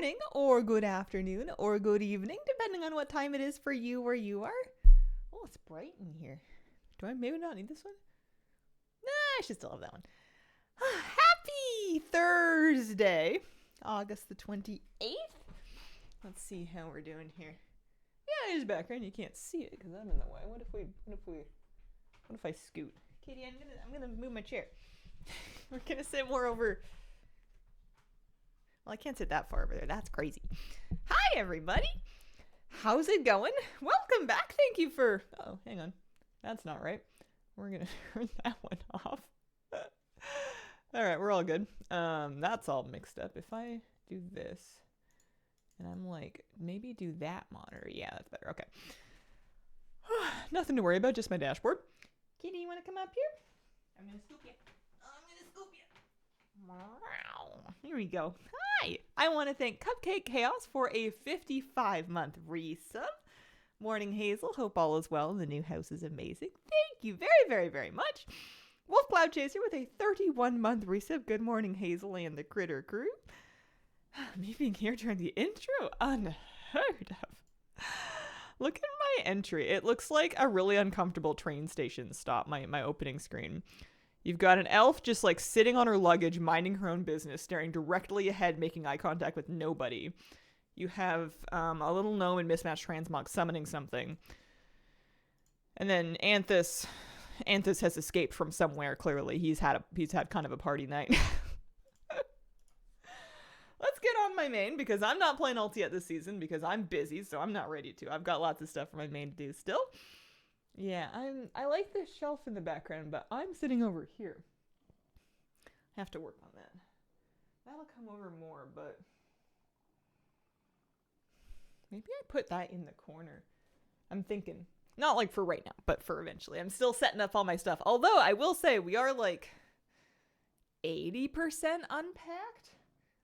morning or good afternoon or good evening, depending on what time it is for you where you are. Oh, it's bright in here. Do I maybe not need this one? Nah, I should still have that one. Happy Thursday, August the 28th. Let's see how we're doing here. Yeah, there's background. You can't see it because I'm in the way. What if I scoot? Katie, I'm gonna move my chair. We're gonna sit more over. Well, I can't sit that far over there. That's crazy. Hi, everybody. How's it going? Welcome back. Thank you for... Oh, hang on. That's not right. We're going to turn that one off. All right, we're all good. That's all mixed up. If I do this, and I'm like, maybe do that monitor. Yeah, that's better. Okay. Nothing to worry about, just my dashboard. Kitty, you want to come up here? I'm going to scoop you. Wow. Here we go. Hi. I want to thank Cupcake Chaos for a 55-month resub. Morning Hazel. Hope all is well. The new house is amazing. Thank you very, very, very much. Wolf Cloud Chaser with a 31-month resub. Good morning, Hazel and the Critter Crew. Me being here during the intro. Unheard of. Look at my entry. It looks like a really uncomfortable train station stop, my opening screen. You've got an elf just like sitting on her luggage, minding her own business, staring directly ahead, making eye contact with nobody. You have a little gnome in mismatched transmog summoning something. And then Anthus has escaped from somewhere, clearly. He's had kind of a party night. Let's get on my main, because I'm not playing ulti yet this season, because I'm busy, so I'm not ready to. I've got lots of stuff for my main to do still. Yeah, I like this shelf in the background, but I'm sitting over here. I have to work on that. That'll come over more, but maybe I put that in the corner. I'm thinking, not like for right now, but for eventually. I'm still setting up all my stuff. Although I will say we are like 80% unpacked,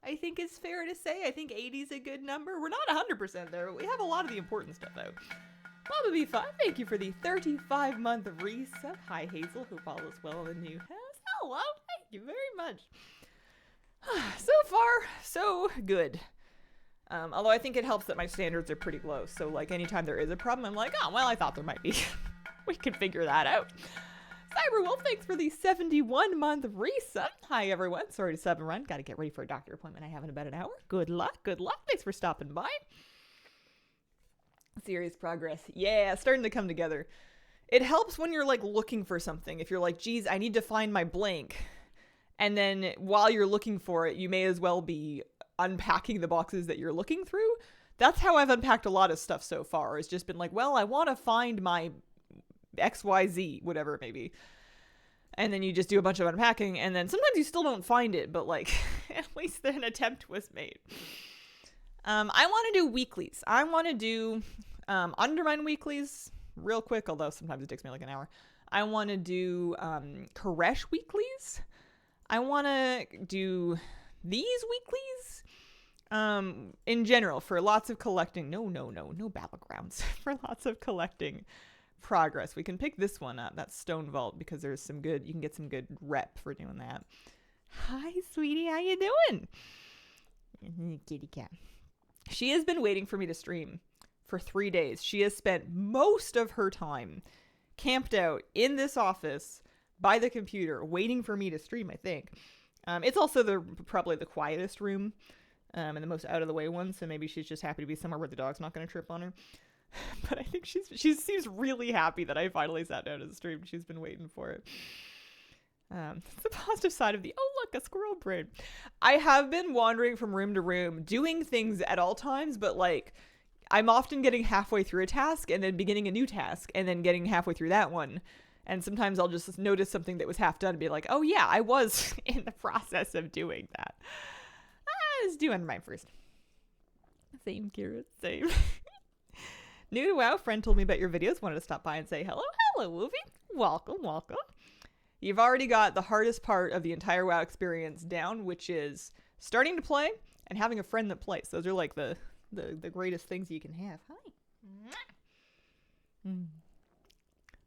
I think is fair to say. I think 80 is a good number. We're not 100% there, but we have a lot of the important stuff out. Baba B5, thank you for the 35-month resub. Hi, Hazel. Hope all is well in the new house. Hello. Thank you very much. So far, so good. Although I think it helps that my standards are pretty low. So, like, anytime there is a problem, I'm like, oh, well, I thought there might be. We can figure that out. Cyberwolf, thanks for the 71-month resub. Hi, everyone. Sorry to sub and run. Got to get ready for a doctor appointment I have in about an hour. Good luck. Good luck. Thanks for stopping by. Serious progress. Yeah, starting to come together. It helps when you're like looking for something. If you're like, geez, I need to find my blank. And then while you're looking for it, you may as well be unpacking the boxes that you're looking through. That's how I've unpacked a lot of stuff so far. It's just been like, well, I want to find my XYZ, whatever it may be. And then you just do a bunch of unpacking. And then sometimes you still don't find it, but like at least an attempt was made. I want to do weeklies. I want to do Undermine weeklies real quick, although sometimes it takes me like an hour. I want to do Koresh weeklies. I want to do these weeklies in general for lots of collecting. No battlegrounds. For lots of collecting progress. We can pick this one up, that Stone Vault, because there's some good, you can get some good rep for doing that. Hi, sweetie. How you doing? Kitty cat. She has been waiting for me to stream for 3 days. She has spent most of her time camped out in this office by the computer waiting for me to stream, I think. It's also probably the quietest room and the most out of the way one, so maybe she's just happy to be somewhere where the dog's not going to trip on her. But I think she seems really happy that I finally sat down to stream. She's been waiting for it. It's the positive side of oh look, a squirrel brain. I have been wandering from room to room doing things at all times, but like I'm often getting halfway through a task and then beginning a new task and then getting halfway through that one. And sometimes I'll just notice something that was half done and be like, oh yeah, I was in the process of doing that. Let's do Undermine first. Same, Kira, same. New to WoW, friend told me about your videos, wanted to stop by and say hello. Hello, Woofy. Welcome. You've already got the hardest part of the entire WoW experience down, which is starting to play and having a friend that plays. Those are like the greatest things you can have. Hi.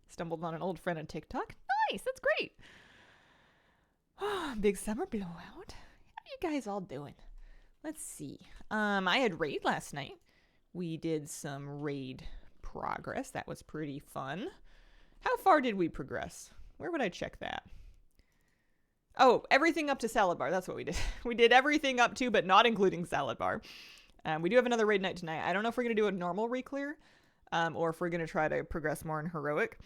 Stumbled on an old friend on TikTok. Nice, that's great. Big summer blowout. How you guys all doing? Let's see. I had raid last night. We did some raid progress. That was pretty fun. How far did we progress? Where would I check that? Oh, everything up to salad bar. That's what we did. We did everything up to, but not including salad bar. We do have another raid night tonight. I don't know if we're going to do a normal re-clear, or if we're going to try to progress more in heroic.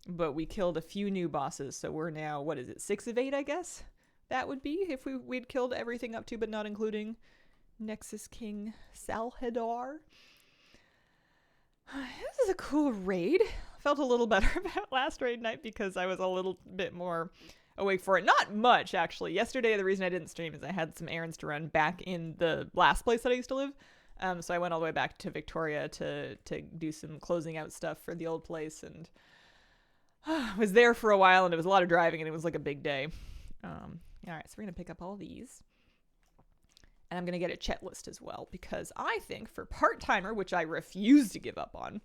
But we killed a few new bosses, so we're now, what is it, 6 of 8, I guess? That would be if we'd killed everything up to, but not including Nexus King Salhadar. This is a cool raid. Felt a little better about last raid night because I was a little bit more awake for it. Not much, actually. Yesterday, the reason I didn't stream is I had some errands to run back in the last place that I used to live. So I went all the way back to Victoria to do some closing out stuff for the old place, and was there for a while, and it was a lot of driving, and it was like a big day. All right, so we're going to pick up all these. And I'm going to get a chet list as well, because I think for part-timer, which I refuse to give up on,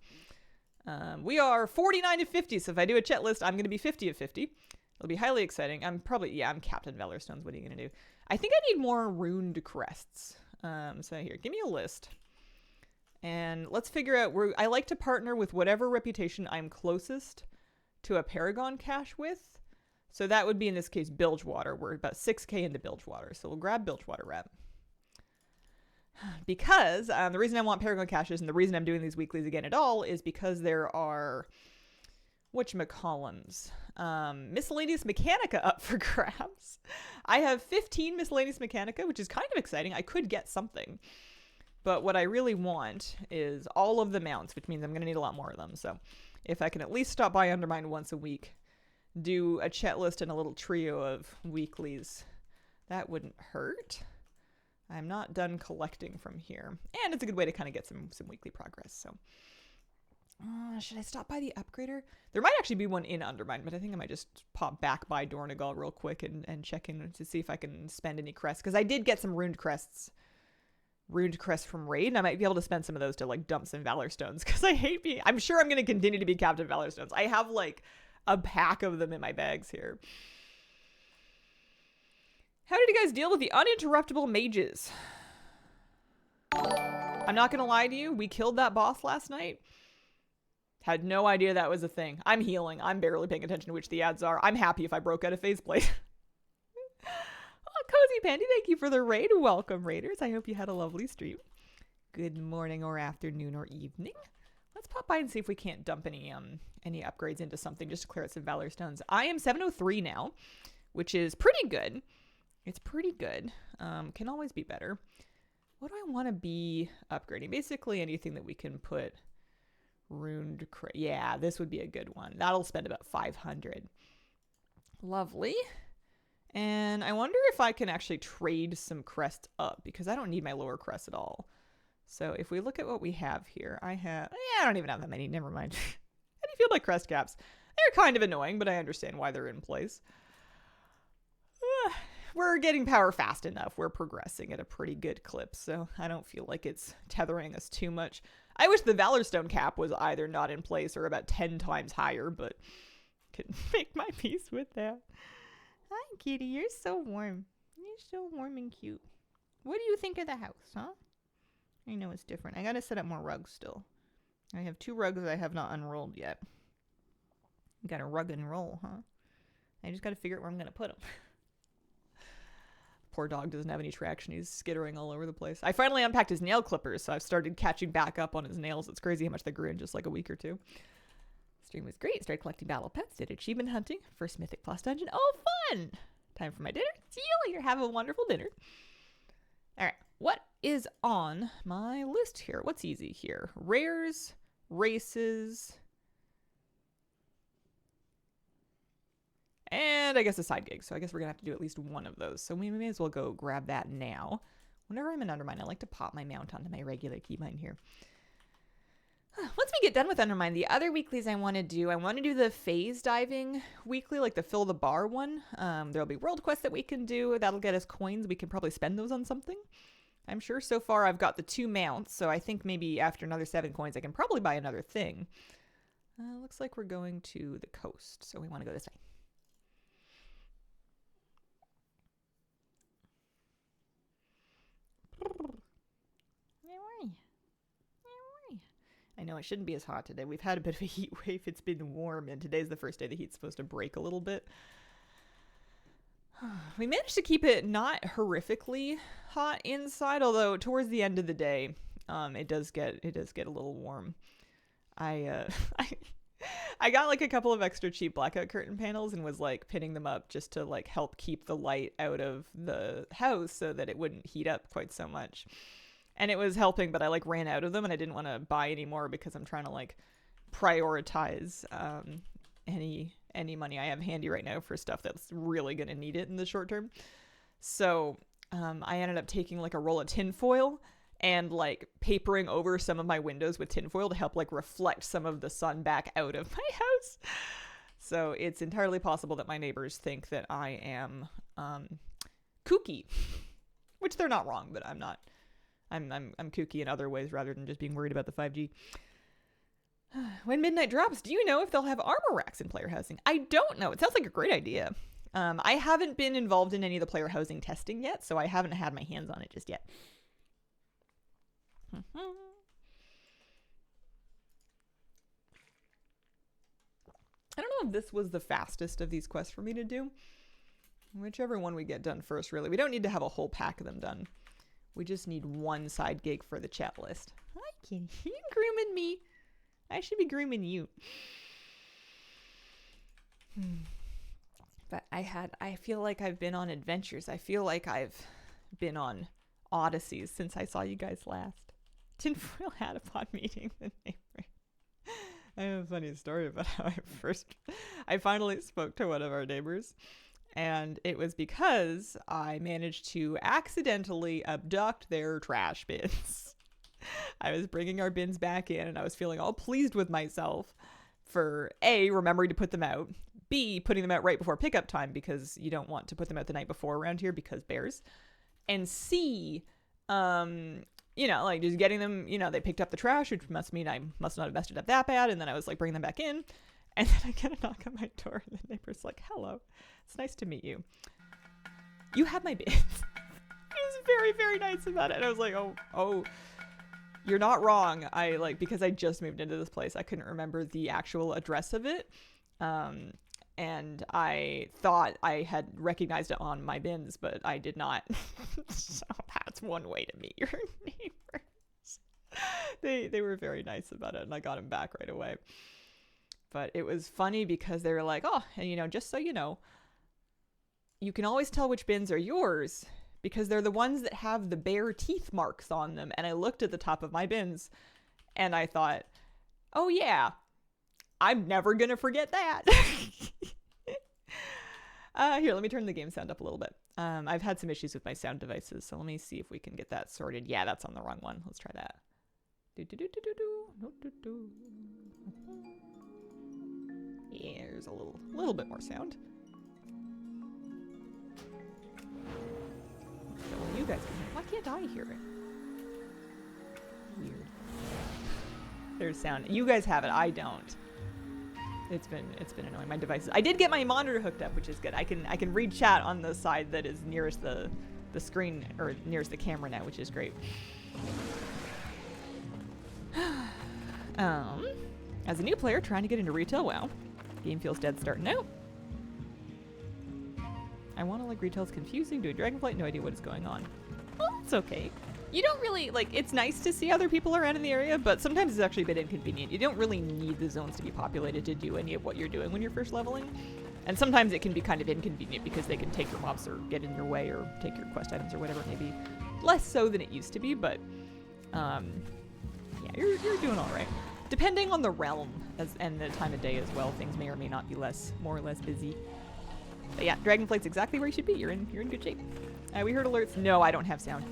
we are 49 of 50. So if I do a chet list, I'm going to be 50 of 50. It'll be highly exciting. I'm Captain Valorstones. What are you going to do? I think I need more runed crests. So here, give me a list. And let's figure out where I like to partner with whatever reputation I'm closest to a Paragon cache with. So that would be, in this case, Bilgewater. We're about 6k into Bilgewater. So we'll grab Bilgewater rep. Because the reason I want Paragon caches and the reason I'm doing these weeklies again at all is because there are whatchamacallums, miscellaneous mechanica up for grabs. I have 15 miscellaneous mechanica, which is kind of exciting. I could get something. But what I really want is all of the mounts, which means I'm going to need a lot more of them. So if I can at least stop by Undermine once a week, do a chat list and a little trio of weeklies, that wouldn't hurt. I'm not done collecting from here. And it's a good way to kind of get some weekly progress. So should I stop by the upgrader? There might actually be one in Undermine, but I think I might just pop back by Dornegal real quick and check in to see if I can spend any crests. Because I did get some runed crests from raid, and I might be able to spend some of those to like dump some Valor Stones. Because I hate being, I'm sure I'm going to continue to be Captain Valor Stones. I have like a pack of them in my bags here. How did you guys deal with the uninterruptible mages? I'm not gonna lie to you, we killed that boss last night. Had no idea that was a thing. I'm healing. I'm barely paying attention to which the ads are. I'm happy if I broke out of faceplate. Oh, Cozy Pandy, thank you for the raid. Welcome, raiders. I hope you had a lovely stream. Good morning or afternoon or evening. Let's pop by and see if we can't dump any upgrades into something just to clear out some Valor Stones. I am 703 now, which is pretty good. It's pretty good. Can always be better. What do I want to be upgrading? Basically anything that we can put runed. Yeah, this would be a good one. That'll spend about 500. Lovely. And I wonder if I can actually trade some crests up, because I don't need my lower crest at all. So if we look at what we have here, I don't even have that many. Never mind. How do you feel about crest caps? They're kind of annoying, but I understand why they're in place. We're getting power fast enough. We're progressing at a pretty good clip, so I don't feel like it's tethering us too much. I wish the Valorstone cap was either not in place or about 10 times higher, but couldn't make my peace with that. Hi, kitty. You're so warm. You're so warm and cute. What do you think of the house, huh? I know it's different. I gotta set up more rugs still. I have 2 rugs I have not unrolled yet. Gotta rug and roll, huh? I just gotta figure out where I'm gonna put them. Poor dog doesn't have any traction. He's skittering all over the place. I finally unpacked his nail clippers, so I've started catching back up on his nails. It's crazy how much they grew in just like a week or 2. Stream was great. Started collecting battle pets. Did achievement hunting. First Mythic Plus dungeon. Oh, fun! Time for my dinner. See you later. Have a wonderful dinner. All right. What is on my list here? What's easy here? Rares, races, and I guess a side gig. So I guess we're going to have to do at least one of those. So we may as well go grab that now. Whenever I'm in Undermine, I like to pop my mount onto my regular keybind here. Once we get done with Undermine, the other weeklies I want to do the phase diving weekly, like the fill the bar one. There'll be world quests that we can do. That'll get us coins. We can probably spend those on something. I'm sure so far I've got the 2 mounts, so I think maybe after another 7 coins, I can probably buy another thing. Looks like we're going to the coast, so we want to go this way. I know it shouldn't be as hot today. We've had a bit of a heat wave. It's been warm, and today's the first day the heat's supposed to break a little bit. We managed to keep it not horrifically hot inside, although towards the end of the day, it does get a little warm. I got like a couple of extra cheap blackout curtain panels and was like pinning them up just to like help keep the light out of the house so that it wouldn't heat up quite so much. And it was helping, but I like ran out of them and I didn't want to buy any more because I'm trying to like prioritize any money I have handy right now for stuff that's really going to need it in the short term. So I ended up taking like a roll of tinfoil and like papering over some of my windows with tinfoil to help like reflect some of the sun back out of my house. So it's entirely possible that my neighbors think that I am kooky, which they're not wrong, but I'm not. I'm kooky in other ways rather than just being worried about the 5G. When midnight drops, do you know if they'll have armor racks in player housing? I don't know. It sounds like a great idea. I haven't been involved in any of the player housing testing yet, so I haven't had my hands on it just yet. I don't know if this was the fastest of these quests for me to do. Whichever one we get done first, really. We don't need to have a whole pack of them done. We just need one side gig for the chat list. Hi, Kitty. You grooming me. I should be grooming you. But I feel like I've been on adventures. I feel like I've been on odysseys since I saw you guys last. Tinfoil hat upon meeting the neighbor. I have a funny story about how I finally spoke to one of our neighbors. And it was because I managed to accidentally abduct their trash bins. I was bringing our bins back in and I was feeling all pleased with myself for A, remembering to put them out, B, putting them out right before pickup time because you don't want to put them out the night before around here because bears, and C, like just getting them, they picked up the trash, which must mean I must not have messed it up that bad, and then I was like bringing them back in, and then I get a knock on my door and the neighbor's like, hello, it's nice to meet you. You have my bins. He was very, very nice about it, and I was like, oh. You're not wrong. Because I just moved into this place, I couldn't remember the actual address of it. And I thought I had recognized it on my bins, but I did not. So that's one way to meet your neighbors. They were very nice about it, and I got them back right away. But it was funny because they were like, oh, and just so you know, you can always tell which bins are yours because they're the ones that have the bare teeth marks on them. And I looked at the top of my bins and I thought, oh yeah, I'm never going to forget that. Here, let me turn the game sound up a little bit. I've had some issues with my sound devices, so let me see if we can get that sorted. Yeah, that's on the wrong one. Let's try that. Yeah, there's a little bit more sound. So you guys can hear. Why can't I hear it? Weird. There's sound. You guys have it. I don't. It's been annoying. My devices. I did get my monitor hooked up, which is good. I can read chat on the side that is nearest the screen or nearest the camera now, which is great. As a new player trying to get into retail, wow, game feels dead starting out. I want to like retail's confusing, doing Dragonflight, no idea what is going on. Well, it's okay. You don't really, it's nice to see other people around in the area, but sometimes it's actually a bit inconvenient. You don't really need the zones to be populated to do any of what you're doing when you're first leveling. And sometimes it can be kind of inconvenient because they can take your mobs or get in your way or take your quest items or whatever it may be. Less so than it used to be, but yeah, you're doing all right. Depending on the realm and the time of day as well, things may or may not be more or less busy. But yeah, Dragonflight's exactly where you should be. You're in good shape. We heard alerts. No, I don't have sound.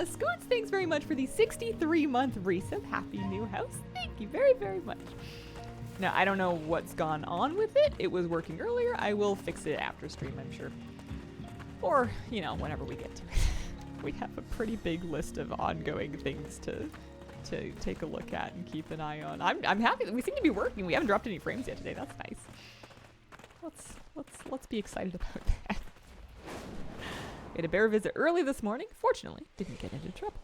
Scoots, thanks very much for the 63-month resub. Happy new house. Thank you very, very much. Now, I don't know what's gone on with it. It was working earlier. I will fix it after stream, I'm sure. Or, whenever we get to it. We have a pretty big list of ongoing things to take a look at and keep an eye on. I'm happy that we seem to be working. We haven't dropped any frames yet today. That's nice. Let's be excited about that. We had a bear visit early this morning. Fortunately, didn't get into trouble.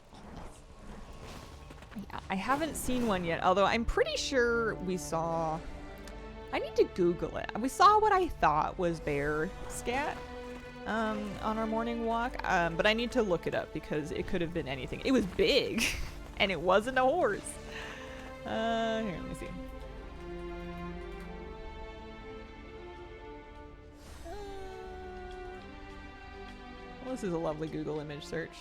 Yeah, I haven't seen one yet, although I'm pretty sure we saw... I need to Google it. We saw what I thought was bear scat on our morning walk, but I need to look it up because it could have been anything. It was big, and it wasn't a horse. Here, let me see. Well, this is a lovely Google image search.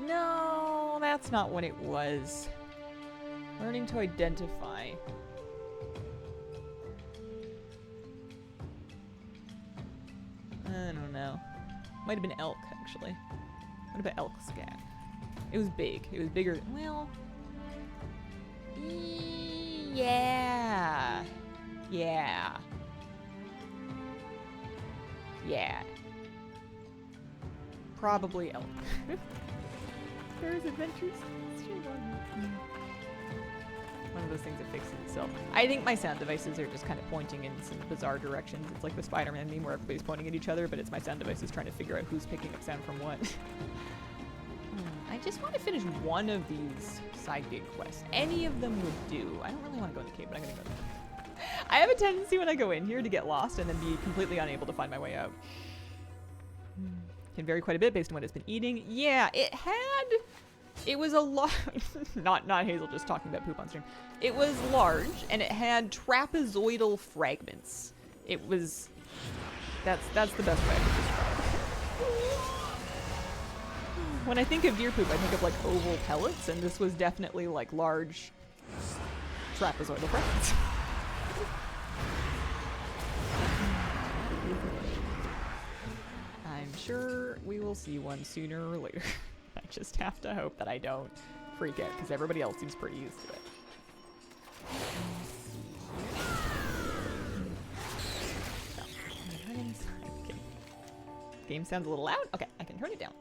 No, that's not what it was. Learning to identify. I don't know. Might have been elk, actually. What about elk scat? It was big. It was bigger. Well, yeah. Yeah. Yeah. Probably elk. Bear's Adventures. One of those things that fixes itself. I think my sound devices are just kind of pointing in some bizarre directions. It's like the Spider-Man meme where everybody's pointing at each other, but it's my sound devices trying to figure out who's picking up sound from what. I just want to finish one of these side gig quests. Any of them would do. I don't really want to go in the cave, but I'm going to go there. I have a tendency when I go in here to get lost and then be completely unable to find my way out. Can vary quite a bit based on what it's been eating. Yeah, it was a lot. not Hazel just talking about poop on stream. It was large and it had trapezoidal fragments. It was. That's the best way I could describe it. When I think of deer poop, I think of like oval pellets, and this was definitely like large trapezoidal fragments. I'm sure we will see one sooner or later. I just have to hope that I don't freak out, because everybody else seems pretty used to it. Okay. Game sounds a little loud. Okay, I can turn it down.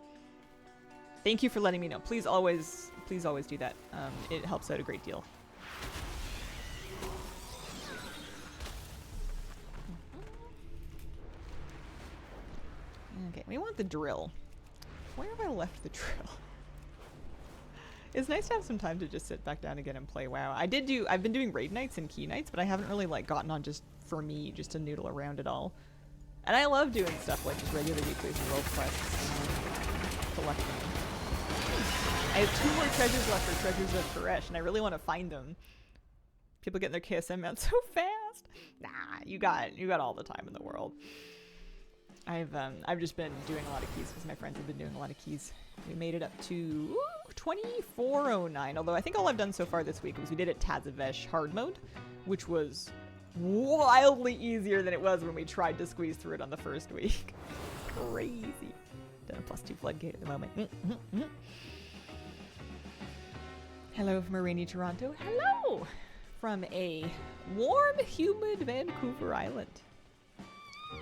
Thank you for letting me know. Please always do that. It helps out a great deal. Okay, we want the drill. Where have I left the drill? It's nice to have some time to just sit back down again and play WoW. I've been doing raid nights and key nights, but I haven't really like gotten on just for me, just to noodle around it all. And I love doing stuff like just regular weeklies and world quests and collecting. I have 2 more treasures left for Treasures of Koresh, and I really want to find them. People getting their KSM out so fast. Nah, you got all the time in the world. I've just been doing a lot of keys because my friends have been doing a lot of keys. We made it up to 2409, although I think all I've done so far this week was we did it Tazavesh hard mode, which was wildly easier than it was when we tried to squeeze through it on the first week. Crazy. Done a +2 floodgate at the moment. Hello from a rainy Toronto. Hello from a warm, humid Vancouver Island.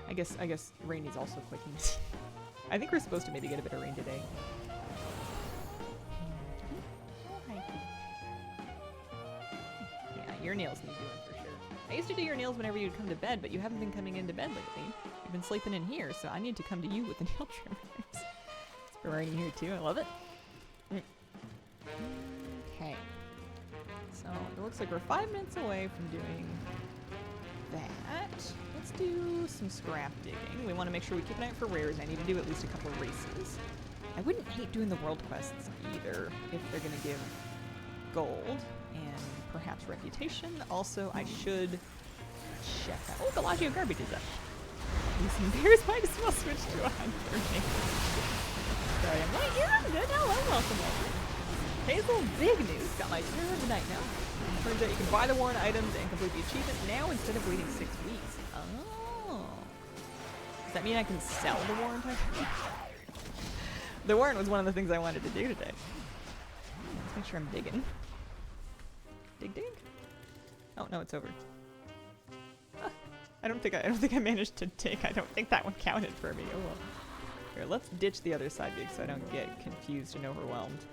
I guess rain is also quite easy. I think we're supposed to maybe get a bit of rain today. Oh, hi. Yeah, your nails need doing for sure. I used to do your nails whenever you'd come to bed, but you haven't been coming into bed lately. You've been sleeping in here, so I need to come to you with the nail trimmers. It's been raining here too. I love it. Okay. So it looks like we're 5 minutes away from doing that. Let's do some scrap digging. We want to make sure we keep an eye out for rares. I need to do at least a couple of races. I wouldn't hate doing the world quests either if they're going to give gold and perhaps reputation. Also, I should check out. Oh, Bellagio garbage is up. Listen, bears might as well switch to 100. Sorry, I'm late. Yeah, I'm good. Hello, welcome. Hazel, big news. Got my tour of the night now. Turns out you can buy the warrant items and complete the achievement now instead of waiting 6 weeks. Oh. Does that mean I can sell the warrant items? The warrant was one of the things I wanted to do today. Let's make sure I'm digging. Dig. Oh no, it's over. I don't think I managed to dig. I don't think that one counted for me. Oh well. Here, let's ditch the other side dig so I don't get confused and overwhelmed.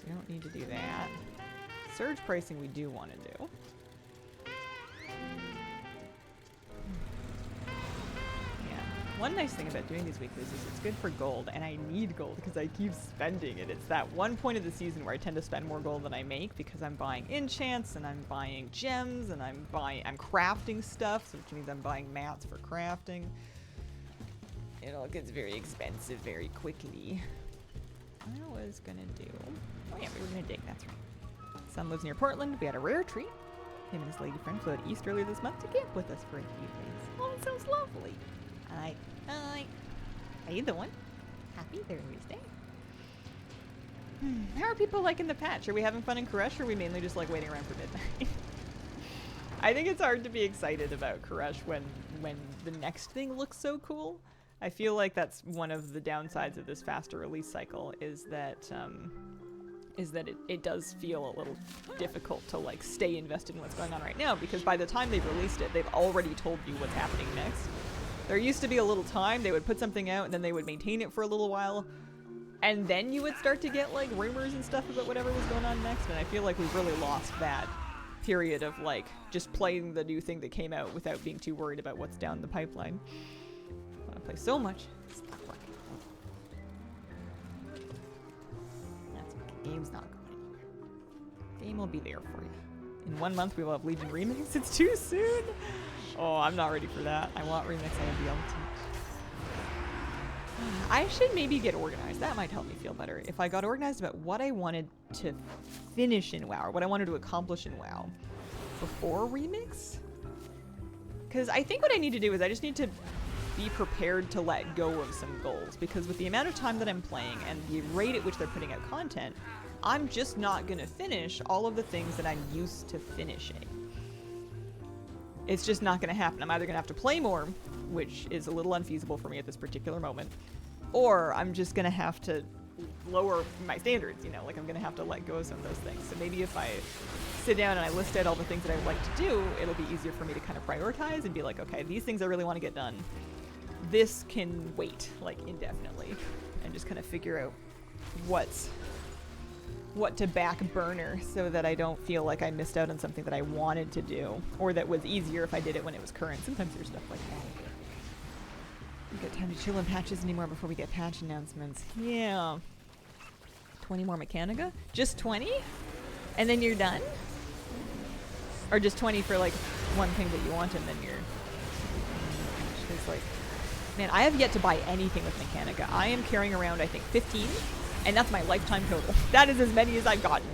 We don't need to do that. Surge pricing we do want to do. Yeah. One nice thing about doing these weeklies is it's good for gold, and I need gold because I keep spending it. It's that one point of the season where I tend to spend more gold than I make because I'm buying enchants and I'm buying gems and I'm crafting stuff, so which means I'm buying mats for crafting. It all gets very expensive very quickly. I was gonna do... Oh yeah, we were gonna dig, that's right. Son lives near Portland. We had a rare treat. Him and his lady friend flew out east earlier this month to camp with us for a few days. Oh, that sounds lovely. Hi. Hi. How you doing? Happy Thursday. How are people liking the patch? Are we having fun in Koresh, or are we mainly just like waiting around for midnight? I think it's hard to be excited about Koresh when the next thing looks so cool. I feel like that's one of the downsides of this faster release cycle is that it does feel a little difficult to like stay invested in what's going on right now, because by the time they've released it, they've already told you what's happening next. There used to be a little time, they would put something out and then they would maintain it for a little while, and then you would start to get like rumors and stuff about whatever was going on next, and I feel like we've really lost that period of like just playing the new thing that came out without being too worried about what's down the pipeline. I want to play so much. It's not working. That's okay. Game's not going anywhere. Game will be there for you. In 1 month we will have Legion Remix. It's too soon! Oh, I'm not ready for that. I want Remix and the Ultimate. I should maybe get organized. That might help me feel better. If I got organized about what I wanted to finish in WoW, or what I wanted to accomplish in WoW before Remix. Because I think what I need to do is I just need to be prepared to let go of some goals. Because with the amount of time that I'm playing and the rate at which they're putting out content, I'm just not going to finish all of the things that I'm used to finishing. It's just not going to happen. I'm either going to have to play more, which is a little unfeasible for me at this particular moment, or I'm just going to have to lower my standards, you know, like I'm going to have to let go of some of those things. So maybe if I sit down and I list out all the things that I would like to do, it'll be easier for me to kind of prioritize and be like, okay, these things I really want to get done. This can wait, like, indefinitely, and just kind of figure out what to back burner so that I don't feel like I missed out on something that I wanted to do, or that was easier if I did it when it was current. Sometimes there's stuff like that. We got time to chill on patches anymore before we get patch announcements. Yeah. 20 more Mechanica? Just 20? And then you're done? Or just 20 for like one thing that you want and then you're... It's like... Man, I have yet to buy anything with Mechanica. I am carrying around, I think, 15, and that's my lifetime total. That is as many as I've gotten.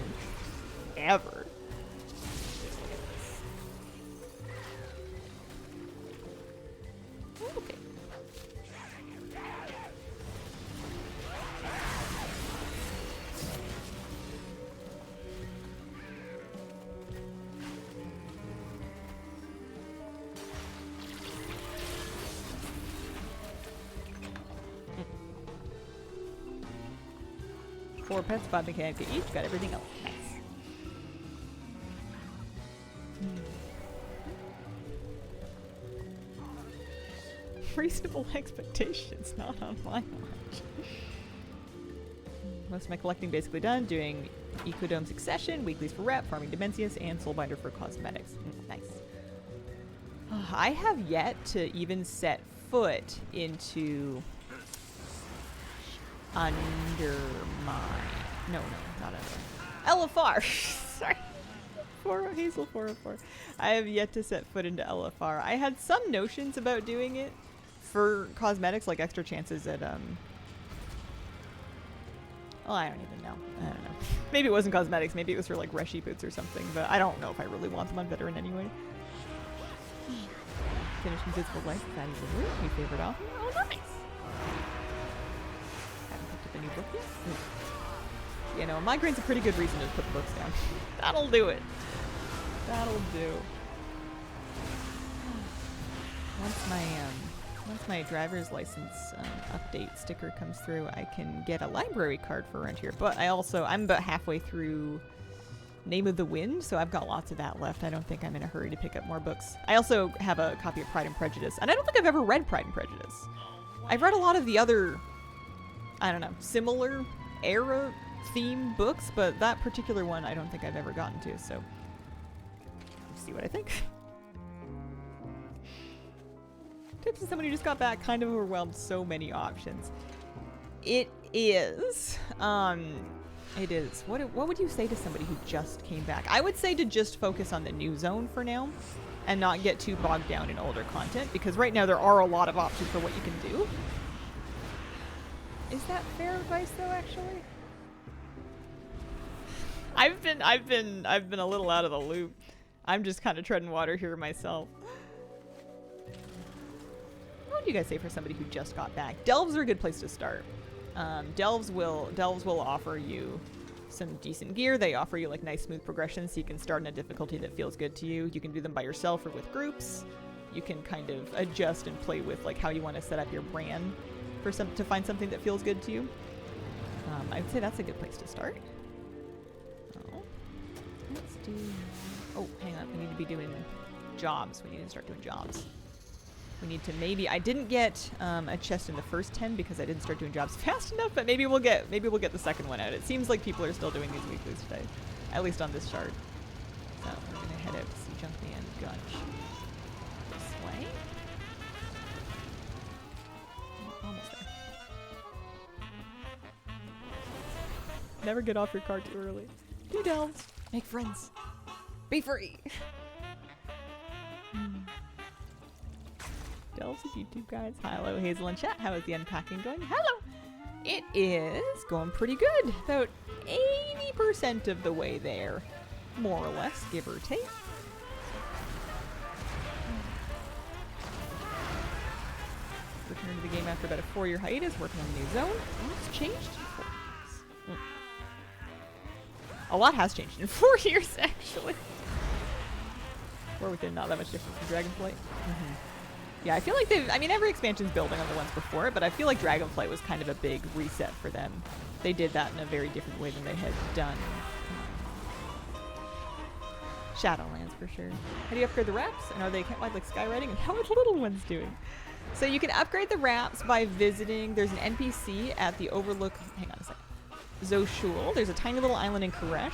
Ever. Okay. Four pets, 5 Mechanica each, got everything else. Nice. Reasonable expectations, not on my watch. Most of my collecting basically done, doing Ecodome Succession, weeklies for rep, farming Demencius, and Soulbinder for cosmetics. Nice. I have yet to even set foot into Undermine. No, not Under. LFR. Sorry. Hazel 404. I have yet to set foot into LFR. I had some notions about doing it for cosmetics, like extra chances at, well, I don't even know. I don't know. Maybe it wasn't cosmetics. Maybe it was for, like, Reshi boots or something, but I don't know if I really want them on veteran anyway. Finish Invisible Life. That is a word. My favorite author. Oh, nice. A new book yet? You know, migraine's a pretty good reason to put the books down. That'll do it. That'll do. Once my driver's license update sticker comes through, I can get a library card for around here. But I'm about halfway through Name of the Wind, so I've got lots of that left. I don't think I'm in a hurry to pick up more books. I also have a copy of Pride and Prejudice, and I don't think I've ever read Pride and Prejudice. I've read a lot of the other, I don't know, similar era theme books, but that particular one I don't think I've ever gotten to, so see what I think. Tips to someone who just got back, kind of overwhelmed, so many options. It is. It is. What would you say to somebody who just came back? I would say to just focus on the new zone for now and not get too bogged down in older content, because right now there are a lot of options for what you can do. Is that fair advice though, actually? I've been a little out of the loop. I'm just kind of treading water here myself. What would you guys say for somebody who just got back? Delves are a good place to start. Delves will offer you some decent gear. They offer you like nice smooth progression, so you can start in a difficulty that feels good to you. You can do them by yourself or with groups. You can kind of adjust and play with like how you want to set up your brand for to find something that feels good to you. I'd say that's a good place to start. Oh, let's do. Oh, hang on. We need to be doing jobs. We need to start doing jobs. We need to maybe. I didn't get a chest in the first 10 because I didn't start doing jobs fast enough. But maybe we'll get the second one out. It seems like people are still doing these weeklies today, at least on this chart. So we're gonna head out to see Junkman and Gunch. This way. Oh, almost there. Never get off your car too early. Do delves. Make friends. Be free. Delves with YouTube guys. Hello, Hazel and chat. How is the unpacking going? Hello. It is going pretty good. About 80% of the way there, more or less, give or take. Return to the game after about a 4-year hiatus, working on the new zone. What's changed in 4 years? A lot has changed in 4 years, actually. We're within not that much difference from Dragonflight. Yeah, I feel like every expansion's building on the ones before it, but I feel like Dragonflight was kind of a big reset for them. They did that in a very different way than they had done Shadowlands, for sure. How do you upgrade the wraps? And are they account-wide like skywriting? And how are the little ones doing? So you can upgrade the wraps by visiting. There's an NPC at the Overlook. Hang on a second. Zoshul. There's a tiny little island in Koresh.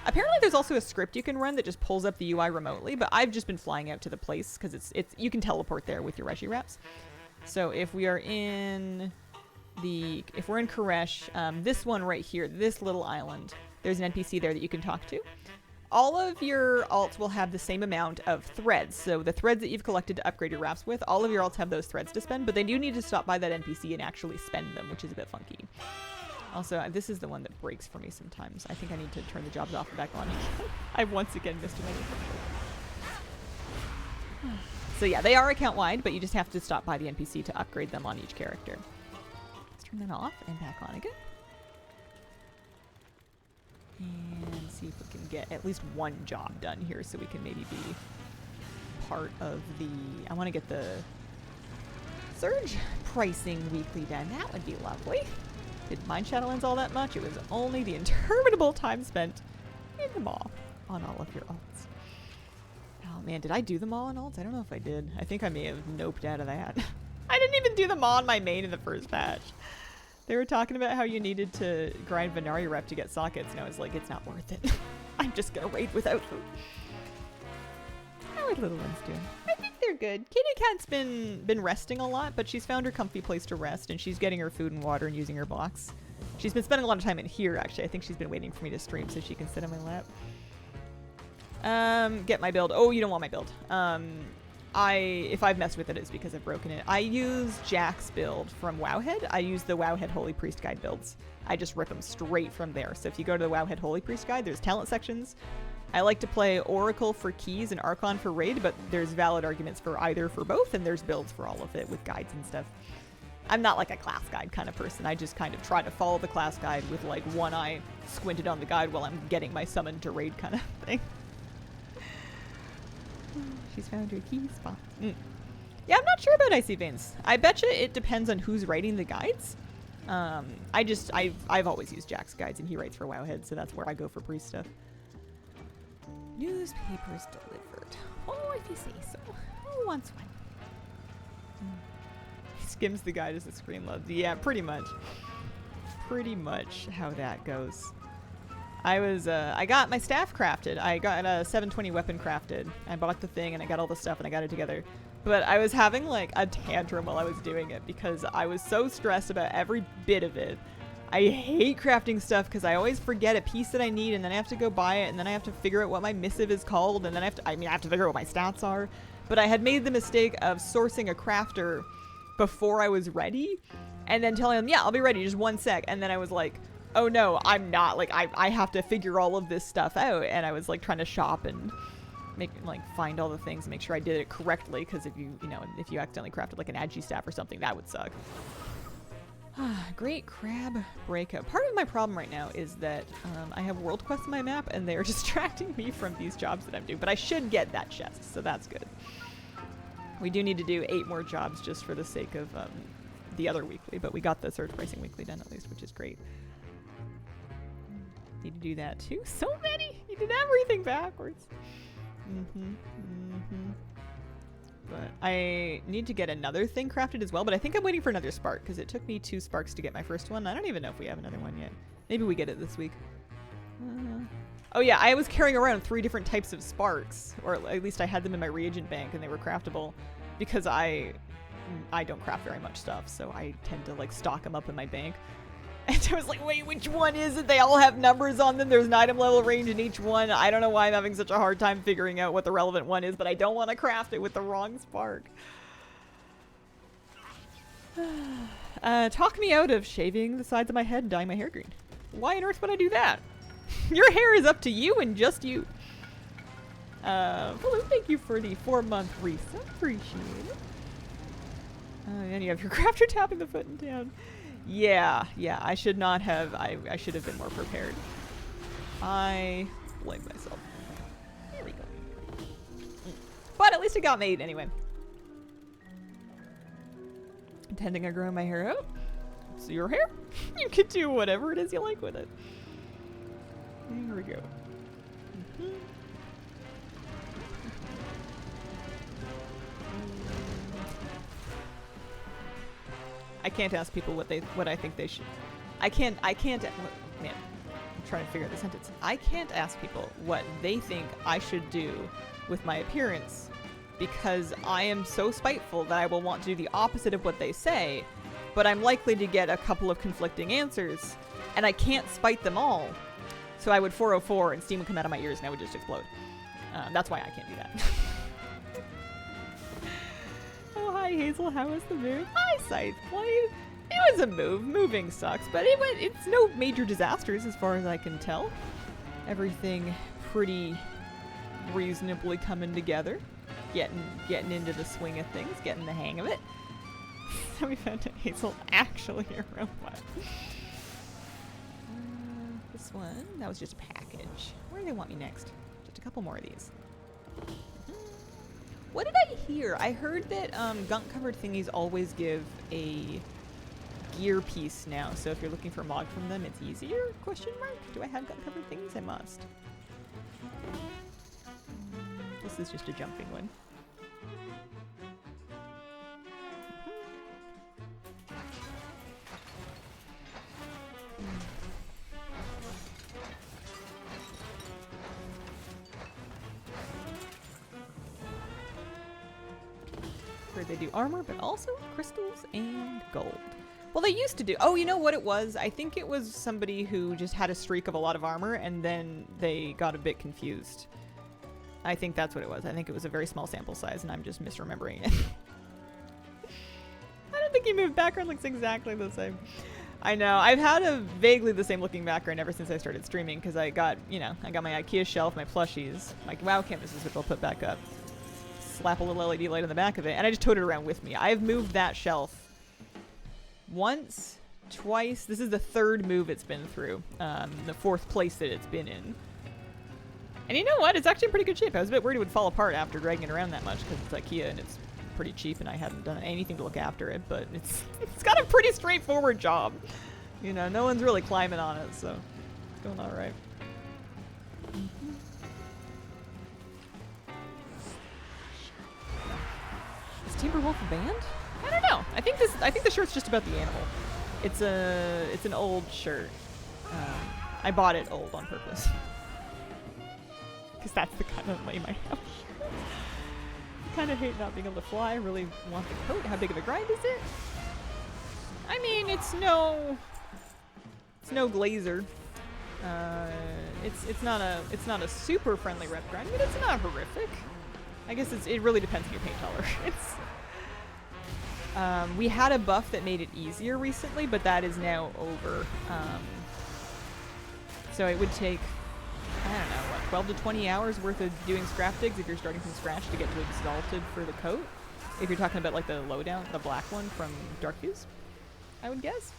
Apparently there's also a script you can run that just pulls up the UI remotely, but I've just been flying out to the place because it's you can teleport there with your Reshi wraps. So if we are in if we're in Koresh, this one right here, this little island, there's an NPC there that you can talk to. All of your alts will have the same amount of threads. So the threads that you've collected to upgrade your wraps with, all of your alts have those threads to spend, but they do need to stop by that NPC and actually spend them, which is a bit funky. Also, this is the one that breaks for me sometimes. I think I need to turn the jobs off and back on. I've once again missed another. So yeah, they are account-wide, but you just have to stop by the NPC to upgrade them on each character. Let's turn that off and back on again. And see if we can get at least one job done here so we can maybe be part of the... I want to get the surge pricing weekly done. That would be lovely. Didn't mind Shadowlands all that much. It was only the interminable time spent in the mall on all of your alts. Oh man, did I do them all on alts? I don't know if I did. I think I may have noped out of that. I didn't even do them all on my main in the first patch. They were talking about how you needed to grind Venari rep to get sockets, and I was like, it's not worth it. I'm just gonna raid without them. How are the little ones doing? I think they're good. Kitty Cat's been resting a lot, but she's found her comfy place to rest, and she's getting her food and water and using her box. She's been spending a lot of time in here, actually. I think she's been waiting for me to stream so she can sit on my lap. Get my build. Oh, you don't want my build. If I've messed with it, it's because I've broken it. I use Jack's build from Wowhead. I use the Wowhead Holy Priest Guide builds. I just rip them straight from there. So if you go to the Wowhead Holy Priest Guide, there's talent sections. I like to play Oracle for keys and Archon for raid, but there's valid arguments for either for both, and there's builds for all of it with guides and stuff. I'm not like a class guide kind of person. I just kind of try to follow the class guide with like one eye squinted on the guide while I'm getting my summon to raid kind of thing. She's found her key spot. Yeah, I'm not sure about Icy Veins. I betcha it depends on who's writing the guides. I've always used Jack's guides, and he writes for Wowhead, so that's where I go for priest stuff. Newspapers delivered. Oh, if you say so. Oh, once one. He skims the guide as the screen loads. Yeah, pretty much. Pretty much how that goes. I got my staff crafted. I got a 720 weapon crafted. I bought the thing and I got all the stuff and I got it together. But I was having like a tantrum while I was doing it because I was so stressed about every bit of it. I hate crafting stuff because I always forget a piece that I need, and then I have to go buy it, and then I have to figure out what my missive is called, and then I have to figure out what my stats are. But I had made the mistake of sourcing a crafter before I was ready, and then telling them, yeah, I'll be ready, just 1 sec. And then I was like, oh no, I'm not. Like, I have to figure all of this stuff out. And I was like trying to shop and find all the things and make sure I did it correctly. Because if you accidentally crafted like an agi staff or something, that would suck. Great crab breakout. Part of my problem right now is that I have world quests on my map and they're distracting me from these jobs that I'm doing. But I should get that chest, so that's good. We do need to do 8 more jobs just for the sake of the other weekly, but we got the surge pricing weekly done at least, which is great. Need to do that too. So many! You did everything backwards. But I need to get another thing crafted as well, but I think I'm waiting for another spark because it took me 2 sparks to get my first one. I don't even know if we have another one yet. Maybe we get it this week. Oh yeah, I was carrying around 3 different types of sparks, or at least I had them in my reagent bank and they were craftable because I don't craft very much stuff, so I tend to like stock them up in my bank. And I was like, wait, which one is it? They all have numbers on them. There's an item level range in each one. I don't know why I'm having such a hard time figuring out what the relevant one is, but I don't want to craft it with the wrong spark. Talk me out of shaving the sides of my head and dyeing my hair green. Why on earth would I do that? Your hair is up to you and just you. Hello, thank you for the 4-month reset. Appreciate it. And you have your crafter tapping the foot in town. Yeah, I should not have. I should have been more prepared. I blame myself. There we go. But at least it got made anyway. Intending on growing my hair out. It's your hair. You can do whatever it is you like with it. Here we go. I can't ask people what I think they should. I can't. Man, I'm trying to figure out the sentence. I can't ask people what they think I should do with my appearance because I am so spiteful that I will want to do the opposite of what they say, but I'm likely to get a couple of conflicting answers, and I can't spite them all. So I would 404 and steam would come out of my ears and I would just explode. That's why I can't do that. Oh, hi Hazel, how was the move? Hi Scythe, it was a move. Moving sucks, but it's no major disasters as far as I can tell. Everything pretty reasonably coming together. Getting into the swing of things, getting the hang of it. So we found out Hazel actually a robot. This one, that was just a package. Where do they want me next? Just a couple more of these. What did I hear? I heard that gunk-covered thingies always give a gear piece now, so if you're looking for a mod from them, it's easier? Question mark? Do I have gunk-covered thingies? I must. This is just a jumping one. Where they do armor, but also crystals and gold. Well, they used to do. Oh, you know what it was? I think it was somebody who just had a streak of a lot of armor and then they got a bit confused. I think that's what it was. I think it was a very small sample size and I'm just misremembering it. I don't think my background looks exactly the same. I know. I've had a vaguely the same looking background ever since I started streaming because I got my IKEA shelf, my plushies, my WoW canvases, which I'll put back up. Slap a little LED light on the back of it, and I just towed it around with me. I've moved that shelf once, twice. This is the 3rd move it's been through. The 4th place that it's been in. And you know what? It's actually in pretty good shape. I was a bit worried it would fall apart after dragging it around that much because it's IKEA and it's pretty cheap and I hadn't done anything to look after it, but it's got a pretty straightforward job. You know, no one's really climbing on it, so it's going all right. Is Timberwolf a band? I don't know. I think the shirt's just about the animal. It's an old shirt. I bought it old on purpose. Because that's the kind of lame I have. Kind of hate not being able to fly. I really want the coat. How big of a grind is it? I mean, it's no Glazer. It's not a super friendly rep grind, but it's not horrific. I guess it really depends on your paint tolerance. We had a buff that made it easier recently, but that is now over. So it would take, I don't know, what, 12 to 20 hours worth of doing scrap digs if you're starting from scratch to get to exalted for the coat. If you're talking about like the lowdown, the black one from Dark Fuse, I would guess.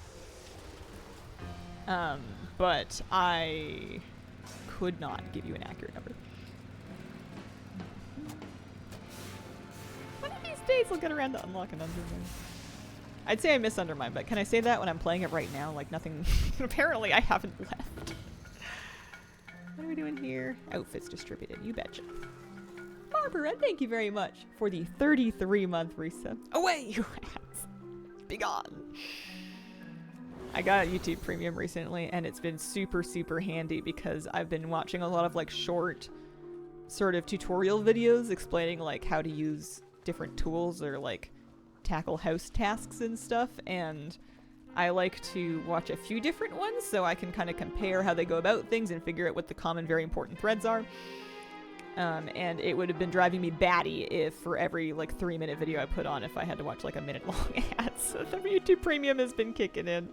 But I could not give you an accurate number. One of these days I'll get around to unlock an Undermine. I'd say I miss Undermine, but can I say that when I'm playing it right now? Like nothing, apparently I haven't left. What are we doing here? Outfits distributed, you betcha. Barbara, thank you very much for the 33-month resub. Away you rats! Be gone! I got YouTube Premium recently, and it's been super, super handy because I've been watching a lot of like short sort of tutorial videos explaining like how to use different tools or like tackle house tasks and stuff, and I like to watch a few different ones so I can kind of compare how they go about things and figure out what the common very important threads are. And it would have been driving me batty if for every like 3-minute video I put on if I had to watch like a minute-long ad. So the YouTube Premium has been kicking in.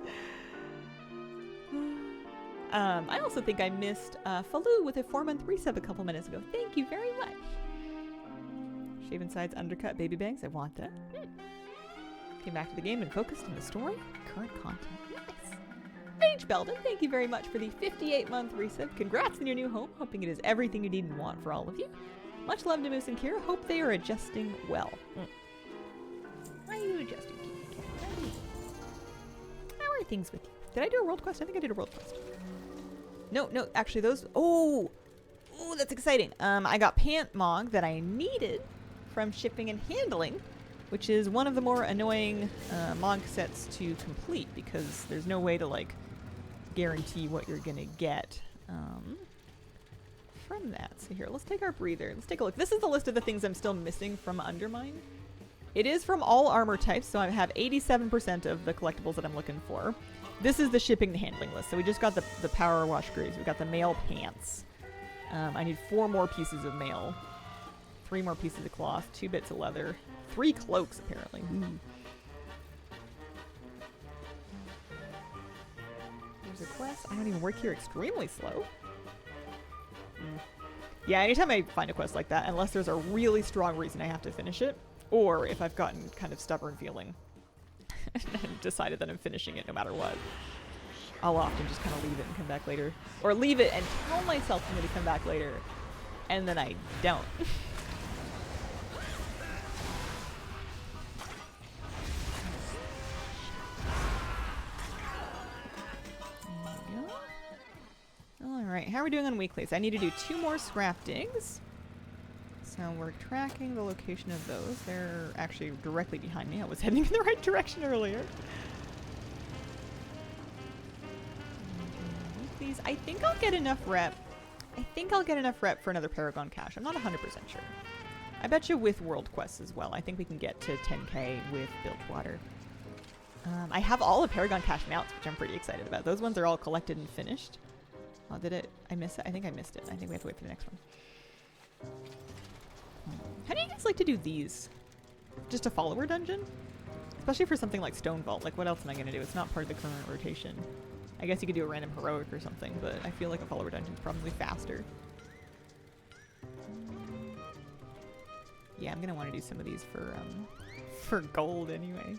I also think I missed Faloo with a 4-month resub a couple minutes ago. Thank you very much. Shaven sides, undercut, baby bangs. I want that. Came back to the game and focused on the story. Current content. Nice. Paige Belden, thank you very much for the 58-month resub. Congrats on your new home. Hoping it is everything you need and want for all of you. Much love to Moose and Kira. Hope they are adjusting well. How are you adjusting, Kira? How are things with you? Did I do a world quest? I think I did a world quest. No, actually those... Oh, that's exciting. I got Pant Mog that I needed from shipping and handling, which is one of the more annoying Mog sets to complete because there's no way to like guarantee what you're gonna get from that. So here, let's take our breather. Let's take a look. This is the list of the things I'm still missing from Undermine. It is from all armor types, so I have 87% of the collectibles that I'm looking for. This is the shipping and handling list. So we just got the power wash greaves. We got the mail pants. I need 4 more pieces of mail, 3 more pieces of cloth, 2 bits of leather, 3 cloaks apparently. There's a quest. I don't even work here. Extremely slow. Yeah, anytime I find a quest like that, unless there's a really strong reason I have to finish it, or if I've gotten kind of stubborn feeling and decided that I'm finishing it no matter what, I'll often just kind of leave it and come back later. Or leave it and tell myself I'm going to come back later, and then I don't. Alright, how are we doing on weeklies? I need to do 2 more scrap digs. So we're tracking the location of those. They're actually directly behind me. I was heading in the right direction earlier. Weeklies. I think I'll get enough rep. I think I'll get enough rep for another Paragon Cache. I'm not 100% sure. I bet you with World Quests as well. I think we can get to 10k with Bilgewater. I have all of Paragon Cache mounts, which I'm pretty excited about. Those ones are all collected and finished. Oh, did it? I miss it. I think I missed it. I think we have to wait for the next one. How do you guys like to do these? Just a follower dungeon? Especially for something like Stone Vault. Like, what else am I going to do? It's not part of the current rotation. I guess you could do a random heroic or something, but I feel like a follower dungeon is probably faster. Yeah, I'm going to want to do some of these for gold anyway.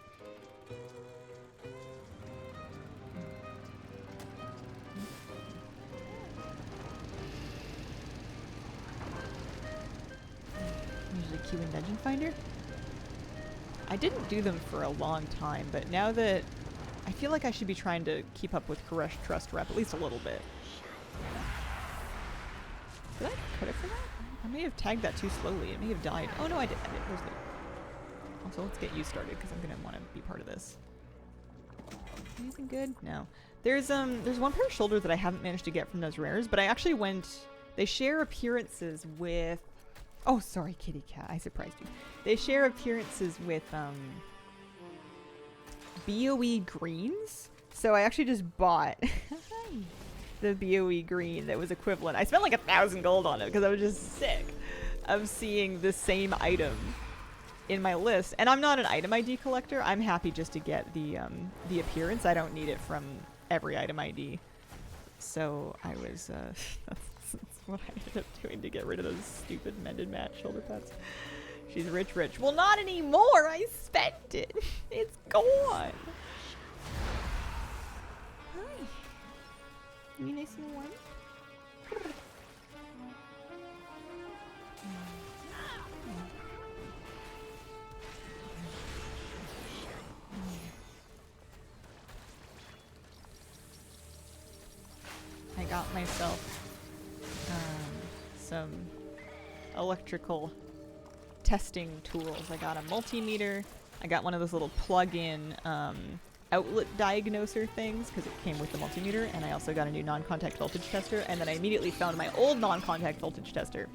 Usually queue in Dungeon Finder. I didn't do them for a long time, but now that I feel like I should be trying to keep up with Koresh Trust Rep at least a little bit. Did I get credit for that? I may have tagged that too slowly. It may have died. Oh no, I did. Where's the... Also, let's get you started because I'm gonna want to be part of this. Anything good? No. There's one pair of shoulders that I haven't managed to get from those rares, but I actually went. They share appearances with Oh, sorry, kitty cat. I surprised you. They share appearances with BOE greens. So I actually just bought the BOE green that was equivalent. I spent like 1,000 gold on it because I was just sick of seeing the same item in my list. And I'm not an item ID collector. I'm happy just to get the appearance. I don't need it from every item ID. So I was that's what I ended up doing to get rid of those stupid mended mat shoulder pads. She's rich, rich. Well, not anymore. I spent it. It's gone. Hi. You nice and warm? I got myself some electrical testing tools. I got a multimeter. I got one of those little plug-in outlet diagnoser things because it came with the multimeter, and I also got a new non-contact voltage tester, and then I immediately found my old non-contact voltage tester.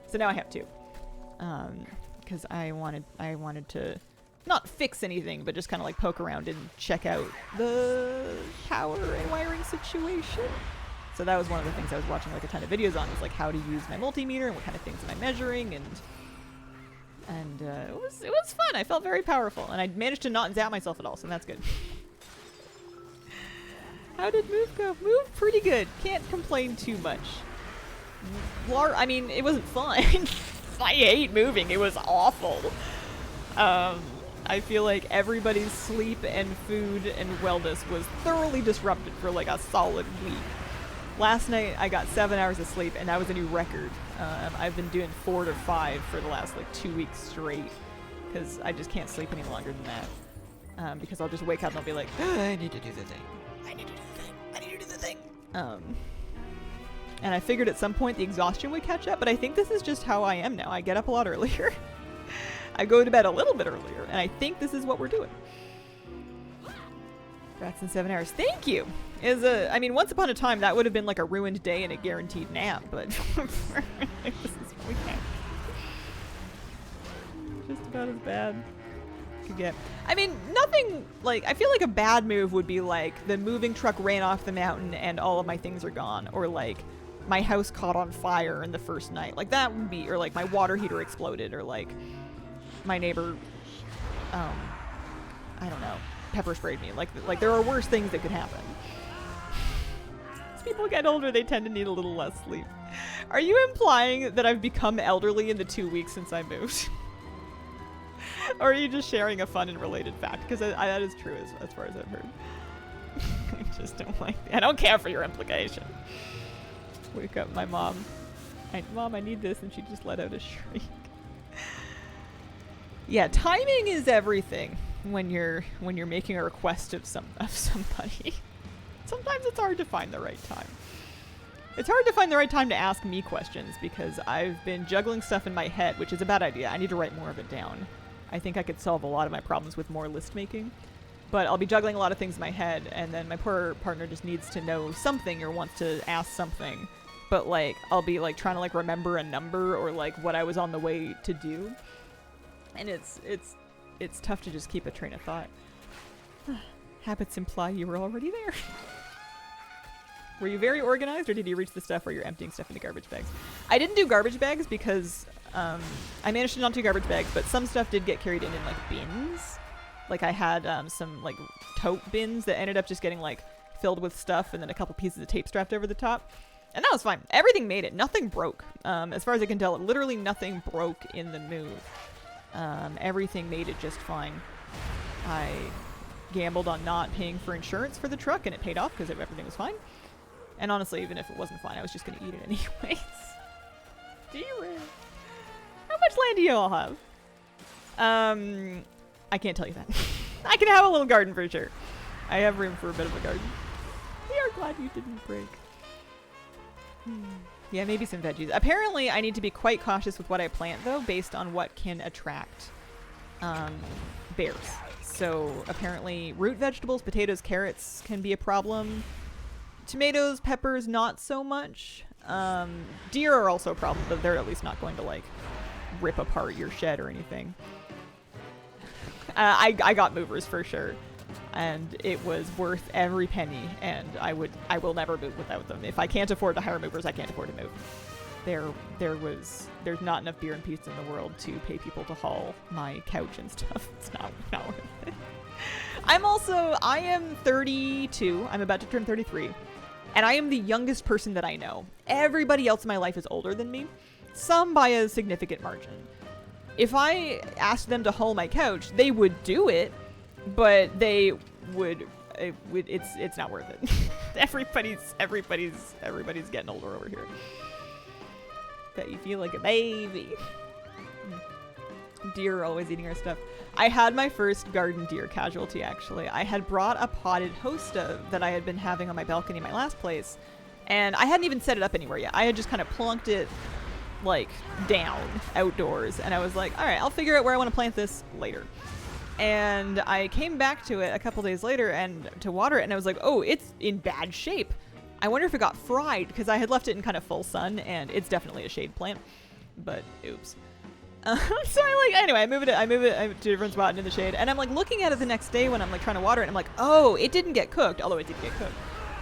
So now I have two. Because I wanted to not fix anything, but just kind of like poke around and check out the power and wiring situation. So that was one of the things I was watching like a ton of videos on, was like how to use my multimeter and what kind of things am I measuring, and it was fun. I felt very powerful, and I managed to not zap myself at all, so that's good. How did move go? Move pretty good. Can't complain too much. I mean, it wasn't fun. I hate moving. It was awful. I feel like everybody's sleep and food and wellness was thoroughly disrupted for like a solid week. Last night I got 7 hours of sleep, and that was a new record. I've been doing 4 to 5 for the last like 2 weeks straight, because I just can't sleep any longer than that. Because I'll just wake up and I'll be like, I need to do the thing. I need to do the thing. I need to do the thing. And I figured at some point the exhaustion would catch up, but I think this is just how I am now. I get up a lot earlier. I go to bed a little bit earlier, and I think this is what we're doing. Rats in 7 hours. Thank you. I mean, once upon a time that would have been like a ruined day and a guaranteed nap, but this is what we can. Just about as bad as could get. I mean, nothing like, I feel like a bad move would be like the moving truck ran off the mountain and all of my things are gone, or like my house caught on fire in the first night. Like that would be, or like my water heater exploded, or like my neighbor, I don't know, pepper sprayed me. Like there are worse things that could happen. As people get older, they tend to need a little less sleep. Are you implying that I've become elderly in the 2 weeks since I moved? Or are you just sharing a fun and related fact? Because that is true as far as I've heard. I just don't like that. I don't care for your implication. Wake up my mom. Mom, I need this, and she just let out a shriek. Yeah, timing is everything when you're making a request of somebody. Sometimes it's hard to find the right time. It's hard to find the right time to ask me questions because I've been juggling stuff in my head, which is a bad idea. I need to write more of it down. I think I could solve a lot of my problems with more list making, but I'll be juggling a lot of things in my head, and then my poor partner just needs to know something or wants to ask something, but like I'll be like trying to like remember a number or like what I was on the way to do, and it's tough to just keep a train of thought. Habits imply you were already there. Were you very organized, or did you reach the stuff where you're emptying stuff into garbage bags? I didn't do garbage bags because I managed to not do garbage bags, but some stuff did get carried in like bins. Like I had some like tote bins that ended up just getting like filled with stuff and then a couple pieces of tape strapped over the top. And that was fine. Everything made it. Nothing broke. As far as I can tell, literally nothing broke in the move. Everything made it just fine. I gambled on not paying for insurance for the truck, and it paid off because everything was fine. And honestly, even if it wasn't fine, I was just going to eat it anyways. D-Ray. How much land do you all have? I can't tell you that. I can have a little garden for sure. I have room for a bit of a garden. We are glad you didn't break. Yeah, maybe some veggies. Apparently, I need to be quite cautious with what I plant, though, based on what can attract bears. So apparently, root vegetables, potatoes, carrots can be a problem. Tomatoes, peppers, not so much. Deer are also a problem, but they're at least not going to like rip apart your shed or anything. I got movers for sure, and it was worth every penny, and I will never move without them. If I can't afford to hire movers, I can't afford to move. There's not enough beer and pizza in the world to pay people to haul my couch and stuff. It's not worth it. I am 32. I'm about to turn 33. And I am the youngest person that I know. Everybody else in my life is older than me. Some by a significant margin. If I asked them to haul my couch, they would do it, but it's not worth it. everybody's getting older over here. Bet you feel like a baby. Deer are always eating our stuff. I had my first garden deer casualty, actually. I had brought a potted hosta that I had been having on my balcony in my last place, and I hadn't even set it up anywhere yet. I had just kind of plunked it, like, down outdoors, and I was like, all right, I'll figure out where I want to plant this later. And I came back to it a couple days later and to water it, and I was like, oh, it's in bad shape. I wonder if it got fried, because I had left it in kind of full sun, and it's definitely a shade plant, but oops. So I move it to a different spot and in the shade, and I'm like looking at it the next day when I'm like trying to water it, and I'm like, oh, it didn't get cooked, although it did get cooked.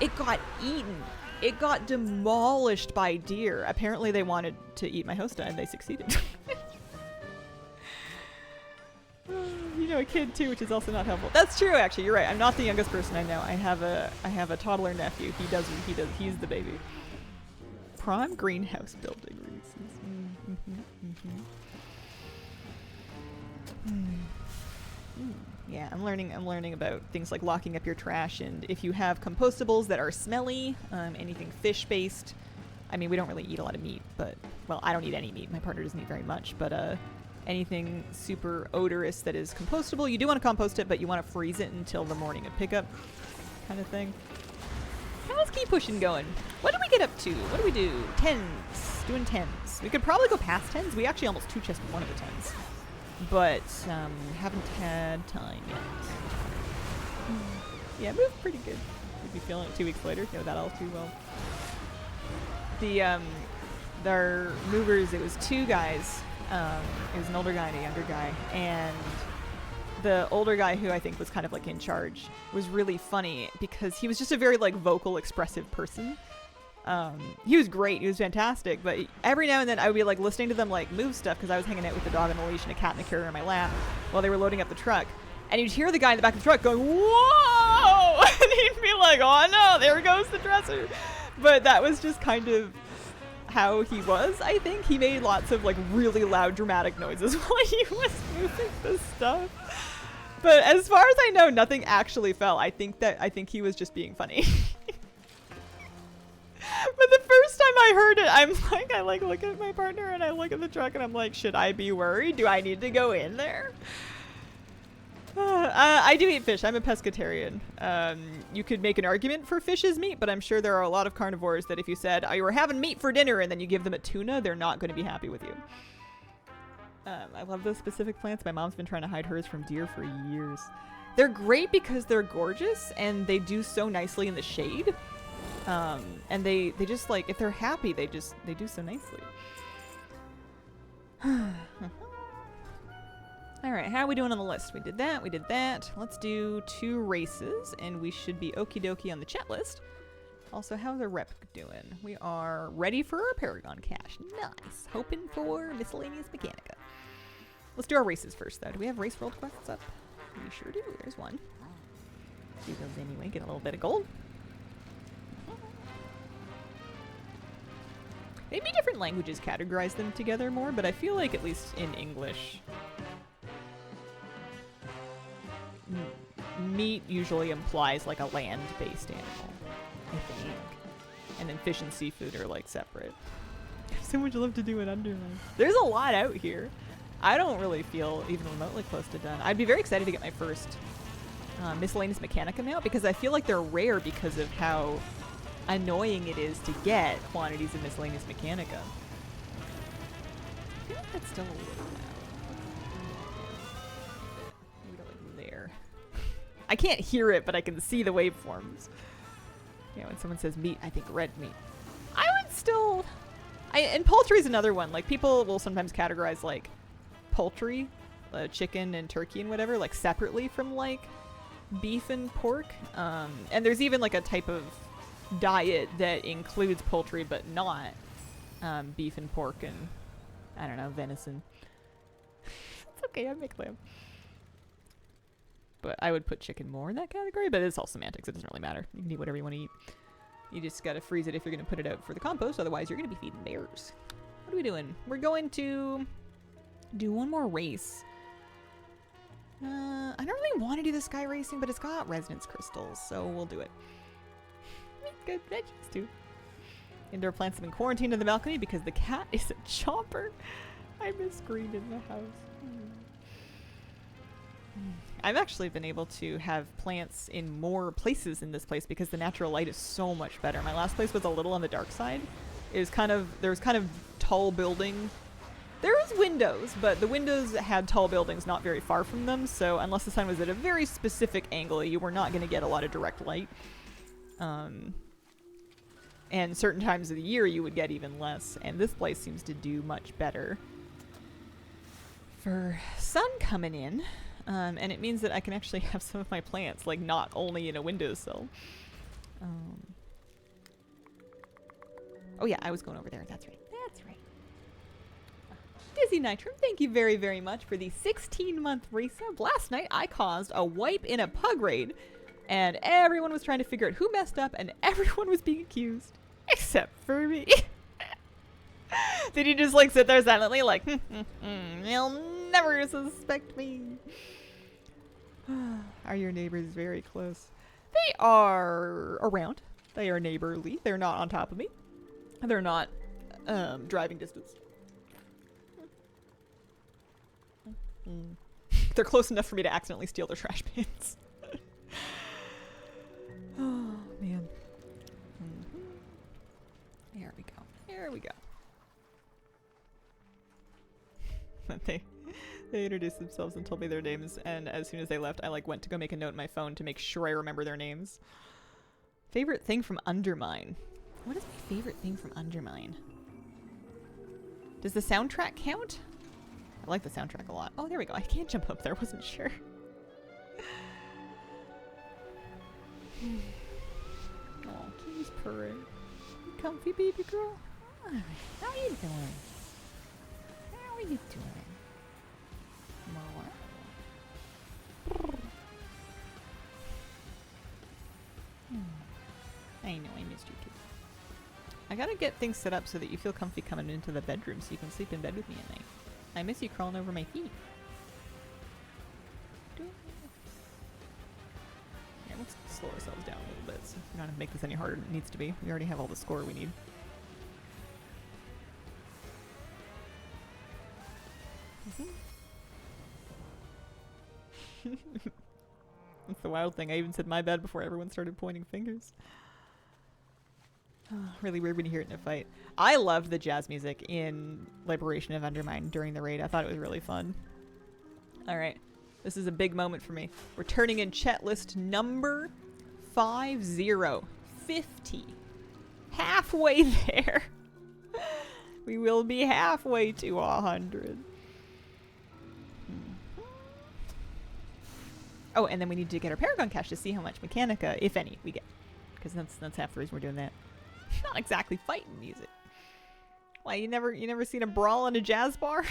It got eaten. It got demolished by deer. Apparently they wanted to eat my hosta, and they succeeded. You know, a kid too, which is also not helpful. That's true, actually. You're right. I'm not the youngest person I know. I have a toddler nephew. He's the baby. Prime greenhouse building reasons. Yeah, I'm learning about things like locking up your trash, and if you have compostables that are smelly, anything fish-based. I mean, we don't really eat a lot of meat, but, well, I don't eat any meat. My partner doesn't eat very much, but anything super odorous that is compostable, you do want to compost it, but you want to freeze it until the morning of pickup, kind of thing. Now let's keep pushing going. What did we get up to? What do we do? 10s. Doing 10s. We could probably go past 10s. We actually almost two-chested one of the 10s. But haven't had time yet. Yeah, moved pretty good. You'd be feeling it 2 weeks later. Know that all too well. Their movers, it was two guys. It was an older guy and a younger guy, and the older guy, who I think was kind of like in charge, was really funny because he was just a very like vocal, expressive person. He was great. He was fantastic. But every now and then I would be like listening to them like move stuff, because I was hanging out with the dog on the leash and a cat in the carrier in my lap while they were loading up the truck. And you'd hear the guy in the back of the truck going, whoa! And he'd be like, oh no, there goes the dresser. But that was just kind of how he was, I think. He made lots of like really loud dramatic noises while he was moving the stuff. But as far as I know, nothing actually fell. I think he was just being funny. But the first time I heard it, I look at my partner and I look at the truck and I'm like, should I be worried? Do I need to go in there? I do eat fish. I'm a pescatarian. You could make an argument for fish as meat, but I'm sure there are a lot of carnivores that if you said, oh, you were having meat for dinner, and then you give them a tuna, they're not going to be happy with you. I love those specific plants. My mom's been trying to hide hers from deer for years. They're great because they're gorgeous and they do so nicely in the shade. And they just like, if they're happy, they do so nicely. All right, how are we doing on the list? We did that. Let's do 2 races, and we should be okie dokie on the chat list. Also, how's our rep doing? We are ready for our Paragon cash. Nice. Hoping for miscellaneous Mechanica. Let's do our races first, though. Do we have race world quests up? We sure do. There's one. Do those anyway. Get a little bit of gold. Maybe different languages categorize them together more, but I feel like at least in English, meat usually implies like a land-based animal, I think. And then fish and seafood are like separate. There's so much left to do in Undermine. There's a lot out here. I don't really feel even remotely close to done. I'd be very excited to get my first miscellaneous Mechanicum out, because I feel like they're rare because of how annoying it is to get quantities of miscellaneous Mechanica. I feel like that's still a little loud. Maybe like there. I can't hear it, but I can see the waveforms. Yeah, when someone says meat, I think red meat. I would still... and poultry is another one. Like, people will sometimes categorize, like, poultry, chicken and turkey and whatever, like, separately from, like, beef and pork. And there's even, like, a type of diet that includes poultry but not beef and pork and, I don't know, venison. It's okay, I make lamb. But I would put chicken more in that category, but it's all semantics. It doesn't really matter. You can eat whatever you want to eat. You just gotta freeze it if you're gonna put it out for the compost, otherwise you're gonna be feeding bears. What are we doing? We're going to do one more race. I don't really want to do the sky racing, but it's got resonance crystals, so we'll do it. Good veggies too. Indoor plants have been quarantined in the balcony because the cat is a chomper. I miss green in the house. I've actually been able to have plants in more places in this place because the natural light is so much better. My last place was a little on the dark side. It was there was kind of tall building. There was windows, but the windows had tall buildings not very far from them, so unless the sun was at a very specific angle, you were not going to get a lot of direct light. And certain times of the year you would get even less, and this place seems to do much better for sun coming in. And it means that I can actually have some of my plants, like, not only in a windowsill. Oh yeah, I was going over there. That's right. That's right. Dizzy Nitro, thank you very, very much for the 16-month resub. Last night, I caused a wipe in a pug raid, and everyone was trying to figure out who messed up, and everyone was being accused. Except for me. Did you just, like, sit there silently, like, they'll never suspect me? Are your neighbors very close? They are around. They are neighborly. They're not on top of me. They're not driving distance. They're close enough for me to accidentally steal their trash cans. Oh, man. There we go. There we go. They introduced themselves and told me their names, and as soon as they left, I went to go make a note in my phone to make sure I remember their names. Favorite thing from Undermine. What is my favorite thing from Undermine? Does the soundtrack count? I like the soundtrack a lot. Oh, there we go. I can't jump up there. Wasn't sure. Oh, he's purring. You comfy, baby girl? Hi. How you doing? How are you doing? I know, I missed you too. I gotta get things set up so that you feel comfy coming into the bedroom so you can sleep in bed with me at night. I miss you crawling over my feet. Yeah, let's slow ourselves down a little bit so we don't have to make this any harder than it needs to be. We already have all the score we need. That's the wild thing. I even said my bad before everyone started pointing fingers. Oh, really weird when you hear it in a fight. I loved the jazz music in Liberation of Undermine during the raid. I thought it was really fun. Alright. This is a big moment for me. We're turning in chat list number 50. Halfway there. We will be halfway to 100. Oh, and then we need to get our Paragon cache to see how much Mechanica, if any, we get. Because that's half the reason we're doing that. Not exactly fighting music. Why, you never seen a brawl in a jazz bar?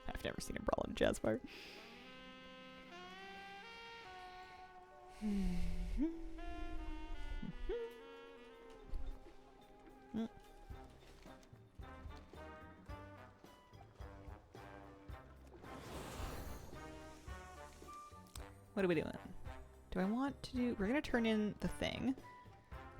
I've never seen a brawl in a jazz bar. What are we doing? Do I want to do... We're going to turn in the thing.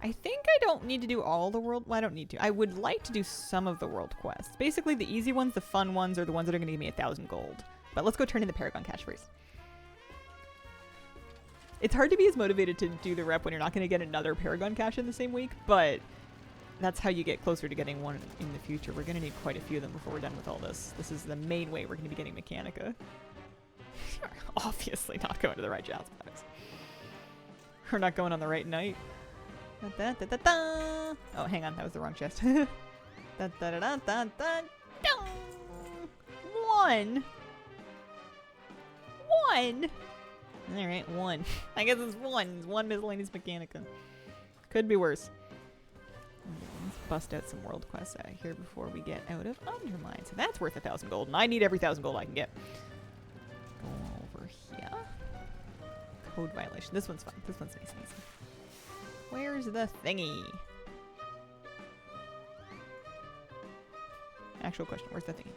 I think I don't need to do all the world... Well, I don't need to. I would like to do some of the world quests. Basically, the easy ones, the fun ones, are the ones that are going to give me 1,000 gold. But let's go turn in the Paragon cache first. It's hard to be as motivated to do the rep when you're not going to get another Paragon cache in the same week, but that's how you get closer to getting one in the future. We're going to need quite a few of them before we're done with all this. This is the main way we're going to be getting Mechanica. Obviously not going to the right jazz box. We're not going on the right night. Da, da, da, da. Oh, hang on, that was the wrong chest. Da, da, da, da, da, da, da. One. One. All right, one. I guess it's one. It's one miscellaneous Mechanica. Could be worse. Let's bust out some world quests out here before we get out of Undermine. So that's worth 1,000 gold, and I need every 1,000 gold I can get. Go over here. Code violation. This one's fun. This one's nice and easy. Where's the thingy? Actual question. Where's the thingy?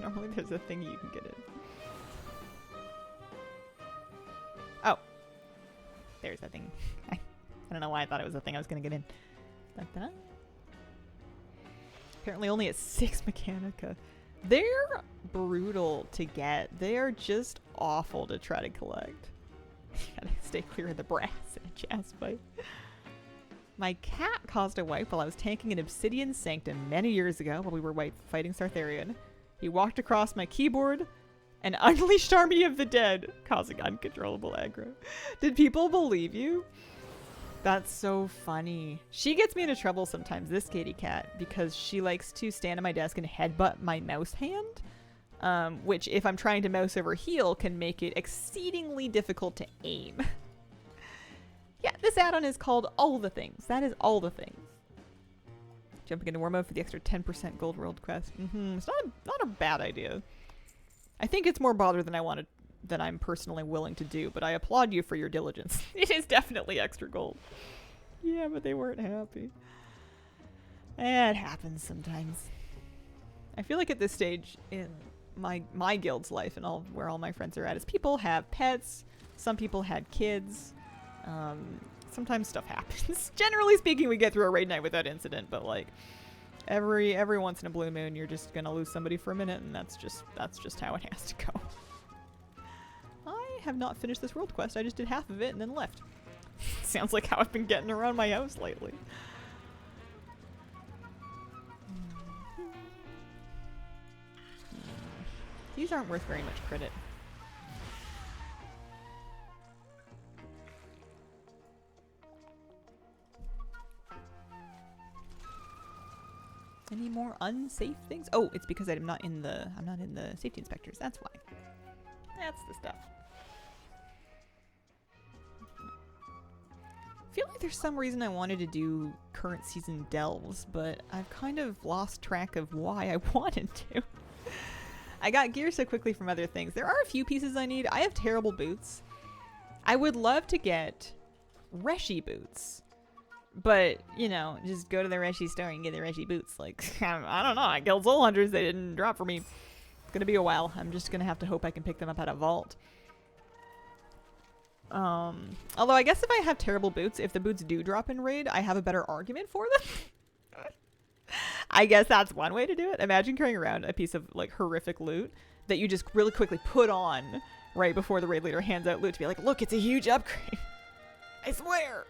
Normally there's a thingy you can get in. Oh. There's that thing. I don't know why I thought it was a thing I was going to get in. Da-da. Apparently only at 6 Mechanica. They're brutal to get. They are just awful to try to collect. Gotta stay clear of the brass in a chest fight. My cat caused a wipe while I was tanking an obsidian sanctum many years ago while we were fighting Sartharion. He walked across my keyboard and unleashed Army of the Dead, causing uncontrollable aggro. Did people believe you? That's so funny. She gets me into trouble sometimes, this kitty cat, because she likes to stand at my desk and headbutt my mouse hand. Which, if I'm trying to mouse over heal, can make it exceedingly difficult to aim. Yeah, this add-on is called All the Things. That is all the things. Jumping into war mode for the extra 10% gold world quest. It's not a bad idea. I think it's more bother than I'm personally willing to do, but I applaud you for your diligence. It is definitely extra gold. Yeah, but they weren't happy. It happens sometimes. I feel like at this stage in my guild's life and where all my friends are at is people have pets, some people had kids, sometimes stuff happens. Generally speaking, we get through a raid night without incident, but like every once in a blue moon you're just gonna lose somebody for a minute, and that's just how it has to go. I have not finished this world quest. I just did half of it and then left. Sounds like how I've been getting around my house lately. These aren't worth very much credit. Any more unsafe things? Oh, it's because I'm not in the safety inspectors. That's why. That's the stuff. I feel like there's some reason I wanted to do current season delves, but I've kind of lost track of why I wanted to. I got gear so quickly from other things. There are a few pieces I need. I have terrible boots. I would love to get Reshi boots. But, you know, just go to the Reshi store and get the Reshi boots. Like, I don't know. I killed Soul Hunters. They didn't drop for me. It's going to be a while. I'm just going to have to hope I can pick them up at a vault. Although I guess if I have terrible boots, if the boots do drop in raid, I have a better argument for them. I guess that's one way to do it. Imagine carrying around a piece of like horrific loot that you just really quickly put on right before the raid leader hands out loot to be like, look, it's a huge upgrade. I swear.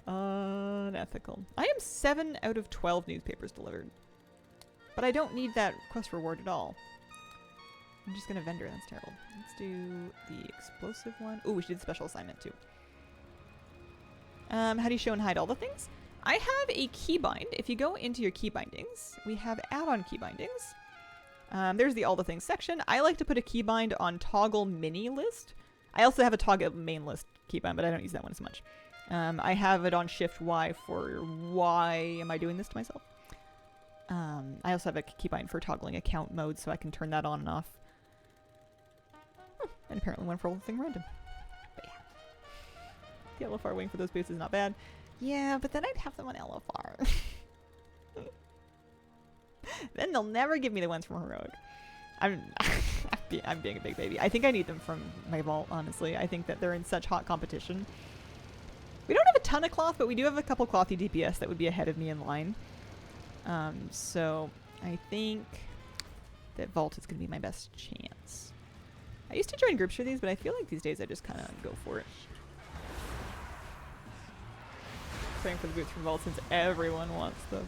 Unethical. I am 7 out of 12 newspapers delivered. But I don't need that quest reward at all. I'm just gonna vendor. That's terrible. Let's do the explosive one. Oh, we should do the special assignment too. How do you show and hide all the things? I have a keybind. If you go into your key bindings, we have add-on key bindings. There's the all the things section. I like to put a keybind on toggle mini list. I also have a toggle main list keybind, but I don't use that one as much. I have it on shift Y for why am I doing this to myself? I also have a keybind for toggling account mode, so I can turn that on and off. And apparently one for all the thing random. But yeah. The LFR waiting for those boots is not bad. Yeah, but then I'd have them on LFR. Then they'll never give me the ones from Heroic. I'm being a big baby. I think I need them from my vault, honestly. I think that they're in such hot competition. We don't have a ton of cloth, but we do have a couple clothy DPS that would be ahead of me in line. So I think that vault is going to be my best chance. I used to join groups for these, but I feel like these days I just kind of go for it. Playing for the boots from vault since everyone wants them.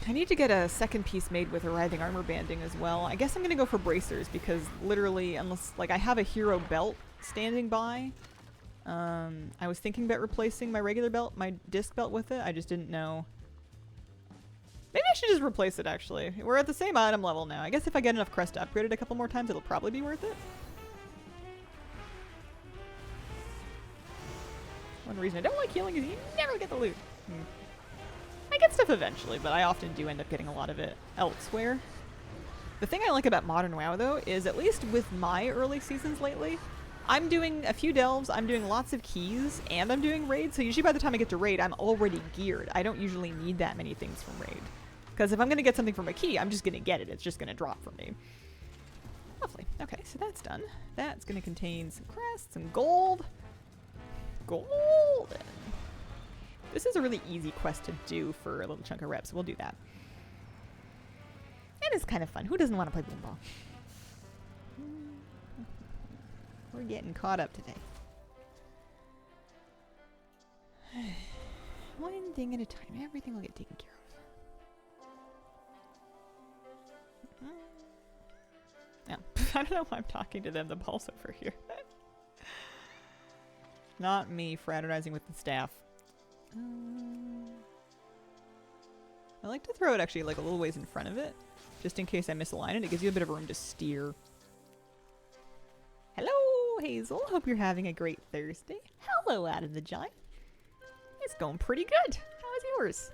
I need to get a second piece made with arriving armor banding as well. I guess I'm gonna go for bracers because literally, unless like I have a hero belt standing by. I was thinking about replacing my regular belt, my disc belt with it. I just didn't know. Maybe I should just replace it actually. We're at the same item level now. I guess if I get enough crest to upgrade it a couple more times, it'll probably be worth it. One reason I don't like healing is you never get the loot. I get stuff eventually, but I often do end up getting a lot of it elsewhere. The thing I like about Modern WoW though is at least with my early seasons lately, I'm doing a few delves, I'm doing lots of keys, and I'm doing raid, so usually by the time I get to raid, I'm already geared. I don't usually need that many things from raid. Because if I'm going to get something from a key, I'm just going to get it. It's just going to drop for me. Lovely. Okay, so that's done. That's going to contain some crests, some gold. Golden. This is a really easy quest to do for a little chunk of reps, so we'll do that. And it's kind of fun. Who doesn't want to play boom ball? We're getting caught up today. One thing at a time. Everything will get taken care of. Yeah. I don't know why I'm talking to them. The ball's over here. Not me fraternizing with the staff. I like to throw it actually like a little ways in front of it. Just in case I misalign it. It gives you a bit of room to steer. Hello, Hazel. Hope you're having a great Thursday. Hello, Adam the Giant. It's going pretty good. How's yours?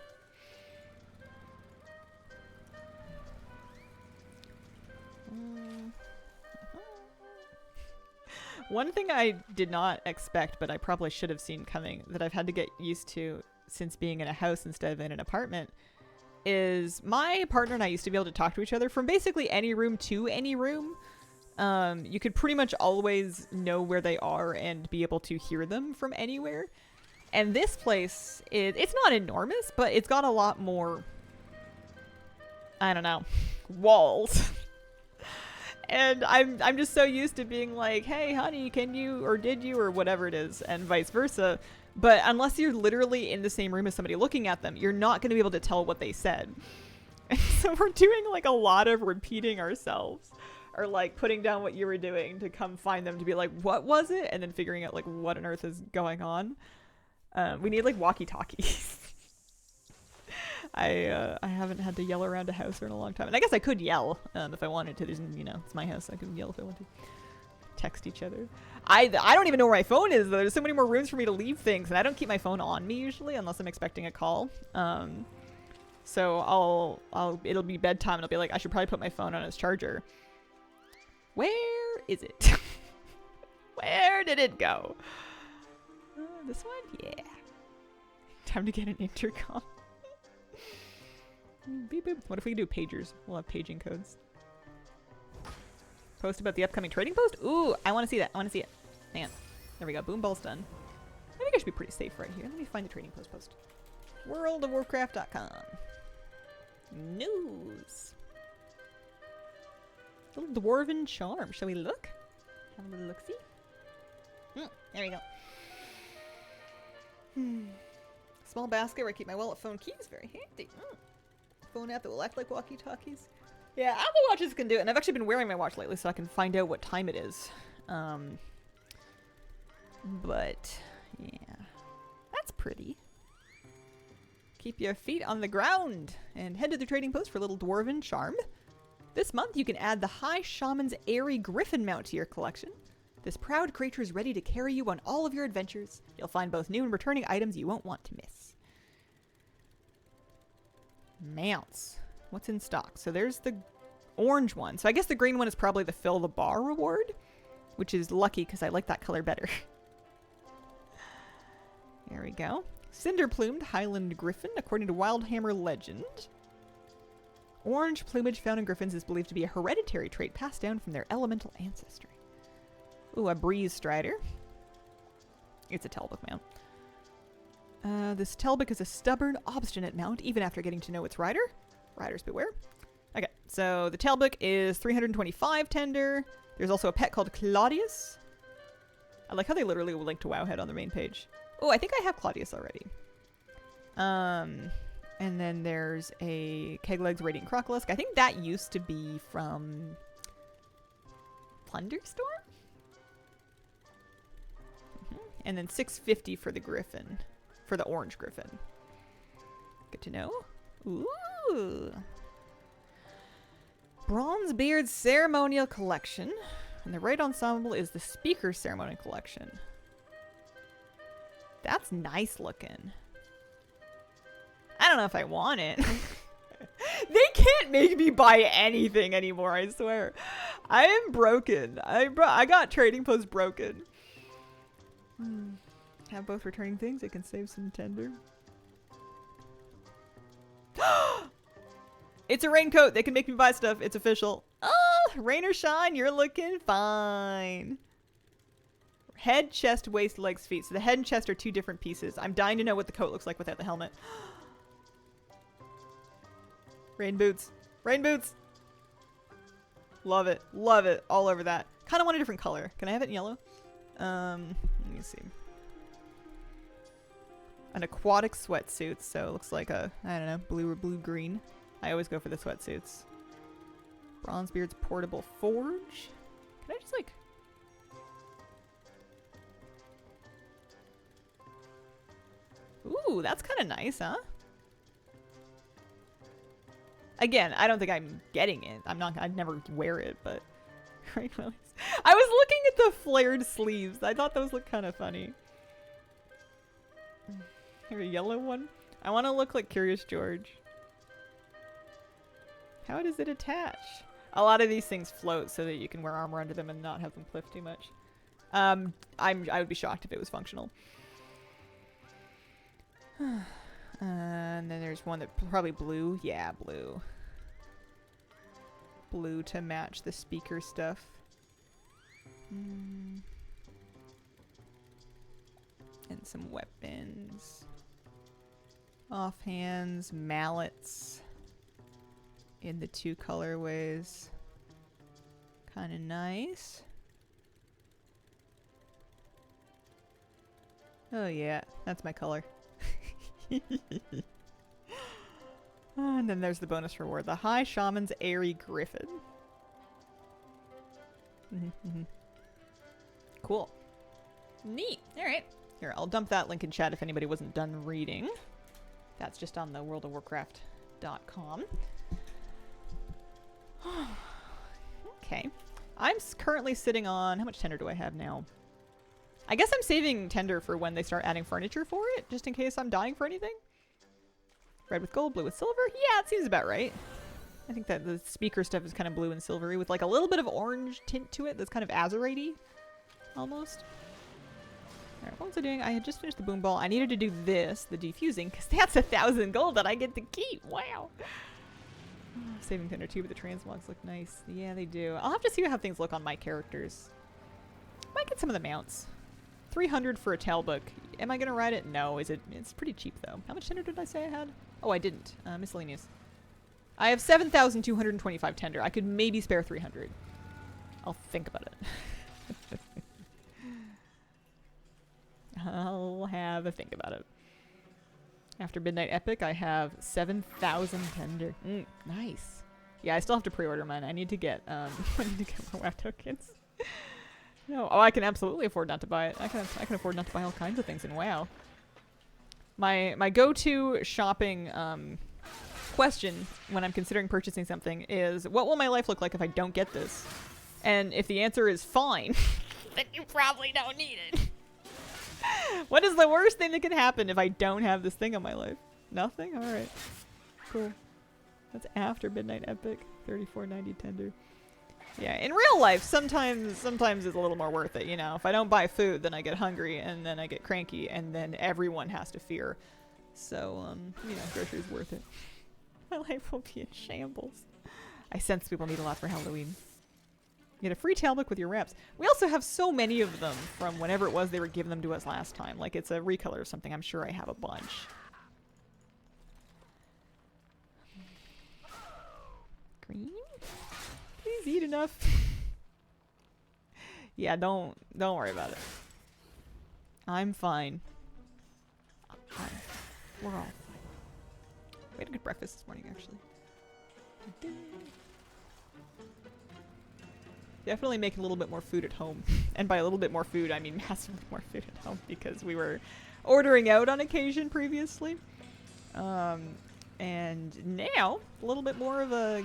One thing I did not expect, but I probably should have seen coming, that I've had to get used to since being in a house instead of in an apartment, is my partner and I used to be able to talk to each other from basically any room to any room. You could pretty much always know where they are and be able to hear them from anywhere. And this place, it's not enormous, but it's got a lot more, I don't know, walls. And I'm just so used to being like, hey, honey, can you, or did you, or whatever it is, and vice versa. But unless you're literally in the same room as somebody looking at them, you're not going to be able to tell what they said. And so we're doing like a lot of repeating ourselves, or like putting down what you were doing to come find them to be like, what was it? And then figuring out like what on earth is going on. We need like walkie-talkies. I haven't had to yell around a house in a long time. And I guess I could yell if I wanted to. There's, you know, it's my house. I can yell if I want to. Text each other. I don't even know where my phone is, though. There's so many more rooms for me to leave things. And I don't keep my phone on me usually unless I'm expecting a call. So it'll be bedtime and I'll be like, I should probably put my phone on its charger. Where is it? Where did it go? This one? Yeah. Time to get an intercom. Beep boop. What if we do pagers? We'll have paging codes. Post about the upcoming trading post? Ooh, I want to see that. I want to see it. Hang on. There we go. Boom ball's done. I think I should be pretty safe right here. Let me find the trading post. Worldofwarcraft.com. News. Little dwarven charm. Shall we look? Have a little look-see. There we go. Small basket where I keep my wallet, phone, keys. Very handy. Phone app that will act like walkie-talkies. Yeah, Apple Watches can do it, and I've actually been wearing my watch lately so I can find out what time it is. But, yeah. That's pretty. Keep your feet on the ground and head to the trading post for a little dwarven charm. This month you can add the High Shaman's Airy Griffin mount to your collection. This proud creature is ready to carry you on all of your adventures. You'll find both new and returning items you won't want to miss. Mounts. What's in stock? So there's the orange one. So I guess the green one is probably the fill the bar reward, which is lucky because I like that color better. There we go. Cinder-plumed Highland Griffin, according to Wildhammer legend. Orange plumage found in griffins is believed to be a hereditary trait passed down from their elemental ancestry. Ooh, a breeze strider. It's a Telbuck mount. This Telbuck is a stubborn, obstinate mount, even after getting to know its rider. Riders beware. Okay, so the Telbuck is 325 tender. There's also a pet called Claudius. I like how they literally will link to Wowhead on their main page. Oh, I think I have Claudius already. And then there's a Keg Legs Radiant Crocolisk. I think that used to be from Plunderstorm? And then 650 for the Griffin. For the Orange Griffin. Good to know. Ooh. Bronzebeard's Ceremonial Collection. And the right ensemble is the Speaker Ceremonial Collection. That's nice looking. I don't know if I want it. They can't make me buy anything anymore, I swear. I am broken. I got Trading Post broken. Have both returning things. I can save some tender. It's a raincoat. They can make me buy stuff. It's official. Oh, rain or shine, you're looking fine. Head, chest, waist, legs, feet. So the head and chest are two different pieces. I'm dying to know what the coat looks like without the helmet. Rain boots. Rain boots. Love it. Love it. All over that. Kind of want a different color. Can I have it in yellow? Let me see. An aquatic sweatsuit. So it looks like a, I don't know, blue or blue-green. I always go for the sweatsuits. Bronzebeard's portable forge. Can I just like... Ooh, that's kind of nice, huh? Again, I don't think I'm getting it. I'd never wear it, but... Right, Willies. I was looking at the flared sleeves. I thought those looked kind of funny. Here, a yellow one. I want to look like Curious George. How does it attach? A lot of these things float so that you can wear armor under them and not have them pliff too much. I would be shocked if it was functional. And then there's one that probably blue. Yeah, blue. Blue to match the speaker stuff. And some weapons. Offhands, mallets. In the two colorways. Kind of nice. Oh yeah, that's my color. And then there's the bonus reward. The High Shaman's Airy Griffin. Cool. Neat. Alright. Here, I'll dump that link in chat if anybody wasn't done reading. That's just on the worldofwarcraft.com. Okay. I'm currently sitting on... How much tender do I have now? I guess I'm saving tender for when they start adding furniture for it, just in case I'm dying for anything. Red with gold, blue with silver? Yeah, it seems about right. I think that the speaker stuff is kind of blue and silvery with like a little bit of orange tint to it that's kind of azurite-y, almost. Alright, what was I doing? I had just finished the boom ball. I needed to do this, the defusing, because that's 1,000 gold that I get to keep. Wow. Saving tender too, but the transmogs look nice. Yeah, they do. I'll have to see how things look on my characters. Might get some of the mounts. 300 for a tale book. Am I gonna ride it? No. It's pretty cheap though. How much tender did I say I had? Oh, I didn't. Miscellaneous. I have 7,225 tender. I could maybe spare 300. I'll think about it. I'll have a think about it. After Midnight Epic, I have 7,000 tender. Nice. Yeah, I still have to pre-order mine. I need to get I need to get more WoW tokens. No. Oh, I can absolutely afford not to buy it. I can afford not to buy all kinds of things in WoW. My go-to shopping question when I'm considering purchasing something is, what will my life look like if I don't get this? And if the answer is fine, then you probably don't need it. What is the worst thing that can happen if I don't have this thing on my life? Nothing? Alright. Cool. That's after Midnight Epic. 34.90 tender. Yeah, in real life, sometimes it's a little more worth it, you know. If I don't buy food, then I get hungry, and then I get cranky, and then everyone has to fear. So, you know, groceries worth it. My life will be in shambles. I sense people need a lot for Halloween. You get a free tailbook with your reps. We also have so many of them from whenever it was they were giving them to us last time. Like it's a recolor or something. I'm sure I have a bunch. Green? Please eat enough. Yeah, don't worry about it. I'm fine. We're all fine. We had a good breakfast this morning, actually. Definitely making a little bit more food at home. And by a little bit more food, I mean massively more food at home because we were ordering out on occasion previously. And now, a little bit more of a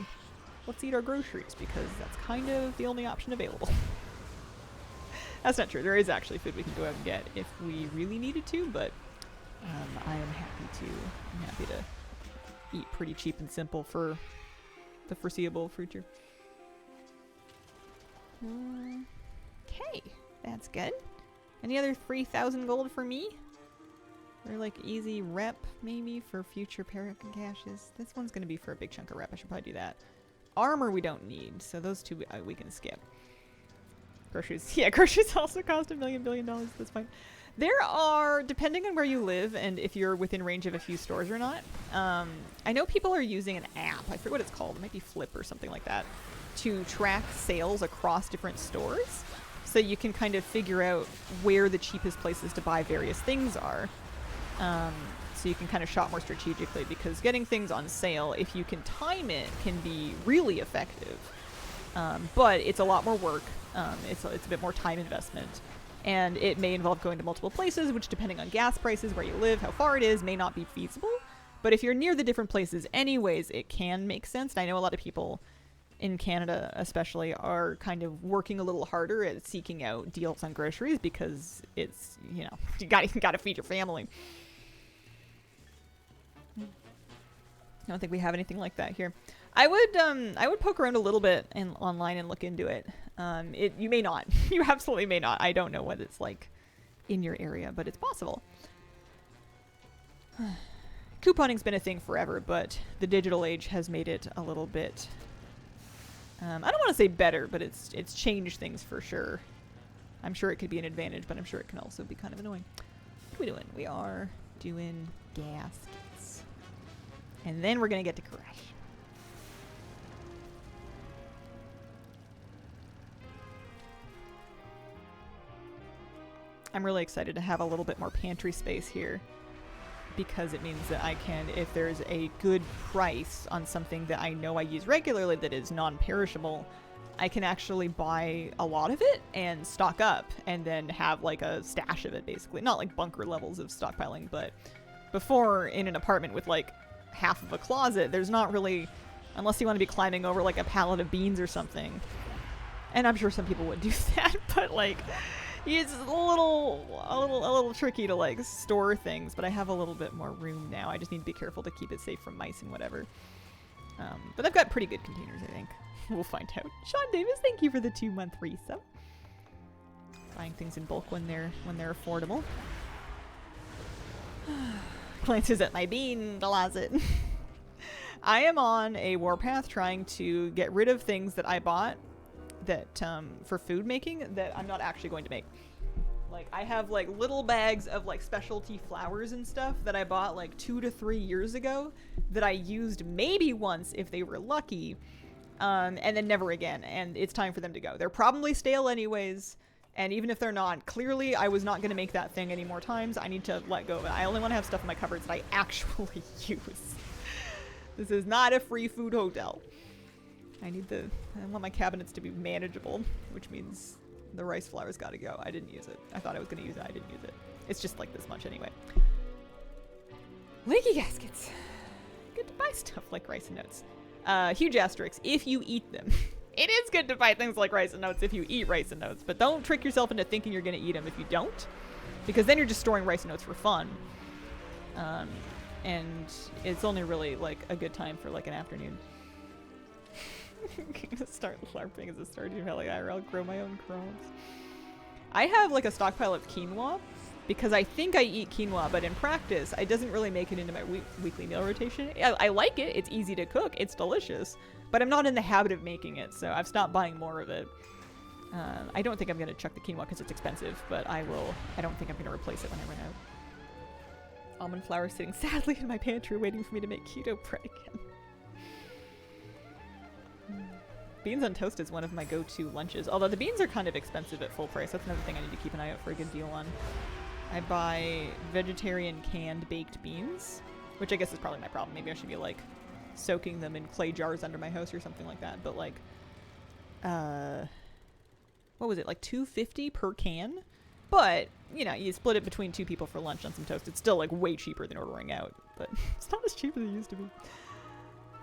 let's eat our groceries because that's kind of the only option available. That's not true. There is actually food we can go out and get if we really needed to, but I am happy to eat pretty cheap and simple for the foreseeable future. Okay, that's good. Any other 3,000 gold for me? Or like easy rep maybe for future Paragon caches. This one's gonna be for a big chunk of rep. I should probably do that. Armor we don't need, so those two we can skip. Groceries, yeah, groceries also cost $1 billion at this point. There are, depending on where you live and if you're within range of a few stores or not, I know people are using an app. I forget what it's called. It might be Flip or something like that, to track sales across different stores. So you can kind of figure out where the cheapest places to buy various things are. So you can kind of shop more strategically because getting things on sale, if you can time it, can be really effective. But it's a lot more work. It's a bit more time investment. And it may involve going to multiple places, which depending on gas prices, where you live, how far it is, may not be feasible. But if you're near the different places anyways, it can make sense. And I know a lot of people in Canada especially are kind of working a little harder at seeking out deals on groceries because it's, you know, you gotta feed your family. I don't think we have anything like that here. I would poke around a little bit online and look into it. You may not. You absolutely may not. I don't know what it's like in your area, but it's possible. Couponing's been a thing forever, but the digital age has made it a little bit I don't want to say better, but it's changed things for sure. I'm sure it could be an advantage, but I'm sure it can also be kind of annoying. What are we doing? We are doing gaskets. And then we're going to get to crash. I'm really excited to have a little bit more pantry space here because it means that I can, if there's a good price on something that I know I use regularly that is non-perishable, I can actually buy a lot of it and stock up and then have like a stash of it basically. Not like bunker levels of stockpiling, but before in an apartment with like half of a closet, there's not really, unless you want to be climbing over like a pallet of beans or something. And I'm sure some people would do that, but like it's a little tricky to like store things, but I have a little bit more room now. I just need to be careful to keep it safe from mice and whatever. But I've got pretty good containers, I think. We'll find out. Sean Davis, thank you for the 2-month resub. Buying things in bulk when they're affordable. Glances at my bean closet. I am on a warpath trying to get rid of things that I bought that for food making that I'm not actually going to make. Like I have like little bags of like specialty flours and stuff that I bought like 2 to 3 years ago that I used maybe once if they were lucky, and then never again, and it's time for them to go. They're probably stale anyways, and even if they're not, clearly I was not going to make that thing any more times. I need to let go of it. I only want to have stuff in my cupboards that I actually use. This is not a free food hotel. I want my cabinets to be manageable, which means the rice flour's got to go. I didn't use it. I thought I was going to use it. I didn't use it. It's just like this much anyway. Leaky gaskets. Good to buy stuff like rice and notes. Huge asterisk, if you eat them. It is good to buy things like rice and notes if you eat rice and notes, but don't trick yourself into thinking you're going to eat them if you don't, because then you're just storing rice and notes for fun. And it's only really like a good time for like an afternoon. I'm gonna start LARPing as a Stardew Valley IRL, grow my own crops. I have like a stockpile of quinoa because I think I eat quinoa, but in practice, it doesn't really make it into my weekly meal rotation. I like it. It's easy to cook. It's delicious, but I'm not in the habit of making it, so I've stopped buying more of it. I don't think I'm gonna chuck the quinoa because it's expensive, but I will. I don't think I'm gonna replace it when I run out. Almond flour sitting sadly in my pantry waiting for me to make keto bread again. Beans on toast is one of my go-to lunches, although the beans are kind of expensive at full price. That's another thing I need to keep an eye out for a good deal on. I buy vegetarian canned baked beans which I guess is probably my problem. Maybe I should be like soaking them in clay jars under my house or something like that. But like, what was it, like $2.50 per can? But you know, you split it between 2 people for lunch on some toast. It's still like way cheaper than ordering out, but it's not as cheap as it used to be.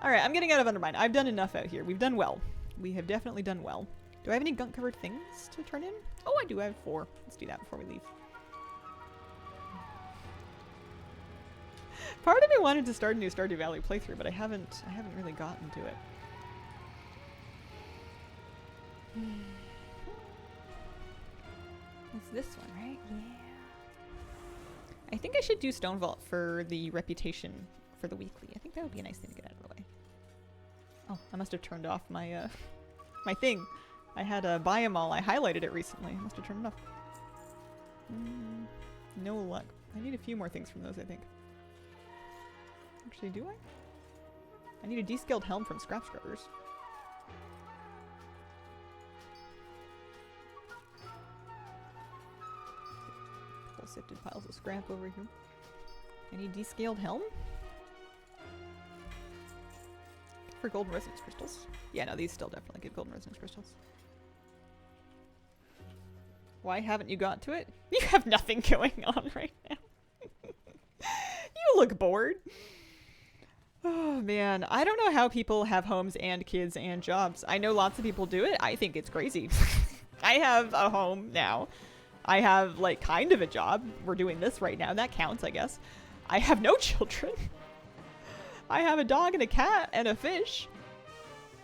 All right, I'm getting out of Undermine. I've done enough out here. We've done well. We have definitely done well. Do I have any gunk covered things to turn in? Oh, I do. I have 4. Let's do that before we leave. Part of me wanted to start a new Stardew Valley playthrough, but I haven't really gotten to it. It's this one, right? Yeah. I think I should do Stone Vault for the reputation for the weekly. I think that would be a nice thing to get out of the way. Oh, I must have turned off my my thing. I had a buy 'em all. I highlighted it recently. I must have turned it off. No luck. I need a few more things from those, I think. Actually, do I? I need a descaled helm from Scrap Scrubbers. Couple sifted piles of scrap over here. Any descaled helm? For golden resonance crystals. Yeah, no, these still definitely give golden resonance crystals. Why haven't you got to it? You have nothing going on right now. You look bored. Oh man, I don't know how people have homes and kids and jobs. I know lots of people do it. I think it's crazy. I have a home now. I have like kind of a job. We're doing this right now. That counts, I guess. I have no children. I have a dog and a cat and a fish.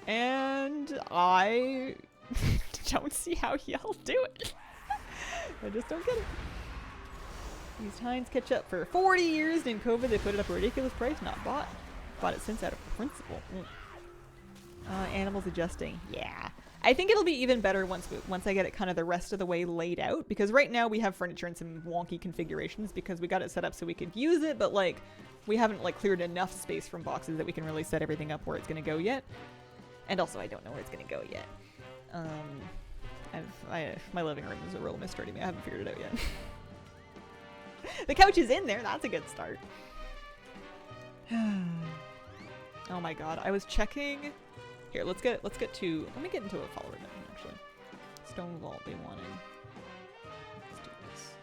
And I don't see how y'all do it. I just don't get it. These Heinz ketchup for 40 years. During COVID, they put it up a ridiculous price. Not bought. Bought it since out of principle. Animals adjusting. Yeah. I think it'll be even better once I get it kind of the rest of the way laid out. Because right now we have furniture in some wonky configurations because we got it set up so we could use it. But like, we haven't like cleared enough space from boxes that we can really set everything up where it's going to go yet. And also I don't know where it's going to go yet. My living room is a real mystery to me. I haven't figured it out yet. The couch is in there. That's a good start. Oh my god. I was checking. Here, let's get to. Let me get into a follower menu actually. Stone Vault they wanted. Let's do this.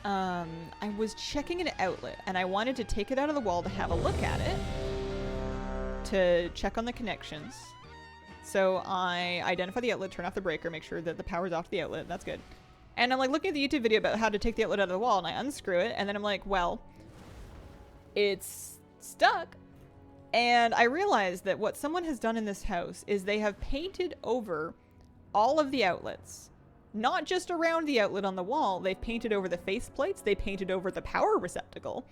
I was checking an outlet and I wanted to take it out of the wall to have a look at it. To check on the connections. So I identify the outlet, turn off the breaker, make sure that the power's off the outlet. That's good. And I'm like looking at the YouTube video about how to take the outlet out of the wall and I unscrew it and then I'm like, well, it's stuck. And I realized that what someone has done in this house is they have painted over all of the outlets. Not just around the outlet on the wall, they've painted over the face plates, they painted over the power receptacle.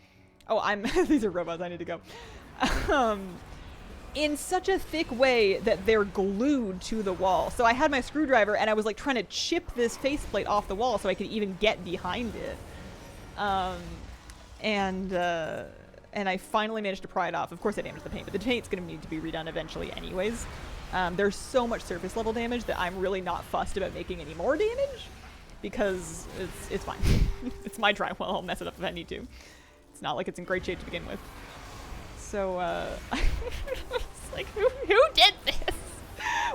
Oh, these are robots, I need to go. In such a thick way that they're glued to the wall. So I had my screwdriver and I was like trying to chip this faceplate off the wall so I could even get behind it. And I finally managed to pry it off. Of course I damaged the paint, but the paint's going to need to be redone eventually anyways. There's so much surface level damage that I'm really not fussed about making any more damage because it's fine. It's my drywall. I'll mess it up if I need to. It's not like it's in great shape to begin with. So, it's like, who did this?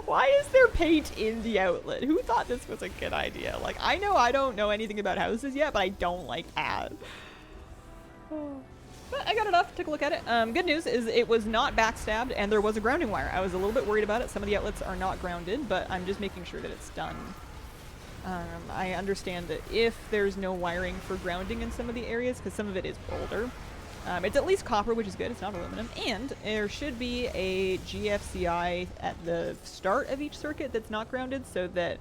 Why is there paint in the outlet? Who thought this was a good idea? Like, I know I don't know anything about houses yet, but I don't like that. But I got it off, took a look at it. Good news is it was not backstabbed and there was a grounding wire. I was a little bit worried about it. Some of the outlets are not grounded, but I'm just making sure that it's done. I understand that if there's no wiring for grounding in some of the areas, because some of it is older, it's at least copper, which is good. It's not aluminum. And there should be a GFCI at the start of each circuit that's not grounded so that,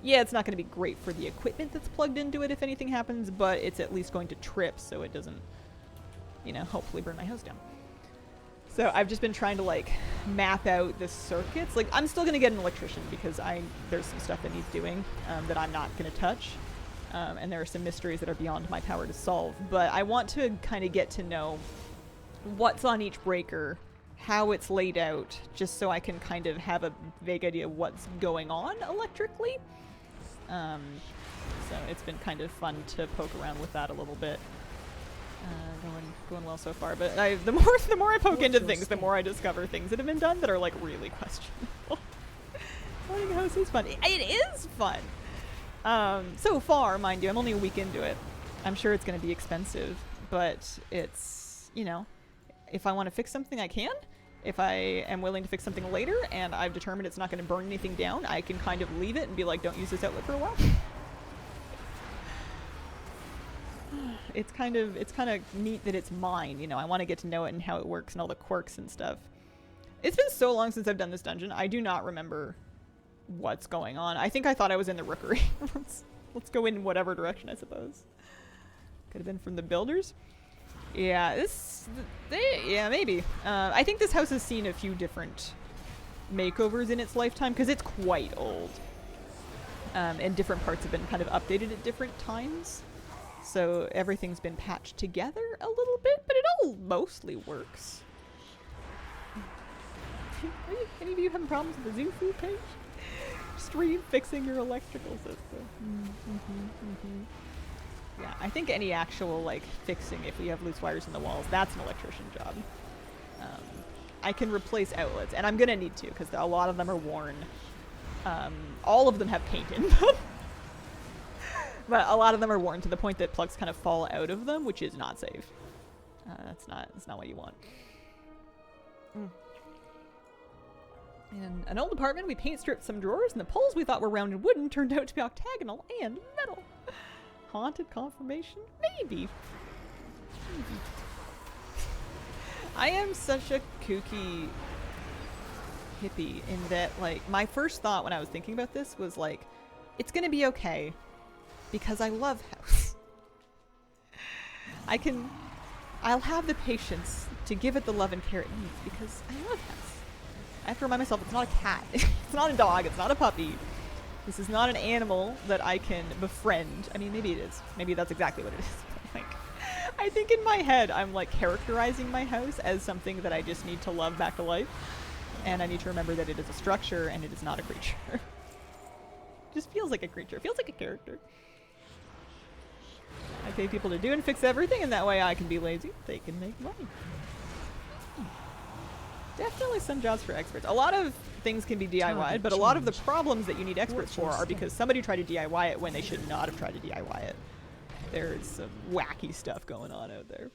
yeah, it's not going to be great for the equipment that's plugged into it if anything happens, but it's at least going to trip so it doesn't, you know, hopefully burn my house down. So I've just been trying to like map out the circuits. Like I'm still going to get an electrician because there's some stuff that needs doing that I'm not going to touch. And there are some mysteries that are beyond my power to solve. But I want to kind of get to know what's on each breaker, how it's laid out, just so I can kind of have a vague idea of what's going on electrically. So it's been kind of fun to poke around with that a little bit. Going well so far. But the more I poke into things, the more I discover things that have been done that are like really questionable. Owning a house is fun. It is fun. So far, mind you, I'm only a week into it. I'm sure it's going to be expensive, but it's, you know, if I want to fix something, I can. If I am willing to fix something later and I've determined it's not going to burn anything down, I can kind of leave it and be like, don't use this outlet for a while. It's kind of neat that it's mine, you know. I want to get to know it and how it works and all the quirks and stuff. It's been so long since I've done this dungeon. I do not remember what's going on. I think I thought I was in the rookery. Let's go in whatever direction, I suppose. Could have been from the builders. Yeah, yeah, maybe. I think this house has seen a few different makeovers in its lifetime because it's quite old. And different parts have been kind of updated at different times. So everything's been patched together a little bit, but it all mostly works. Any of you having problems with the zoo food page? Stream fixing your electrical system. Yeah, I think any actual, like, fixing if we have loose wires in the walls, that's an electrician job. I can replace outlets, and I'm gonna need to, because a lot of them are worn. All of them have paint in them. But a lot of them are worn to the point that plugs kind of fall out of them, which is not safe. That's not what you want. In an old apartment, we paint stripped some drawers, and the poles we thought were round and wooden turned out to be octagonal and metal. Haunted confirmation? Maybe. I am such a kooky hippie in that, like, my first thought when I was thinking about this was like, it's gonna be okay because I love house. I'll have the patience to give it the love and care it needs because I love house. I have to remind myself it's not a cat, it's not a dog, it's not a puppy. This is not an animal that I can befriend. I mean, maybe it is. Maybe that's exactly what it is. Like, I think in my head, I'm like characterizing my house as something that I just need to love back to life. And I need to remember that it is a structure and it is not a creature. It just feels like a creature. It feels like a character. I pay people to do and fix everything, and that way I can be lazy. They can make money. Definitely some jobs for experts. A lot of things can be DIY'd, but a lot of the problems that you need experts for are because somebody tried to DIY it when they should not have tried to DIY it. There's some wacky stuff going on out there.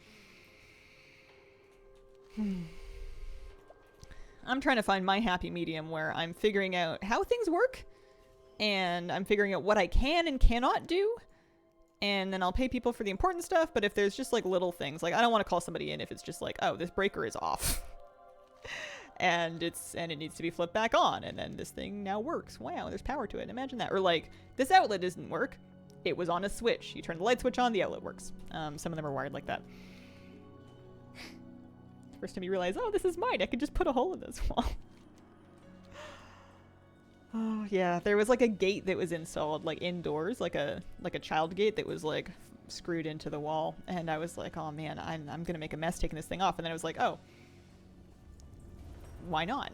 I'm trying to find my happy medium where I'm figuring out how things work, and I'm figuring out what I can and cannot do, and then I'll pay people for the important stuff, but if there's just like little things, like I don't want to call somebody in if it's just like, oh, this breaker is off. and it needs to be flipped back on, and then this thing now works. Wow, there's power to it. Imagine that. Or like, this outlet doesn't work. It was on a switch. You turn the light switch on, the outlet works. Some of them are wired like that. First time you realize, oh, this is mine. I could just put a hole in this wall. Oh yeah, there was like a gate that was installed like indoors, like a child gate that was like screwed into the wall, and I was like, oh man, I'm gonna make a mess taking this thing off, and then I was like, oh, why not?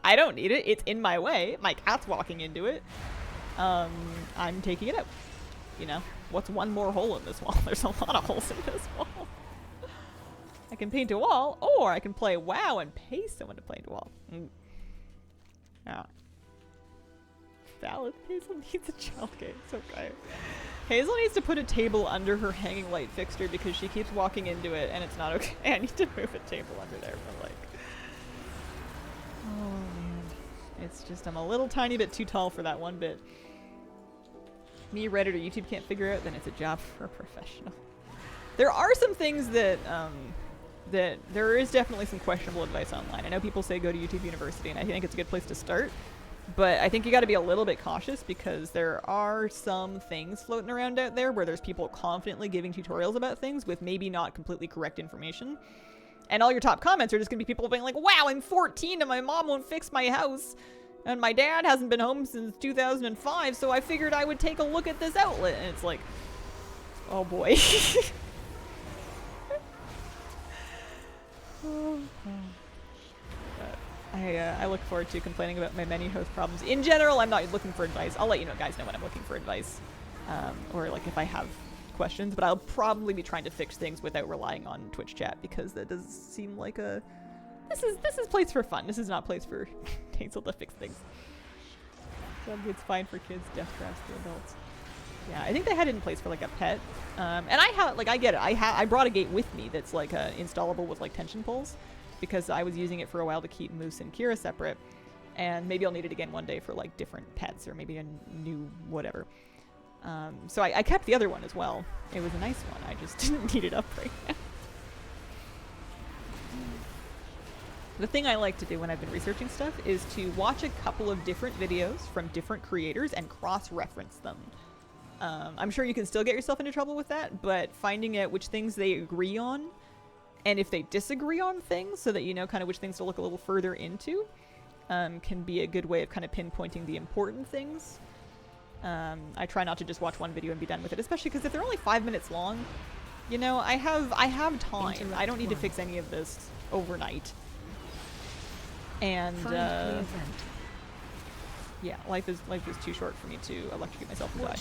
I don't need it. It's in my way. My cat's walking into it. I'm taking it out. You know, what's one more hole in this wall? There's a lot of holes in this wall. I can paint a wall, or I can play WoW and pay someone to paint a wall. Yeah. Valid. Hazel needs a child gate. It's okay. Hazel needs to put a table under her hanging light fixture because she keeps walking into it and it's not okay. I need to move a table under there for like... Oh man. It's just, I'm a little tiny bit too tall for that one bit. Me, Reddit, or YouTube can't figure out, then it's a job for a professional. There are some things that, that there is definitely some questionable advice online. I know people say go to YouTube University, and I think it's a good place to start. But I think you got to be a little bit cautious because there are some things floating around out there where there's people confidently giving tutorials about things with maybe not completely correct information. And all your top comments are just going to be people being like, wow, I'm 14 and my mom won't fix my house. And my dad hasn't been home since 2005, so I figured I would take a look at this outlet. And it's like, oh boy. I look forward to complaining about my many host problems. In general, I'm not looking for advice. I'll let you know, guys know when I'm looking for advice. Or like if I have questions, but I'll probably be trying to fix things without relying on Twitch chat, because that does seem like a... This is place for fun. This is not place for Hazel to fix things. It's fine for kids, death traps for adults. Yeah, I think they had it in place for like a pet. And I have, like, I get it. I brought a gate with me that's like installable with like tension poles, because I was using it for a while to keep Moose and Kira separate. And maybe I'll need it again one day for like different pets, or maybe a new whatever. So I kept the other one as well. It was a nice one. I just didn't need it up right now. The thing I like to do when I've been researching stuff is to watch a couple of different videos from different creators and cross-reference them. I'm sure you can still get yourself into trouble with that, but finding out which things they agree on, and if they disagree on things, so that you know kind of which things to look a little further into, can be a good way of kind of pinpointing the important things. I try not to just watch one video and be done with it, especially because if they're only 5 minutes long, you know, I have time. I don't need to fix any of this overnight. And yeah, life is too short for me to electrocute myself and die.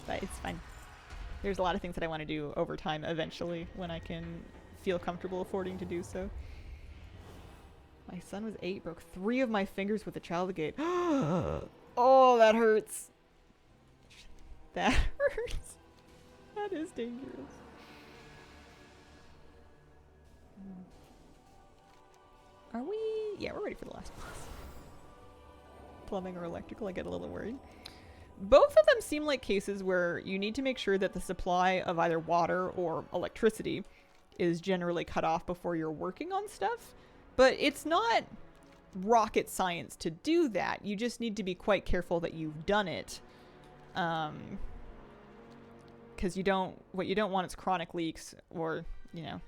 But it's fine. There's a lot of things that I want to do over time eventually when I can feel comfortable affording to do so. My son was 8, broke 3 of my fingers with a child gate. Oh, that hurts. That hurts. That is dangerous. Are we? Yeah, we're ready for the last boss. Plumbing or electrical, I get a little worried. Both of them seem like cases where you need to make sure that the supply of either water or electricity is generally cut off before you're working on stuff. But it's not rocket science to do that. You just need to be quite careful that you've done it. Because what you don't want is chronic leaks or, you know,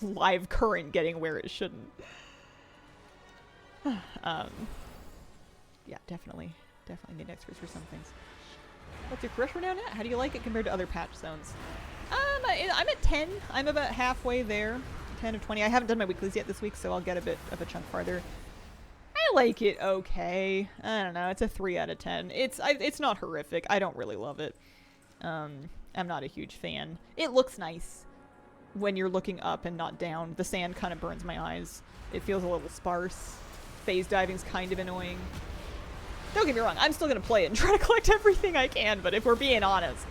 live current getting where it shouldn't. Yeah, definitely need extras for some things. What's your crush renown at? How do you like it compared to other patch zones? I'm at 10. I'm about halfway there. 10 of 20. I haven't done my weeklies yet this week, so I'll get a bit of a chunk farther. I like it okay. I don't know. It's a 3 out of 10. It's not horrific. I don't really love it. I'm not a huge fan. It looks nice when you're looking up and not down. The sand kind of burns my eyes. It feels a little sparse. Phase diving's kind of annoying. Don't get me wrong, I'm still going to play it and try to collect everything I can, but if we're being honest,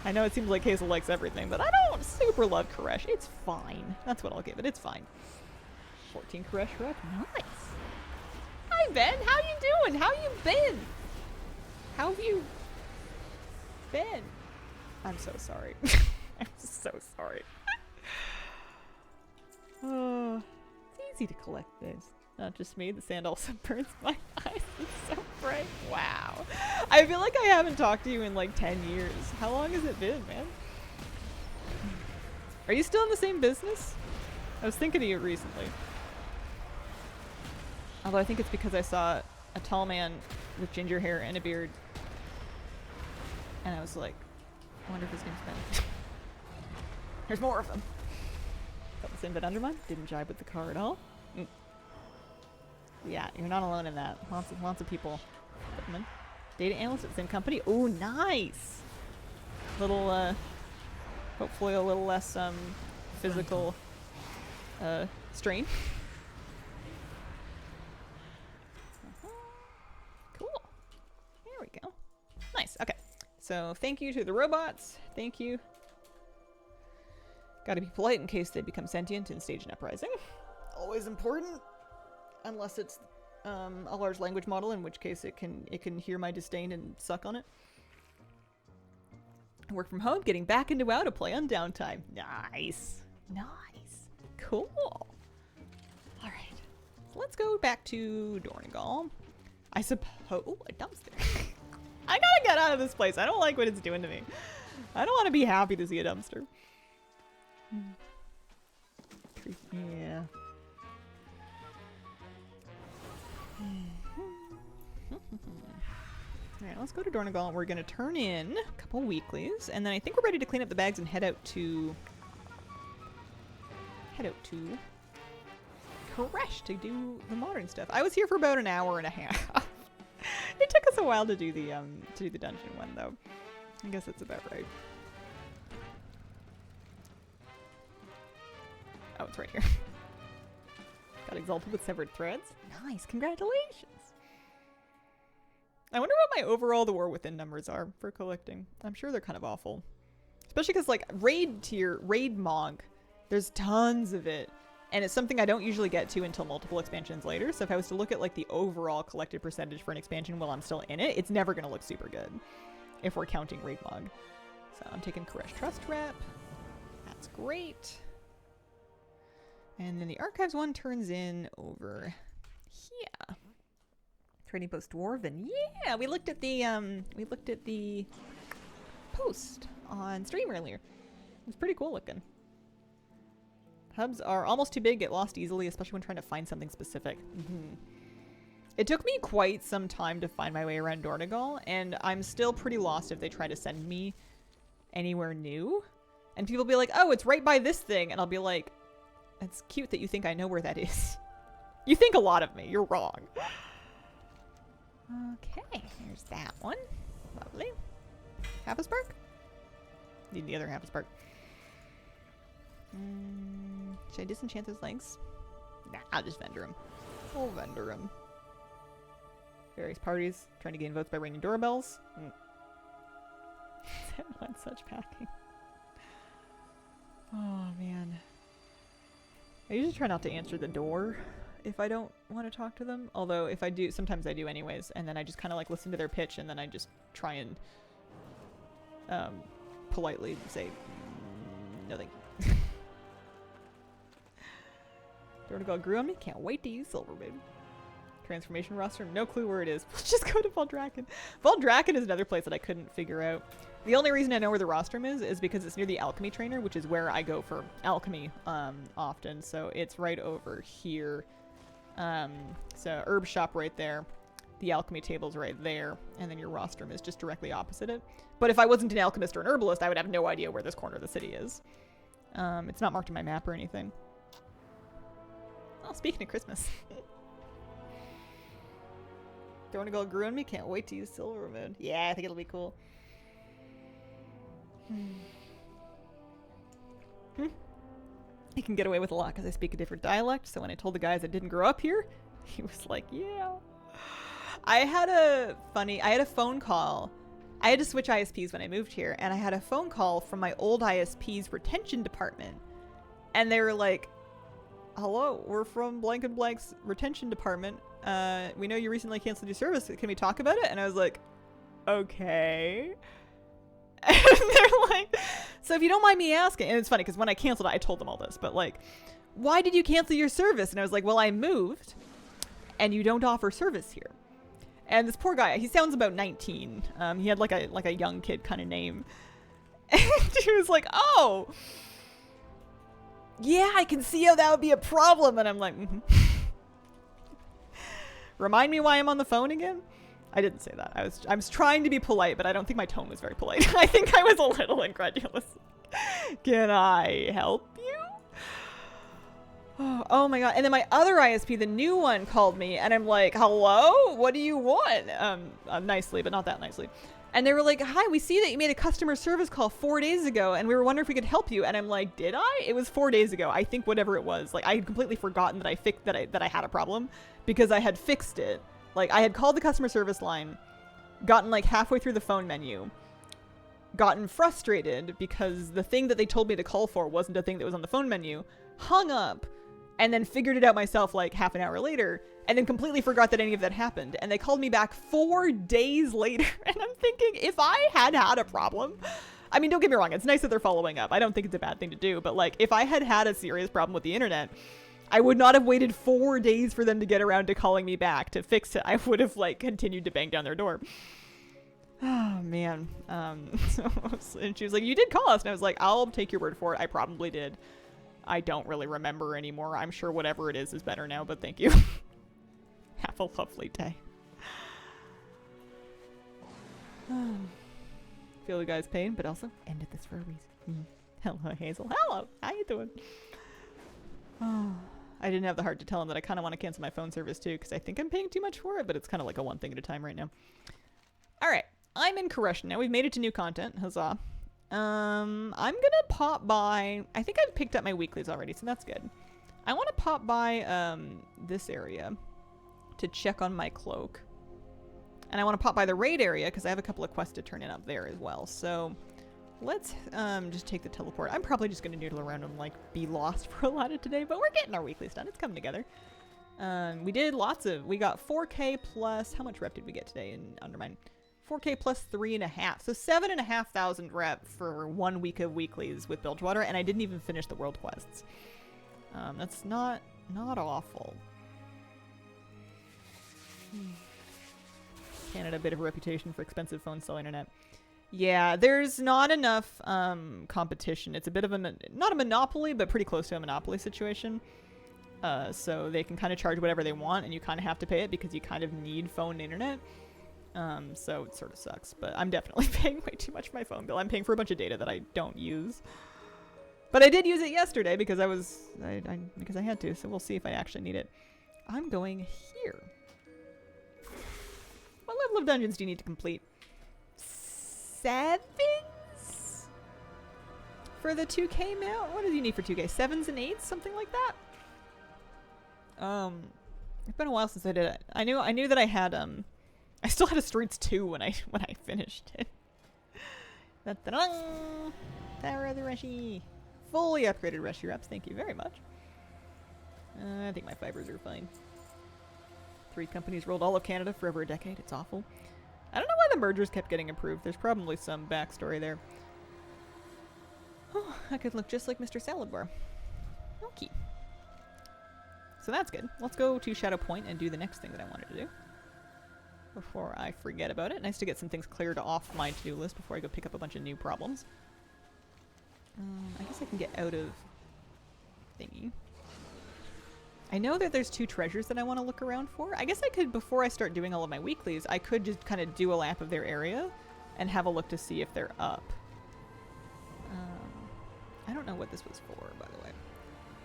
I know it seems like Hazel likes everything, but I don't super love Koresh. It's fine. That's what I'll give it. It's fine. 14 Koresh rep. Nice. Hi, Ben. How you doing? How you been? How have you been? I'm so sorry. I'm so sorry. Oh, it's easy to collect this. Not just me, the sand also burns my eyes. It's so bright. Wow. I feel like I haven't talked to you in like 10 years. How long has it been, man? Are you still in the same business? I was thinking of you recently. Although I think it's because I saw a tall man with ginger hair and a beard. And I was like, I wonder if his name's Ben. There's more of them. Felt the same bit under mine. Didn't jibe with the car at all. Yeah, you're not alone in that. Lots of people. Data analyst at the same company. Oh, nice. Little, hopefully a little less physical strain. Cool. There we go. Nice. Okay. So thank you to the robots. Thank you. Gotta be polite in case they become sentient and stage an uprising. Always important. Unless it's a large language model, in which case it can hear my disdain and suck on it. Work from home, getting back into WoW to play on downtime. Nice. Nice. Cool. Alright. So let's go back to Dornegal. I suppose... Oh, a dumpster. I gotta get out of this place. I don't like what it's doing to me. I don't want to be happy to see a dumpster. Yeah. Alright, let's go to Dornegal. We're going to turn in a couple weeklies, and then I think we're ready to clean up the bags and head out to Koresh to do the modern stuff. I was here for about an hour and a half. It took us a while to do the dungeon one though. I guess that's about right. Oh, it's right here. Got exalted with severed threads. Nice, congratulations. I wonder what my overall the War Within numbers are for collecting. I'm sure they're kind of awful. Especially because like raid tier, raid Mog, there's tons of it. And it's something I don't usually get to until multiple expansions later. So if I was to look at like the overall collected percentage for an expansion while I'm still in it, it's never going to look super good if we're counting raid Mog. So I'm taking Koresh Trust Rep. That's great. And then the archives one turns in over here. Trading Post Dwarven. Yeah, we looked at the post on stream earlier. It was pretty cool looking. Hubs are almost too big, get lost easily, especially when trying to find something specific. It took me quite some time to find my way around Dornegal, and I'm still pretty lost if they try to send me anywhere new. And people be like, oh, it's right by this thing. And I'll be like, it's cute that you think I know where that is. You think a lot of me. You're wrong. Okay, here's that one. Lovely. Half a spark? Need the other half a spark. Should I disenchant those legs? Nah, I'll just vendor him. I'll vendor him. Various parties trying to gain votes by ringing doorbells. Went such packing. Oh man. I usually try not to answer the door if I don't want to talk to them. Although if I do, sometimes I do anyways. And then I just kind of like listen to their pitch and then I just try and politely say no thank you. Dornegal grew on me. Can't wait to use Silverbabe. Transformation roster. No clue where it is. Let's just go to Valdraken. Valdraken is another place that I couldn't figure out. The only reason I know where the rostrum is because it's near the alchemy trainer, which is where I go for alchemy often. So it's right over here. So herb shop right there. The alchemy table's right there. And then your rostrum is just directly opposite it. But if I wasn't an alchemist or an herbalist, I would have no idea where this corner of the city is. It's not marked in my map or anything. Oh, speaking of Christmas. Dornegal grew on me. Can't wait to use Silvermoon. Yeah, I think it'll be cool. I can get away with a lot because I speak a different dialect. So when I told the guys I didn't grow up here, he was like, yeah. I had a phone call. I had to switch ISPs when I moved here. And I had a phone call from my old ISP's retention department. And they were like, hello, we're from blank and blank's retention department. We know you recently canceled your service. Can we talk about it? And I was like, okay. And they're like, so if you don't mind me asking, and it's funny because when I canceled it, I told them all this, but like, why did you cancel your service? And I was like, well, I moved and you don't offer service here. And this poor guy, he sounds about 19. He had like a young kid kind of name. And he was like, oh, yeah, I can see how that would be a problem. And I'm like, Remind me why I'm on the phone again? I didn't say that. I was trying to be polite, but I don't think my tone was very polite. I think I was a little incredulous. Can I help you? Oh my god. And then my other ISP, the new one, called me and I'm like, hello? What do you want? Nicely, but not that nicely. And they were like, hi, we see that you made a customer service call 4 days ago and we were wondering if we could help you. And I'm like, did I? It was 4 days ago. I think whatever it was. Like I had completely forgotten that I had a problem because I had fixed it. Like I had called the customer service line, gotten like halfway through the phone menu, gotten frustrated because the thing that they told me to call for wasn't a thing that was on the phone menu, hung up, and then figured it out myself like half an hour later, and then completely forgot that any of that happened. And they called me back 4 days later. And I'm thinking, if I had a problem, I mean, don't get me wrong, it's nice that they're following up. I don't think it's a bad thing to do. But like, if I had a serious problem with the internet, I would not have waited 4 days for them to get around to calling me back to fix it. I would have like continued to bang down their door. Oh man. And she was like, you did call us. And I was like, I'll take your word for it. I probably did. I don't really remember anymore. I'm sure whatever it is better now, but thank you. Have a lovely day. Feel the guy's pain, but also ended this for a reason. Hello, Hazel. Hello. How you doing? Oh, I didn't have the heart to tell him that I kind of want to cancel my phone service too, because I think I'm paying too much for it, but it's kind of like a one thing at a time right now. All right, I'm in Koresh now. We've made it to new content. Huzzah. I'm gonna pop by. I think I've picked up my weeklies already, so that's good. I want to pop by this area to check on my cloak. And I want to pop by the raid area because I have a couple of quests to turn in up there as well. So let's just take the teleport. I'm probably just going to noodle around and like be lost for a lot of today, but we're getting our weeklies done. It's coming together. We did lots of, we got 4K plus, how much rep did we get today in Undermine? 4K plus 3.5. So 7,500 rep for 1 week of weeklies with Bilgewater, and I didn't even finish the world quests. That's not awful. Canada, a bit of a reputation for expensive phone cell internet. Yeah, there's not enough competition. It's a bit of a, not a monopoly, but pretty close to a monopoly situation. So they can kind of charge whatever they want, and you kind of have to pay it because you kind of need phone and internet. So it sort of sucks, but I'm definitely paying way too much for my phone bill. I'm paying for a bunch of data that I don't use. But I did use it yesterday because because I had to, so we'll see if I actually need it. I'm going here. What level of dungeons do you need to complete? 7s? For the 2K mount? What do you need for 2K? 7s and 8s? Something like that? It's been a while since I did it. I knew that I had, I still had a Streets 2 when I finished it. Da-da-dang! Tower of the Reshi. Fully upgraded Reshi reps. Thank you very much. I think my fibers are fine. 3 companies ruled all of Canada for over a decade. It's awful. I don't know why the mergers kept getting approved. There's probably some backstory there. Oh, I could look just like Mr. Salad Bar. Okay. So that's good. Let's go to Shadow Point and do the next thing that I wanted to do before I forget about it. Nice to get some things cleared off my to-do list before I go pick up a bunch of new problems. I guess I can get out of thingy. I know that there's 2 treasures that I want to look around for. I guess I could, before I start doing all of my weeklies, I could just kind of do a lap of their area and have a look to see if they're up. I don't know what this was for, by the way.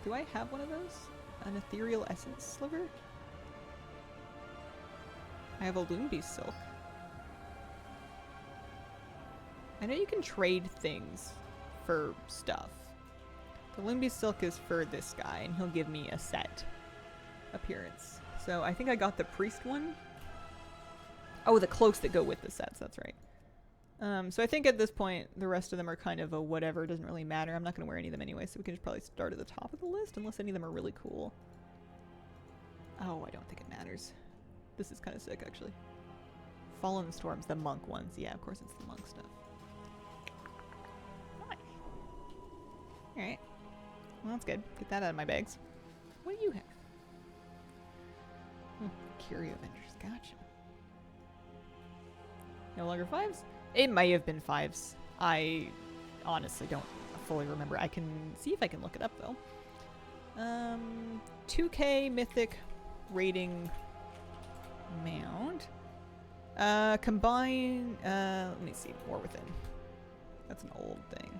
Do I have one of those? An ethereal essence sliver? I have a Loonbeast silk. I know you can trade things for stuff. The Loonbeast silk is for this guy, and he'll give me a set appearance. So I think I got the priest one. Oh, the cloaks that go with the sets, that's right. So I think at this point, the rest of them are kind of a whatever, it doesn't really matter. I'm not going to wear any of them anyway, so we can just probably start at the top of the list, unless any of them are really cool. Oh, I don't think it matters. This is kind of sick, actually. Fallen Storms, the monk ones. Yeah, of course it's the monk stuff. Nice. Alright. Well, that's good. Get that out of my bags. What do you have? Curio Avengers. Gotcha. No longer 5s? It may have been 5s. I honestly don't fully remember. I can see if I can look it up, though. 2K Mythic rating mount. Combine, let me see, War Within. That's an old thing.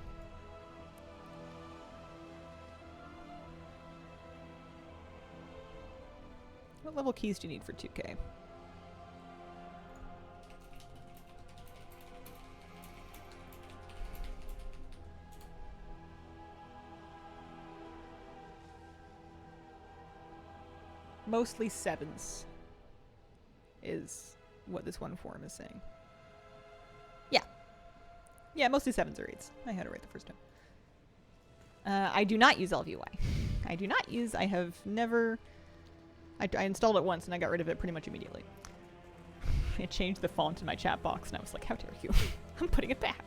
What level keys do you need for 2K? Mostly 7s is what this one form is saying. Yeah. Yeah, mostly 7s or 8s. I had it right the first time. I do not use LVY. I do not use, I have never, I installed it once and I got rid of it pretty much immediately. It changed the font in my chat box and I was like, how dare you? I'm putting it back.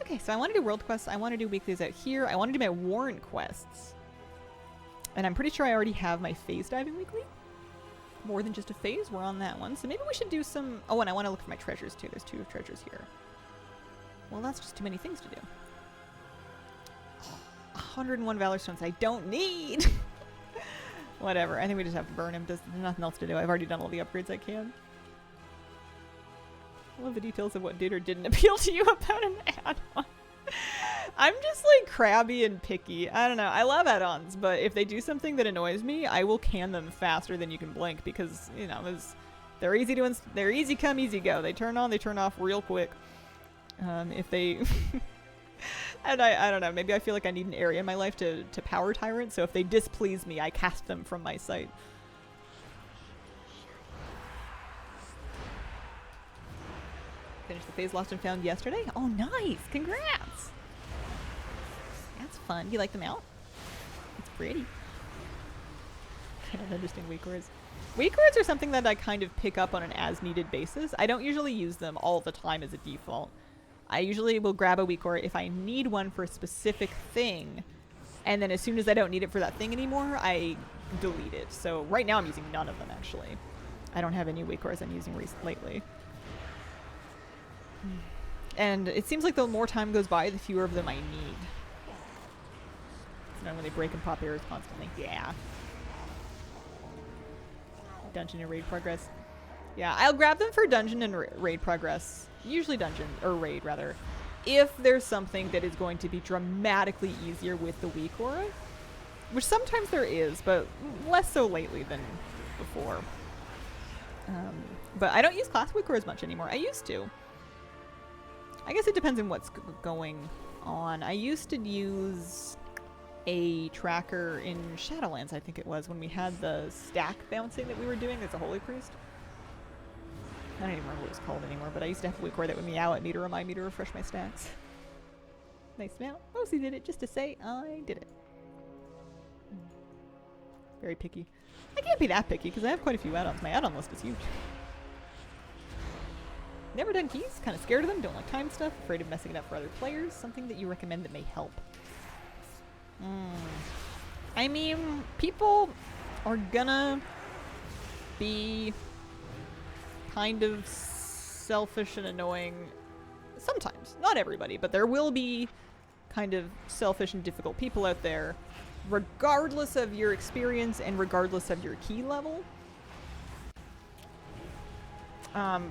Okay, so I want to do world quests. I want to do weeklies out here. I want to do my warrant quests. And I'm pretty sure I already have my phase diving weekly. More than just a phase. We're on that one. So maybe we should do some... Oh, and I want to look for my treasures too. There's 2 treasures here. Well, that's just too many things to do. 101 Valor Stones I don't need! Whatever. I think we just have to burn him. There's nothing else to do. I've already done all the upgrades I can. I love the details of what did or didn't appeal to you about an add-on. I'm just like crabby and picky. I don't know. I love add-ons, but if they do something that annoys me, I will can them faster than you can blink because, you know, they're easy to they're easy come, easy go. They turn on, they turn off real quick. If they and I don't know, maybe I feel like I need an area in my life to power tyrant, so if they displease me, I cast them from my sight. Finished the phase lost and found yesterday? Oh, nice! Congrats! That's fun. You like them out? It's pretty. I don't understand weak words. Weak words are something that I kind of pick up on an as-needed basis. I don't usually use them all the time as a default. I usually will grab a weak word if I need one for a specific thing, and then as soon as I don't need it for that thing anymore, I delete it. So right now I'm using none of them, actually. I don't have any weak words I'm using lately. And it seems like the more time goes by, the fewer of them I need. So now when they break and pop errors constantly. Yeah. Dungeon and raid progress. Yeah, I'll grab them for dungeon and raid progress. Usually dungeon, or raid rather. If there's something that is going to be dramatically easier with the weak aura. Which sometimes there is, but less so lately than before. But I don't use class weak aura as much anymore. I used to. I guess it depends on what's going on. I used to use a tracker in Shadowlands, I think it was, when we had the stack bouncing that we were doing as a Holy Priest. I don't even remember what it was called anymore, but I used to have a weak word that would meow at me to remind me to refresh my stacks. Nice meow. Mostly did it just to say I did it. Very picky. I can't be that picky because I have quite a few add-ons. My add-on list is huge. Never done keys, kind of scared of them, don't like time stuff, afraid of messing it up for other players. Something that you recommend that may help. I mean, people are gonna be kind of selfish and annoying sometimes. Not everybody, but there will be kind of selfish and difficult people out there, regardless of your experience and regardless of your key level.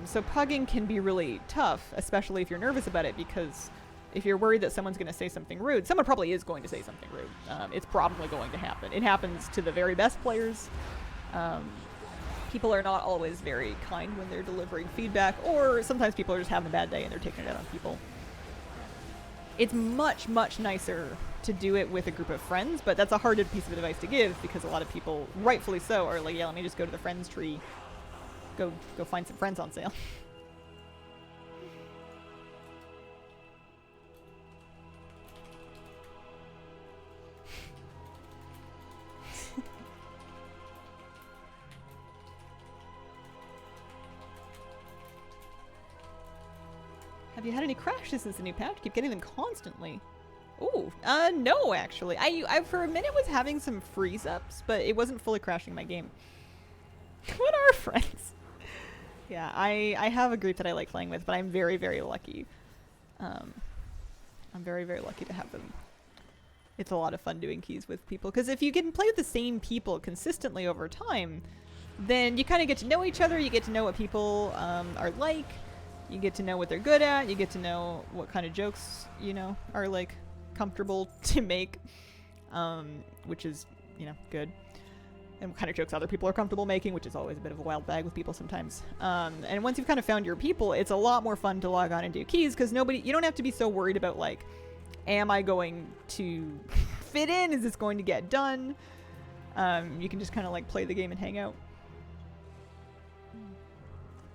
So pugging can be really tough, especially if you're nervous about it, because if you're worried that someone's going to say something rude, someone probably is going to say something rude. It's probably going to happen. It happens to the very best players. People are not always very kind when they're delivering feedback, or sometimes people are just having a bad day and they're taking it out on people. It's much, much nicer to do it with a group of friends, but that's a hard piece of advice to give because a lot of people, rightfully so, are like, yeah, let me just go to the friends tree. Go find some friends on sale. Have you had any crashes since the new patch? Keep getting them constantly. Ooh, no, actually. I for a minute was having some freeze ups, but it wasn't fully crashing my game. What are friends? Yeah, I have a group that I like playing with, but I'm very, very lucky. I'm very, very lucky to have them. It's a lot of fun doing keys with people, because if you can play with the same people consistently over time, then you kind of get to know each other, you get to know what people are like, you get to know what they're good at, you get to know what kind of jokes, you know, are like comfortable to make, which is, you know, good. And what kind of jokes other people are comfortable making, which is always a bit of a wild bag with people sometimes. And once you've kind of found your people, it's a lot more fun to log on and do keys, because you don't have to be so worried about, like, am I going to fit in? Is this going to get done? You can just kind of, like, play the game and hang out.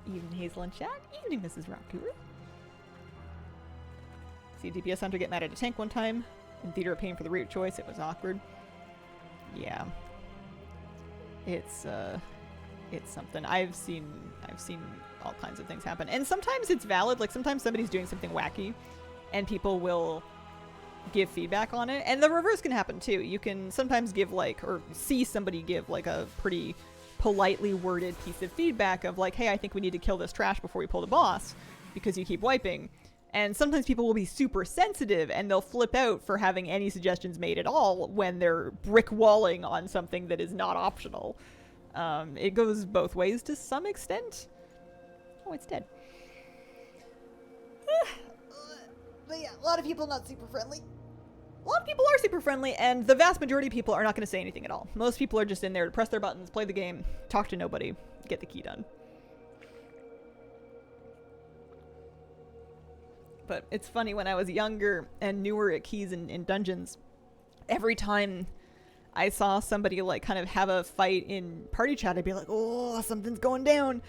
Evening, Hazel and chat. Evening, Mrs. Rockour. See a DPS hunter get mad at a tank one time. In theater of pain for the route choice, it was awkward. Yeah. It's something. I've seen all kinds of things happen. And sometimes it's valid. Like, sometimes somebody's doing something wacky and people will give feedback on it. And the reverse can happen too. You can sometimes give, like, or see somebody give, like, a pretty politely worded piece of feedback of, like, hey, I think we need to kill this trash before we pull the boss because you keep wiping. And sometimes people will be super sensitive and they'll flip out for having any suggestions made at all when they're brick walling on something that is not optional. It goes both ways to some extent. Oh, it's dead. But yeah, a lot of people not super friendly. a lot of people are super friendly, and the vast majority of people are not going to say anything at all. Most people are just in there to press their buttons, play the game, talk to nobody, get the key done. But it's funny, when I was younger and newer at keys in dungeons, every time I saw somebody like kind of have a fight in party chat, I'd be like, oh, something's going down.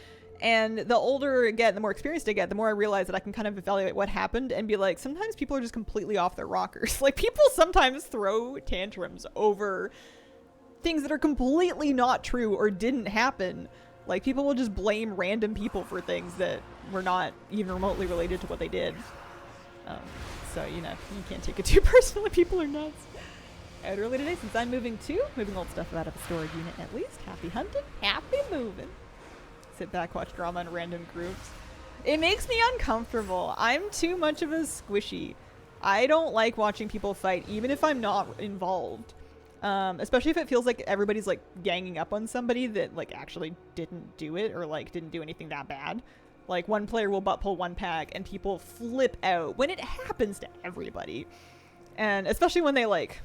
And the older I get, the more experienced I get, the more I realize that I can kind of evaluate what happened and be like, sometimes people are just completely off their rockers. Like, people sometimes throw tantrums over things that are completely not true or didn't happen. Like, people will just blame random people for things that were not even remotely related to what they did. So, you know, you can't take it too personally. People are nuts. Out early today since I'm moving old stuff out of a storage unit at least. Happy hunting, happy moving. Sit back, watch drama in random groups. It makes me uncomfortable. I'm too much of a squishy. I don't like watching people fight, even if I'm not involved. Especially if it feels like everybody's like ganging up on somebody that like actually didn't do it or like didn't do anything that bad. Like, one player will butt pull one pack and people flip out when it happens to everybody. And especially when they like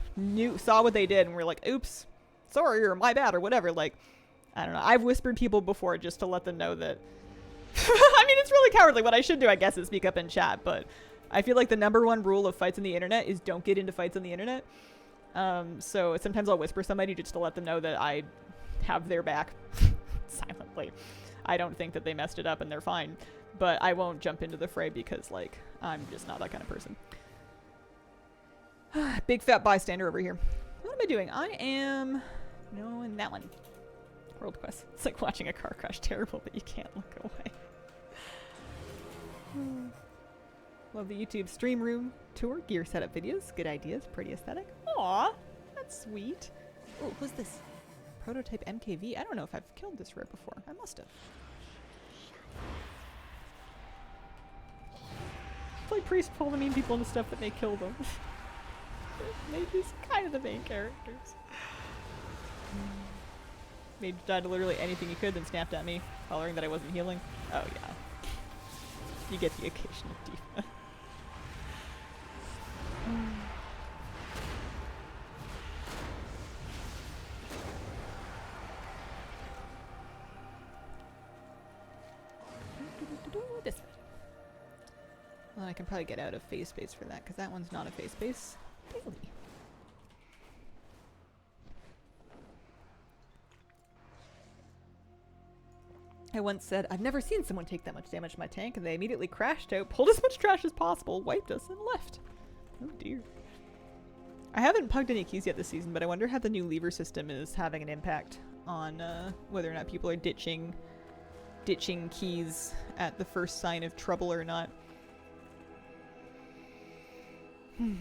saw what they did and were like, oops, sorry, or my bad, or whatever. Like, I don't know. I've whispered people before just to let them know that. I mean, it's really cowardly. What I should do, I guess, is speak up in chat. But I feel like the #1 rule of fights on the internet is don't get into fights on the internet. So sometimes I'll whisper somebody just to let them know that I have their back silently. I don't think that they messed it up and they're fine. But I won't jump into the fray because, like, I'm just not that kind of person. Big fat bystander over here. What am I doing? I am... No, in that one. World Quest. It's like watching a car crash. Terrible, but you can't look away. Love the YouTube stream room tour. Gear setup videos. Good ideas. Pretty aesthetic. Aw, that's sweet. Oh, who's this? Prototype MKV. I don't know if I've killed this rare before. I must have. Play priest pull the mean people into stuff that may kill them. Mage is kind of the main characters. Mage died to literally anything he could, then snapped at me, hollering that I wasn't healing. Oh yeah. You get the occasional diva. This way. Well, I can probably get out of phase space for that, because that one's not a phase space. Daily. I once said, I've never seen someone take that much damage to my tank, and they immediately crashed out, pulled as much trash as possible, wiped us, and left. Oh dear. I haven't pugged any keys yet this season, but I wonder how the new lever system is having an impact on whether or not people are ditching keys at the first sign of trouble or not.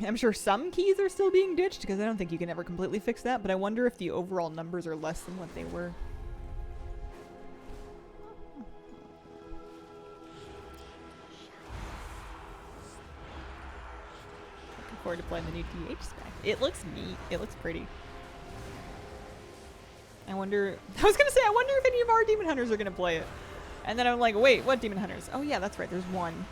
I'm sure some keys are still being ditched, because I don't think you can ever completely fix that, but I wonder if the overall numbers are less than what they were. Looking forward to playing the new DH spec. It looks neat. It looks pretty. I wonder... I was going to say, I wonder if any of our Demon Hunters are going to play it. And then I'm like, wait, what Demon Hunters? Oh yeah, that's right, there's one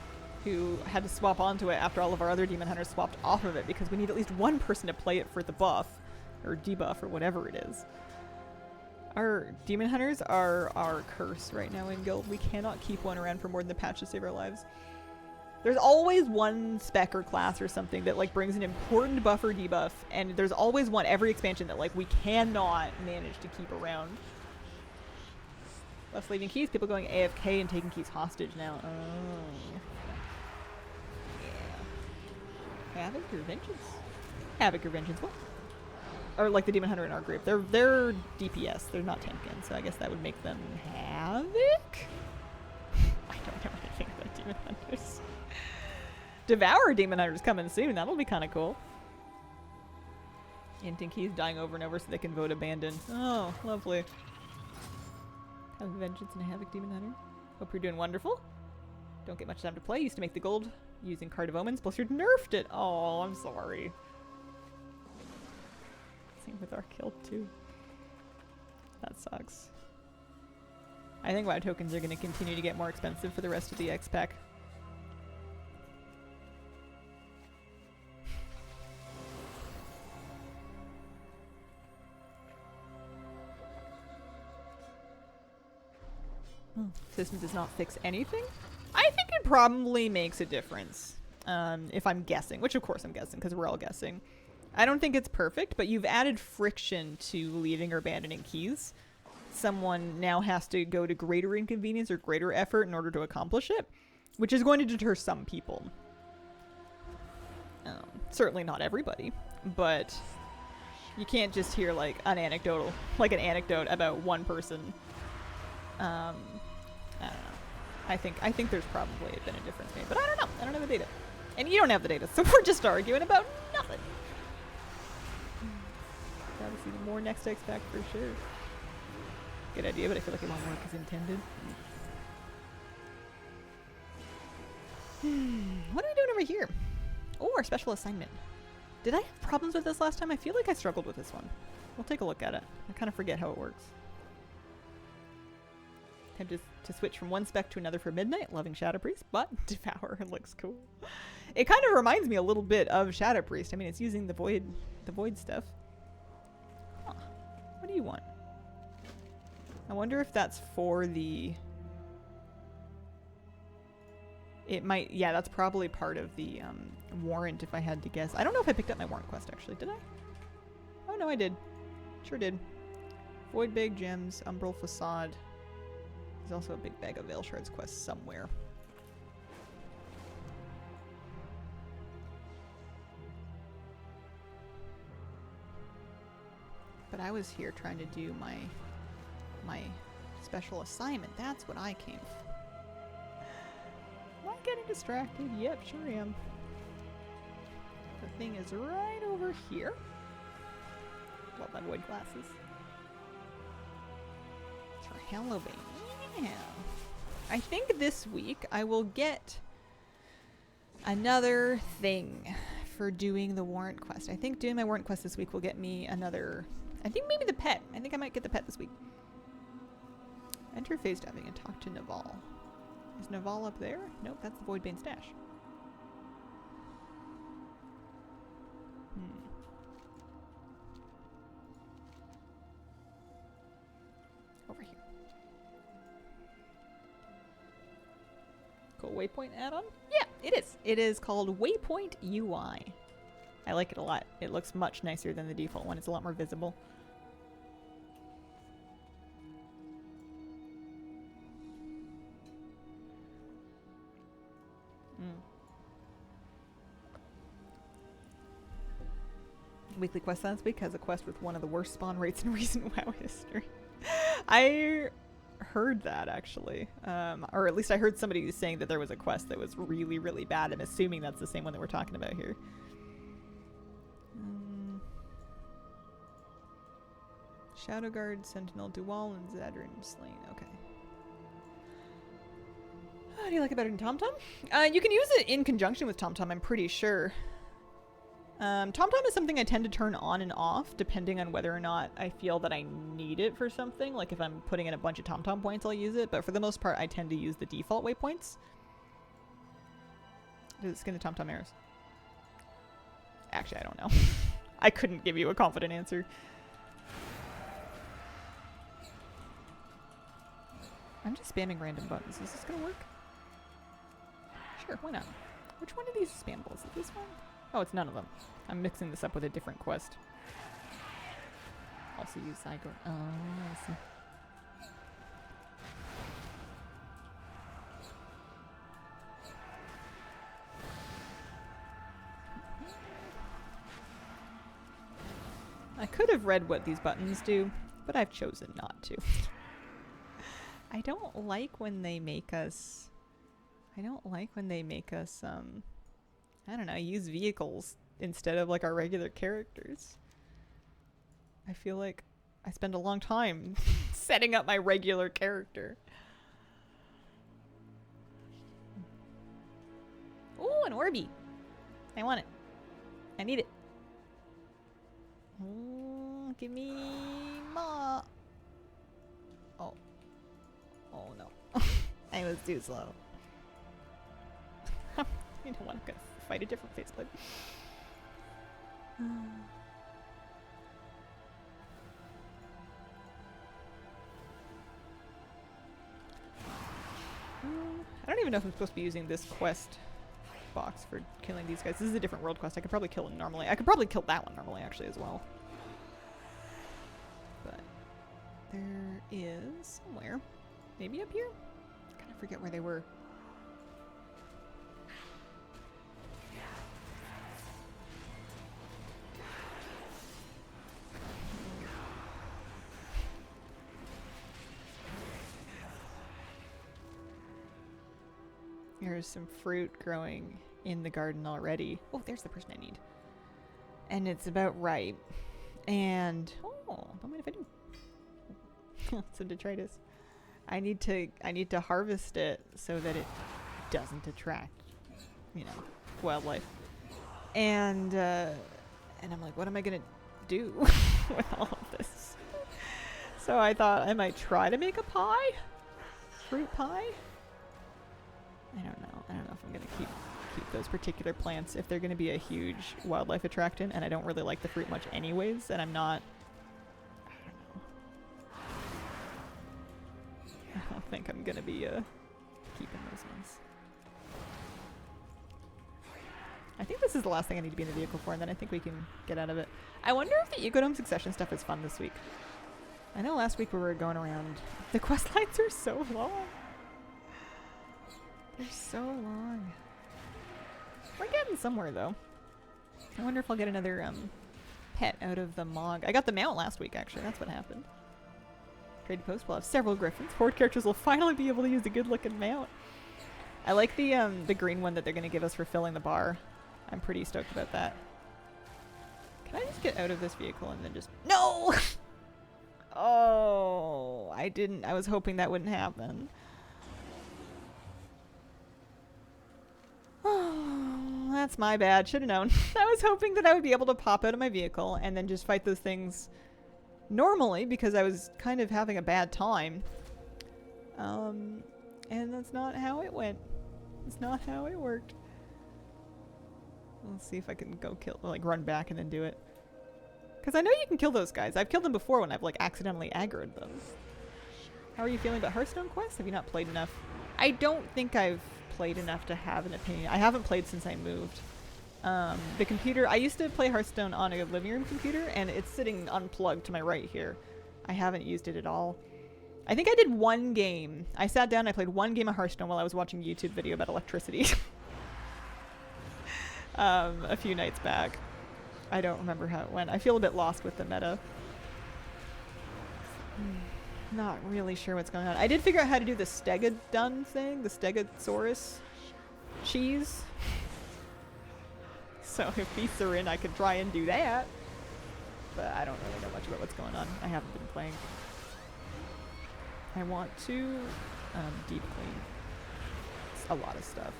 who had to swap onto it after all of our other Demon Hunters swapped off of it, because we need at least one person to play it for the buff, or debuff, or whatever it is. Our Demon Hunters are our curse right now in Guild. We cannot keep one around for more than the patch to save our lives. There's always one spec or class or something that like brings an important buff or debuff, and there's always one every expansion that like we cannot manage to keep around. Less leaving keys, people going AFK and taking keys hostage now. Oh. Yeah. Havoc or Vengeance? Havoc or Vengeance, what? Or like the Demon Hunter in our group. They're DPS, they're not tanking, so I guess that would make them Havoc? I don't know anything about Demon Hunters. Devour Demon Hunters coming soon, that'll be kind of cool. Inting keys dying over and over so they can vote abandon. Oh, lovely. Have a Vengeance and a Havoc Demon Hunter. Hope you're doing wonderful. Don't get much time to play. Used to make the gold using Card of Omens. Blizzard nerfed it. Oh, I'm sorry. Same with our kill too. That sucks. I think WoW tokens are going to continue to get more expensive for the rest of the X pack. System does not fix anything. I think it probably makes a difference. If I'm guessing, which of course I'm guessing because we're all guessing. I don't think it's perfect, but you've added friction to leaving or abandoning keys. Someone now has to go to greater inconvenience or greater effort in order to accomplish it, which is going to deter some people. Certainly not everybody, but you can't just hear like an anecdote about one person. I don't know. I think there's probably been a difference made, but I don't know. I don't have the data. And you don't have the data, so we're just arguing about nothing. Gotta see more next X pack for sure. Good idea, but I feel like it won't work as intended. What are we doing over here? Oh, our special assignment. Did I have problems with this last time? I feel like I struggled with this one. We'll take a look at it. I kind of forget how it works. Time to switch from one spec to another for midnight. Loving Shadow Priest, but Devour looks cool. It kind of reminds me a little bit of Shadow Priest. I mean, it's using the void stuff. Huh. What do you want? I wonder if that's for the... It might... Yeah, that's probably part of the warrant, if I had to guess. I don't know if I picked up my warrant quest, actually. Did I? Oh, no, I did. Sure did. Void Bag Gems, Umbral Facade. There's also a big bag of Veil Shards quest somewhere. But I was here trying to do my special assignment. That's what I came for. Am I getting distracted? Yep, sure am. The thing is right over here. Love my void glasses. It's for Halloween. Yeah. I think this week I will get another thing for doing the warrant quest. I think doing my warrant quest this week will get me another... I think maybe the pet. I think I might get the pet this week. Enter phase diving and talk to Naval. Is Naval up there? Nope, that's the Voidbane stash. Over here. Cool waypoint add-on? Yeah, it is. It is called Waypoint UI. I like it a lot. It looks much nicer than the default one. It's a lot more visible. Weekly quest last week has a quest with one of the worst spawn rates in recent WoW history. I heard that, actually. Or at least I heard somebody saying that there was a quest that was really, really bad. I'm assuming that's the same one that we're talking about here. Shadowguard, Sentinel, Dual, and Zadrin slain. Okay. How do you like it better than TomTom? You can use it in conjunction with TomTom, I'm pretty sure. TomTom is something I tend to turn on and off depending on whether or not I feel that I need it for something. Like if I'm putting in a bunch of TomTom points, I'll use it. But for the most part, I tend to use the default waypoints. Does it skin the TomTom arrows? Actually, I don't know. I couldn't give you a confident answer. I'm just spamming random buttons. Is this gonna work? Sure, why not? Which one of these is spammable? Is it this one? Oh, it's none of them. I'm mixing this up with a different quest. Also use Zygon. Oh, I see. I could have read what these buttons do, but I've chosen not to. I don't like when they make us... I don't don't know, use vehicles instead of like our regular characters. I feel like I spend a long time setting up my regular character. Ooh, an Orby. I want it. I need it. Give me more. Oh. Oh no. I was too slow. You know what? I'm gonna fight a different faceplate. I don't even know if I'm supposed to be using this quest box for killing these guys. This is a different world quest. I could probably kill it normally. I could probably kill that one normally, actually, as well. But there is somewhere. Maybe up here? I kind of forget where they were. There's some fruit growing in the garden already. Oh, there's the person I need. And it's about ripe. And oh, don't mind if I do. Some detritus. I need to harvest it so that it doesn't attract, you know, wildlife. And I'm like, what am I gonna do with all of this? So I thought I might try to make a pie, fruit pie. I don't know. I don't know if I'm gonna keep those particular plants if they're gonna be a huge wildlife attractant, and I don't really like the fruit much anyways, and I'm not. I don't think I'm gonna be keeping those ones. I think this is the last thing I need to be in the vehicle for, and then I think we can get out of it. I wonder if the Ecodome Succession stuff is fun this week. I know last week we were going around. The quest lines are so long. They're so long. We're getting somewhere though. I wonder if I'll get another pet out of the Mog. I got the mount last week actually. That's what happened. Trade post will have several griffins. Horde characters will finally be able to use a good looking mount. I like the green one that they're gonna give us for filling the bar. I'm pretty stoked about that. Can I just get out of this vehicle and then just no? Oh, I didn't. I was hoping that wouldn't happen. Oh, that's my bad. Should have known. I was hoping that I would be able to pop out of my vehicle and then just fight those things normally because I was kind of having a bad time. And that's not how it went. It's not how it worked. Let's see if I can go kill, like run back and then do it. Because I know you can kill those guys. I've killed them before when I've like accidentally aggroed them. How are you feeling about Hearthstone Quest? Have you not played enough? I don't think I've played enough to have an opinion. I haven't played since I moved. The computer, I used to play Hearthstone on a living room computer and it's sitting unplugged to my right here. I haven't used it at all. I think I did one game. I sat down and I played one game of Hearthstone while I was watching a YouTube video about electricity. A few nights back. I don't remember how it went. I feel a bit lost with the meta. Not really sure what's going on. I did figure out how to do the Stegodon thing, the Stegosaurus cheese. So if beasts are in, I could try and do that. But I don't really know much about what's going on. I haven't been playing. I want to deep clean. It's a lot of stuff.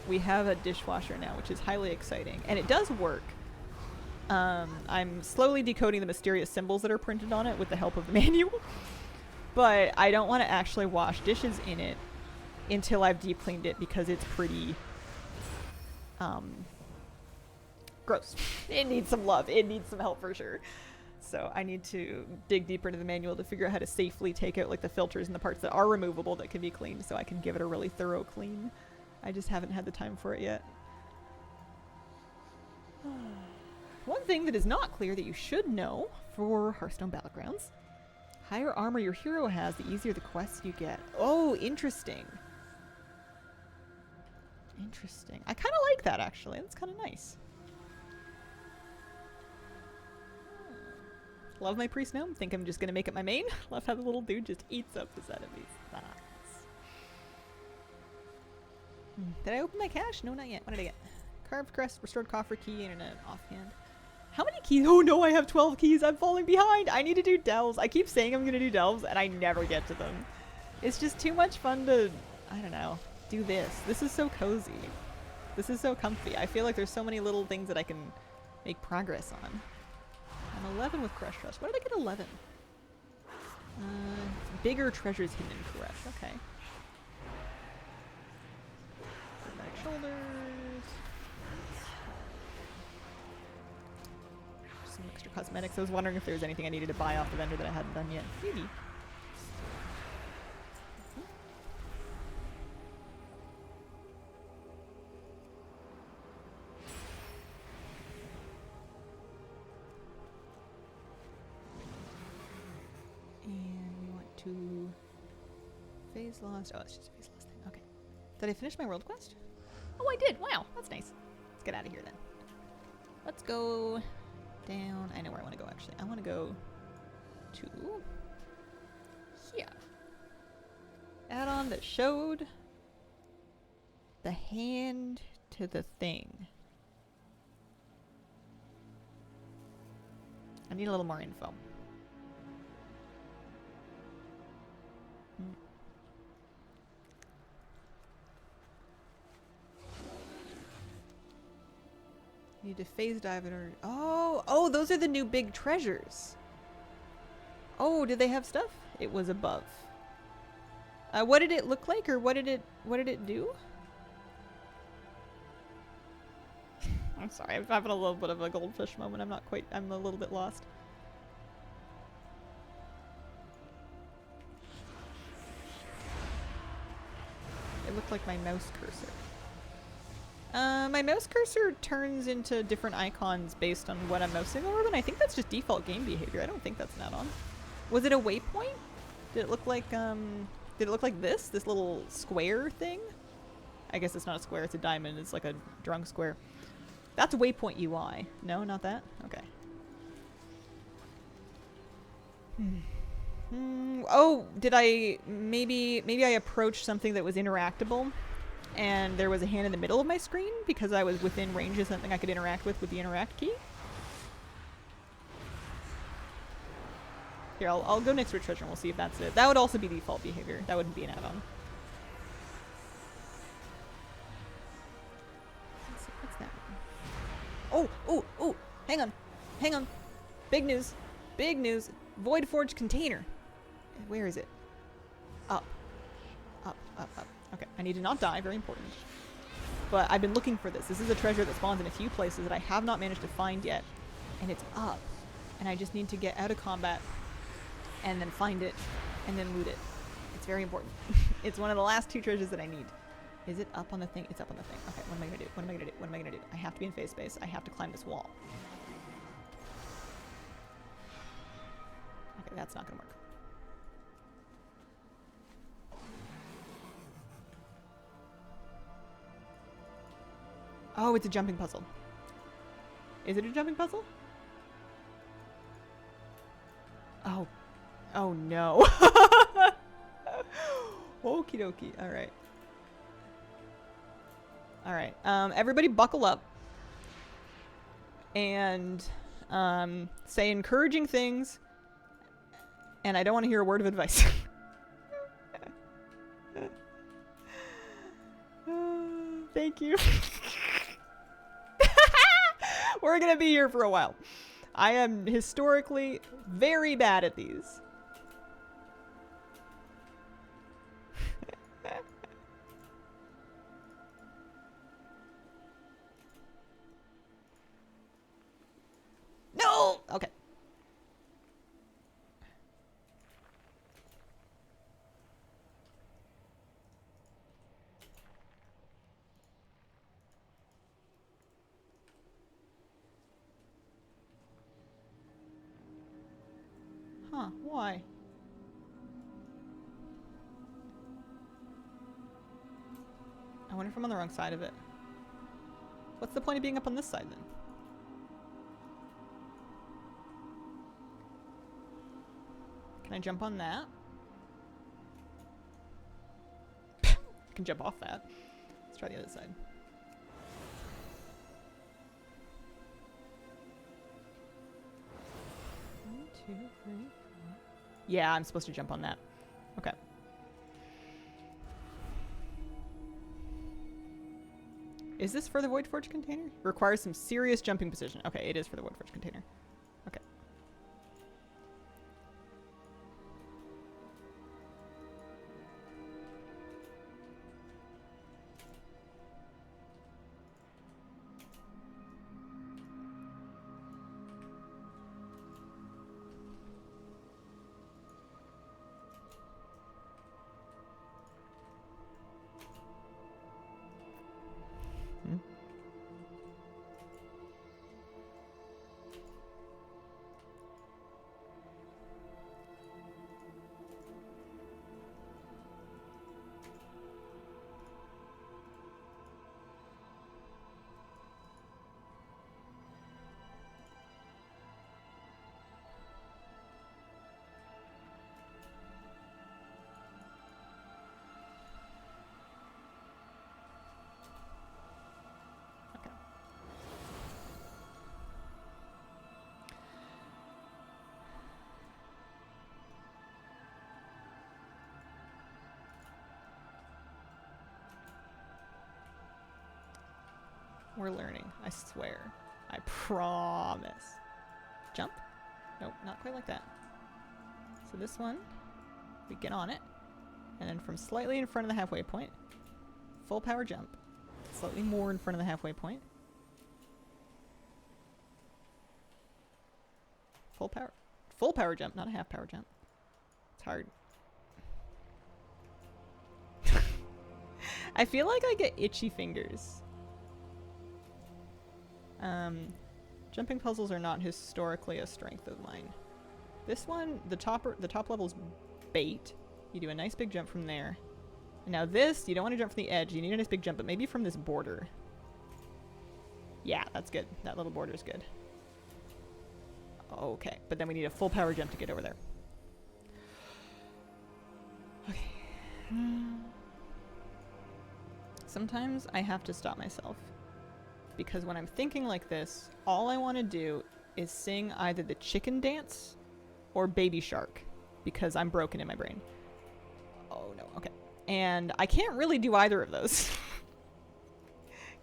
We have a dishwasher now, which is highly exciting. And it does work. I'm slowly decoding the mysterious symbols that are printed on it with the help of the manual. But I don't want to actually wash dishes in it until I've deep cleaned it because it's pretty gross. It needs some love. It needs some help for sure. So I need to dig deeper into the manual to figure out how to safely take out like the filters and the parts that are removable that can be cleaned so I can give it a really thorough clean. I just haven't had the time for it yet. One thing that is not clear that you should know for Hearthstone Battlegrounds. Higher armor your hero has, the easier the quests you get. Oh, interesting. Interesting. I kind of like that, actually. That's kind of nice. Love my priest gnome. Think I'm just going to make it my main. Love how the little dude just eats up his enemies. Nice. Did I open my cache? No, not yet. What did I get? Carved crest, restored coffer key, and an offhand. How many keys? Oh no, I have 12 keys. I'm falling behind. I need to do delves. I keep saying I'm going to do delves, and I never get to them. It's just too much fun to, I don't know, do this. This is so cozy. This is so comfy. I feel like there's so many little things that I can make progress on. I'm 11 with Crush Trust. Why did I get 11? Bigger treasures hidden in Crush. Okay. Back shoulders. Some extra cosmetics. I was wondering if there was anything I needed to buy off the vendor that I hadn't done yet. Maybe. to phase lost. Oh, it's just a phase lost thing. Okay. Did I finish my world quest? Oh, I did. Wow, that's nice. Let's get out of here then. Let's go down. I know where I want to go actually. I want to go to here. Add-on that showed the hand to the thing. I need a little more info. Need to phase dive in order. Oh, those are the new big treasures. Oh, did they have stuff? It was above. What did it look like, or what did it do? I'm sorry, I'm having a little bit of a goldfish moment. I'm a little bit lost. It looked like my mouse cursor. My mouse cursor turns into different icons based on what I'm mousing over, and I think that's just default game behavior. I don't think that's an add-on. Was it a waypoint? Did it look like this little square thing? I guess it's not a square, it's a diamond. It's like a drunk square. That's a waypoint UI. No, not that? Okay. Oh, did I maybe I approached something that was interactable and there was a hand in the middle of my screen because I was within range of something I could interact with the interact key? Here, I'll go next to a treasure and we'll see if that's it. That would also be default behavior. That wouldn't be an add-on. What's that? Oh, hang on. Big news. Void Forge container. Where is it? Up. Okay, I need to not die, very important. But I've been looking for this. This is a treasure that spawns in a few places that I have not managed to find yet. And it's up. And I just need to get out of combat and then find it and then loot it. It's very important. It's one of the last 2 treasures that I need. Is it up on the thing? It's up on the thing. Okay, what am I gonna do? I have to be in phase space. I have to climb this wall. Okay, that's not gonna work. Oh, it's a jumping puzzle. Is it a jumping puzzle? Oh. Oh no. Okie dokie. Alright. Alright. Everybody buckle up. And say encouraging things. And I don't want to hear a word of advice. Thank you. We're gonna be here for a while. I am historically very bad at these. No! Okay. Huh, why? I wonder if I'm on the wrong side of it. What's the point of being up on this side then? Can I jump on that? I can jump off that. Let's try the other side. One, two, three, four. Yeah, I'm supposed to jump on that. Okay. Is this for the Void Forge container? Requires some serious jumping position. Okay, it is for the Void Forge container. Okay. We're learning. I swear. I promise. Jump? Nope, not quite like that. So this one, we get on it. And then from slightly in front of the halfway point, full power jump. Slightly more in front of the halfway point. Full power jump, not a half power jump. It's hard. I feel like I get itchy fingers. Jumping puzzles are not historically a strength of mine. This one, the top level's bait. You do a nice big jump from there. And now this, you don't want to jump from the edge. You need a nice big jump, but maybe from this border. Yeah, that's good. That little border is good. Okay, but then we need a full power jump to get over there. Okay. Sometimes I have to stop myself. Because when I'm thinking like this, all I want to do is sing either the chicken dance or Baby Shark. Because I'm broken in my brain. Oh no, okay. And I can't really do either of those.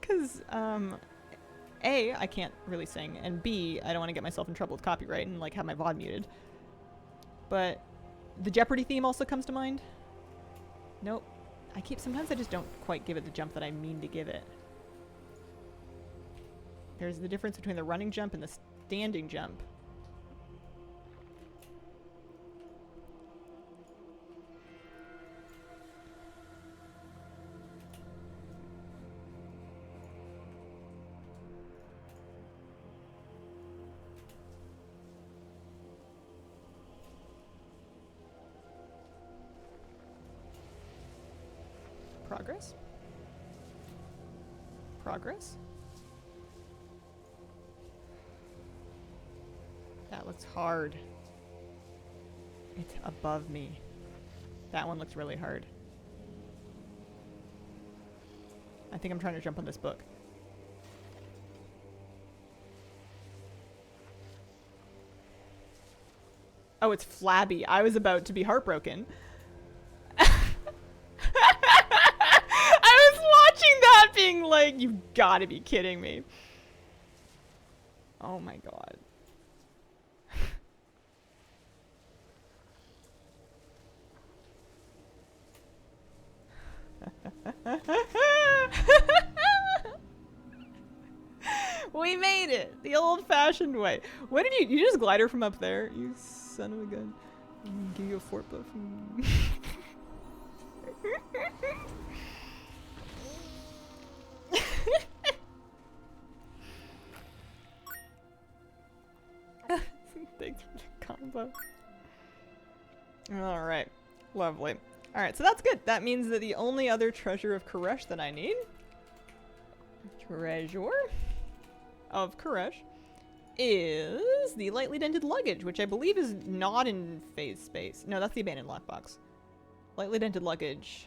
Because, A, I can't really sing, and B, I don't want to get myself in trouble with copyright and like have my VOD muted. But the Jeopardy theme also comes to mind. Nope. Sometimes I just don't quite give it the jump that I mean to give it. There's the difference between the running jump and the standing jump. Progress? Progress? That looks hard. It's above me. That one looks really hard. I think I'm trying to jump on this book. Oh, it's flabby. I was about to be heartbroken. Being like, you've got to be kidding me. Oh my god. We made it the old-fashioned way. What did you just glider from up there? You son of a gun. Give you a fort buff. Thanks for the combo. Alright. Lovely. Alright, so that's good. That means that the only other treasure of Koresh that I need, treasure of Koresh, is the lightly dented luggage, which I believe is not in phase space. No, that's the abandoned lockbox. Lightly dented luggage.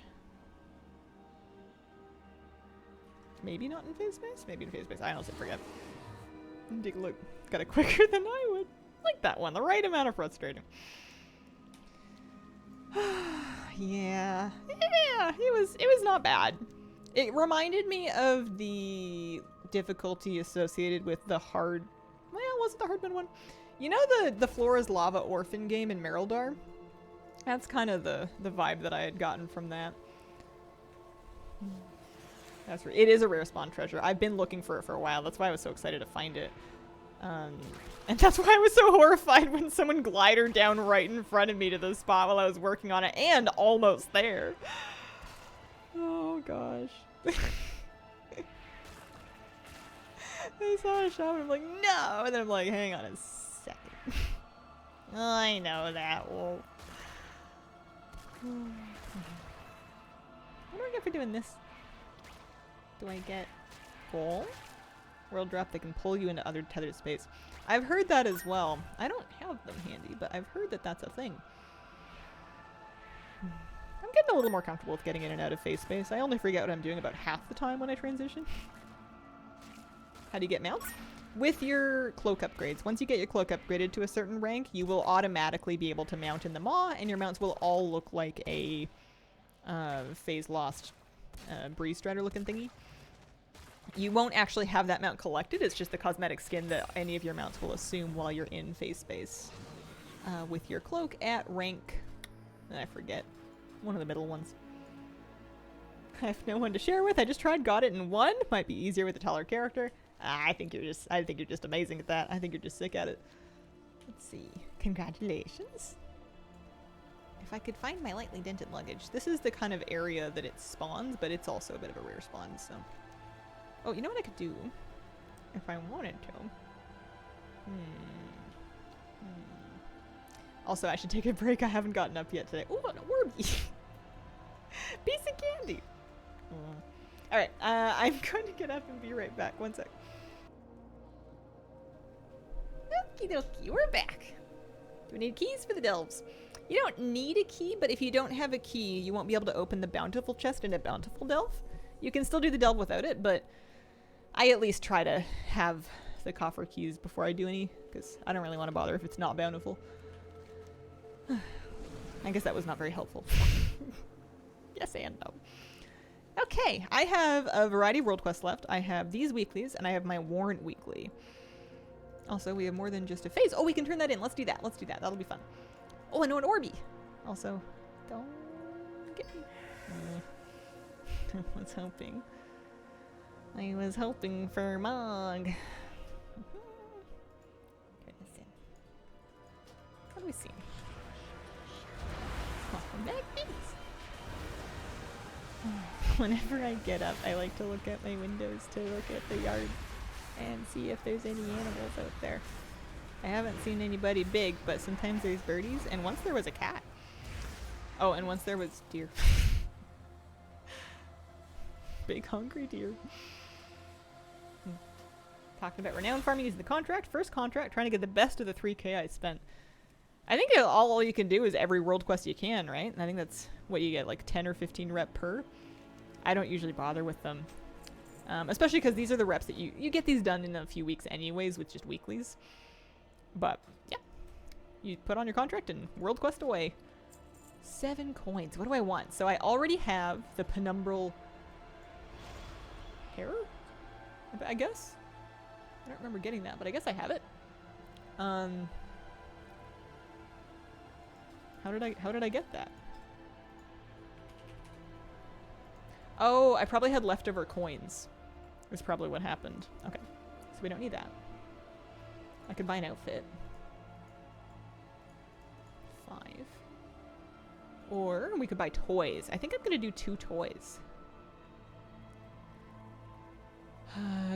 Maybe not in phase space? Maybe in phase space. I honestly forget. Take a look. Got it quicker than I would. Like that one. The right amount of frustrating. Yeah. Yeah, it was not bad. It reminded me of the difficulty associated with the hard... Well, wasn't the hard one? You know the Flora's Lava Orphan game in Merildar? That's kind of the vibe that I had gotten from that. It is a rare spawn treasure. I've been looking for it for a while. That's why I was so excited to find it. And that's why I was so horrified when someone glided down right in front of me to the spot while I was working on it, and almost there. Oh gosh. I saw a shop and I'm like, no! And then I'm like, hang on a second. I know that will. What do I get for doing this? Do I get gold? World drop that can pull you into other tethered space. I've heard that as well. I don't have them handy, but I've heard that that's a thing. I'm getting a little more comfortable with getting in and out of phase space. I only forget what I'm doing about half the time when I transition. How do you get mounts? With your cloak upgrades. Once you get your cloak upgraded to a certain rank, you will automatically be able to mount in the maw, and your mounts will all look like a phase lost breeze strider looking thingy. You won't actually have that mount collected. It's just the cosmetic skin that any of your mounts will assume while you're in face space. With your cloak at rank... I forget. One of the middle ones. I have no one to share with. I just tried, got it in one. Might be easier with a taller character. I think you're just amazing at that. I think you're just sick at it. Let's see. Congratulations. If I could find my lightly dented luggage. This is the kind of area that it spawns, but it's also a bit of a rare spawn, so. Oh, you know what I could do? If I wanted to. Also, I should take a break. I haven't gotten up yet today. Ooh, an Orby! Piece of candy! Alright, I'm going to get up and be right back. One sec. Okie dokie, we're back. Do we need keys for the delves? You don't need a key, but if you don't have a key, you won't be able to open the bountiful chest in a bountiful delve. You can still do the delve without it, but I at least try to have the coffer keys before I do any, because I don't really want to bother if it's not bountiful. I guess that was not very helpful. Yes and no. Okay, I have a variety of world quests left. I have these weeklies, and I have my warrant weekly. Also, we have more than just a phase. Oh, we can turn that in. Let's do that. Let's do that. That'll be fun. Oh, I know an Orby. Also, don't get me. I was hoping. I was hoping for Mog. Turn this in. What do we see? Welcome back, please. Whenever I get up, I like to look at my windows to look at the yard and see if there's any animals out there. I haven't seen anybody big, but sometimes there's birdies, and once there was a cat. Oh, and once there was deer. Big hungry deer. Talking about renown farming is the contract. First contract, trying to get the best of the 3k I spent. I think all you can do is every world quest you can, right? And I think that's what you get, like 10 or 15 rep per. I don't usually bother with them. Especially because these are the reps that you get these done in a few weeks anyways with just weeklies. But, yeah. You put on your contract and world quest away. 7 coins. What do I want? So I already have the penumbral hair? I guess? I don't remember getting that, but I guess I have it. How did I get that? Oh, I probably had leftover coins. That's probably what happened. Okay. So we don't need that. I could buy an outfit. 5. Or we could buy toys. I think I'm gonna do 2 toys.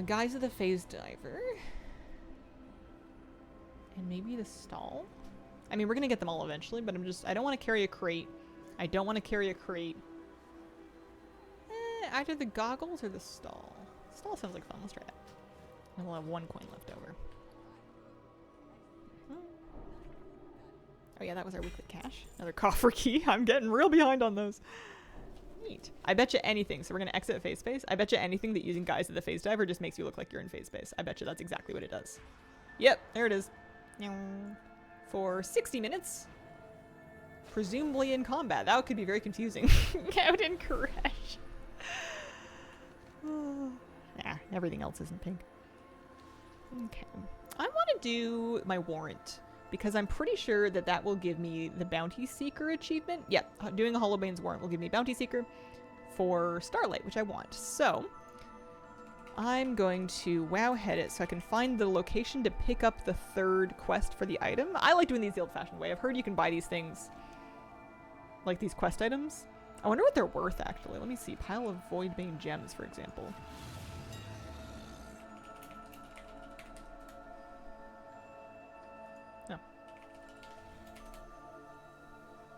Guys of the Phase Diver. And maybe the stall? I mean, we're gonna get them all eventually, but I don't want to carry a crate. I don't want to carry a crate. Either the goggles or the stall. Stall sounds like fun. Let's try that. And we'll have 1 coin left over. Oh yeah, that was our weekly cash. Another coffer key. I'm getting real behind on those. Neat. I bet you anything. So we're going to exit phase space. I bet you anything that using Guys of the Phase Diver just makes you look like you're in phase space. I bet you that's exactly what it does. Yep, there it is. For 60 minutes. Presumably in combat. That could be very confusing. Out in crash. Everything else isn't pink. Okay. I want to do my warrant because I'm pretty sure that that will give me the Bounty Seeker achievement. Yep, doing a Hollowbane's warrant will give me Bounty Seeker for Starlight, which I want. So I'm going to wowhead it so I can find the location to pick up the 3rd quest for the item. I like doing these the old-fashioned way. I've heard you can buy these things, like these quest items. I wonder what they're worth, actually. Let me see. Pile of Voidbane gems, for example. No.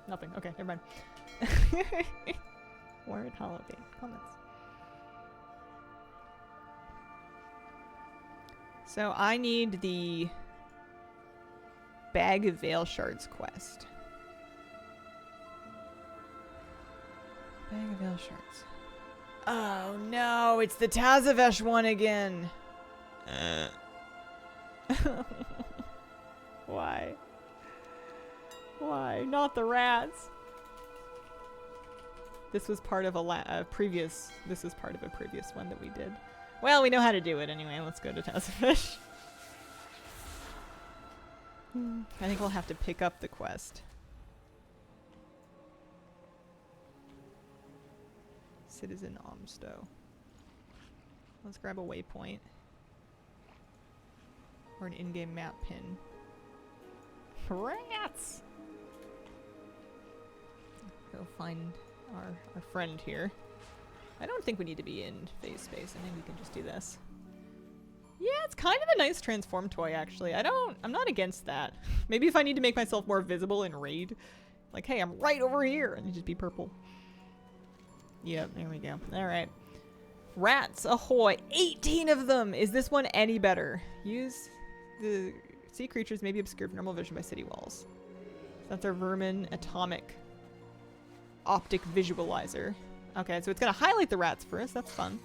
Nothing. Okay, never mind. Warrant Hollowbane. Comments. So I need the Bag of Veil Shards quest. Bag of Veil Shards. Oh no, it's the Tazavesh one again. Why? Why? Not the rats. This was part of a previous one that we did. Well, we know how to do it anyway. Let's go to Tassafish. I think we'll have to pick up the quest. Citizen Omstow. Let's grab a waypoint. Or an in-game map pin. Rats! Go find our friend here. I don't think we need to be in phase space. I think we can just do this. Yeah, it's kind of a nice transform toy, actually. I'm not against that. Maybe if I need to make myself more visible in Raid. Like, hey, I'm right over here. And just be purple. Yep, there we go. Alright. Rats, ahoy! 18 of them! Is this one any better? Use the sea creatures may be obscured from normal vision by city walls. That's our vermin atomic optic visualizer. Okay, so it's gonna highlight the rats for us. That's fun.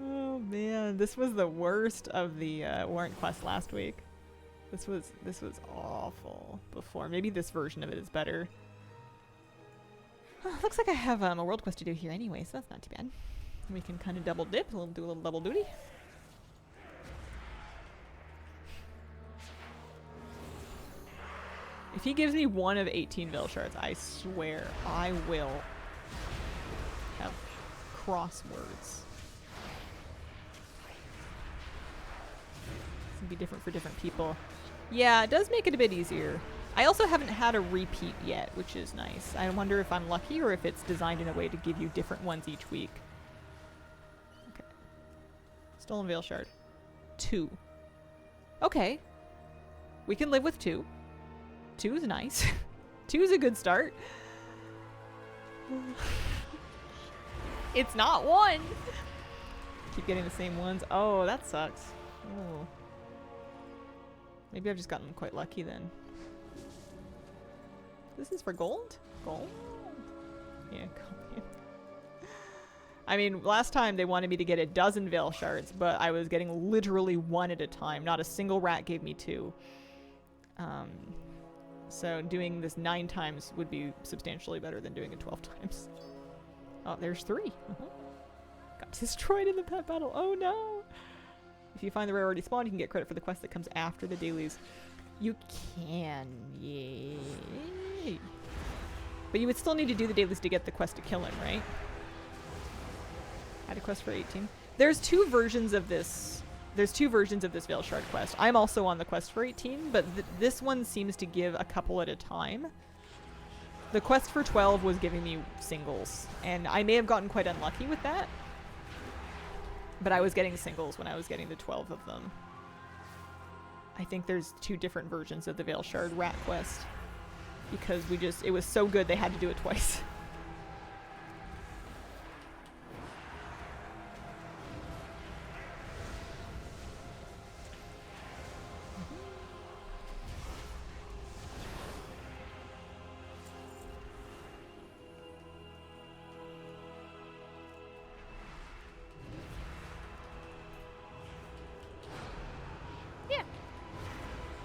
Oh man, this was the worst of the warrant quest last week. This was awful before. Maybe this version of it is better. Looks like I have a world quest to do here anyway, so that's not too bad. We can kind of double dip, do a little double duty. If he gives me one of 18 Veil Shards, I swear I will have crosswords. It's gonna be different for different people. Yeah, it does make it a bit easier. I also haven't had a repeat yet, which is nice. I wonder if I'm lucky or if it's designed in a way to give you different ones each week. Okay. Stolen Veil Shard. 2. Okay. We can live with 2. 2 is nice. 2 is a good start. It's not 1. Keep getting the same ones. Oh, that sucks. Oh. Maybe I've just gotten quite lucky then. This is for gold? Gold? Yeah, gold. I mean, last time they wanted me to get a dozen Veil Shards, but I was getting literally 1 at a time. Not a single rat gave me 2. So doing this 9 times would be substantially better than doing it 12 times. Oh, there's 3. Got destroyed in the pet battle. Oh no! If you find the rarity spawn, you can get credit for the quest that comes after the dailies. You can, yay. But you would still need to do the dailies to get the quest to kill him, right? Had a quest for 18. There's 2 versions of this. There's 2 versions of this Veil Shard quest. I'm also on the quest for 18, but this one seems to give a couple at a time. The quest for 12 was giving me singles, and I may have gotten quite unlucky with that. But I was getting singles when I was getting the 12 of them. I think there's 2 different versions of the Veil Shard rat quest. Because it was so good they had to do it twice.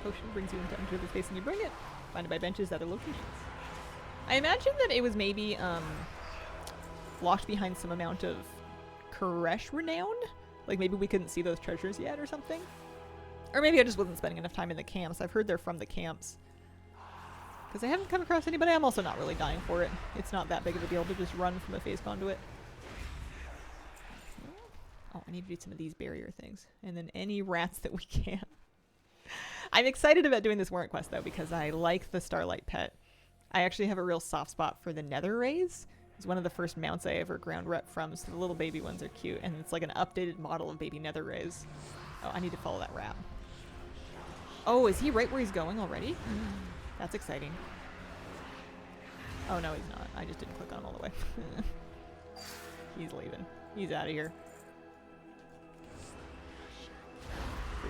Potion brings you into enter the space and you bring it. Find it by benches at other locations. I imagine that it was maybe locked behind some amount of Koresh renown. Like maybe we couldn't see those treasures yet or something. Or maybe I just wasn't spending enough time in the camps. I've heard they're from the camps. Because I haven't come across anybody. I'm also not really dying for it. It's not that big of a deal to just run from a phase conduit. Oh, I need to do some of these barrier things. And then any rats that we can. I'm excited about doing this warrant quest though because I like the Starlight pet. I actually have a real soft spot for the Nether Rays. It's one of the first mounts I ever ground rep from, so the little baby ones are cute, and it's like an updated model of baby Nether Rays. Oh, I need to follow that rat. Oh, is he right where he's going already? That's exciting. Oh no, he's not. I just didn't click on him all the way. He's leaving. He's out of here.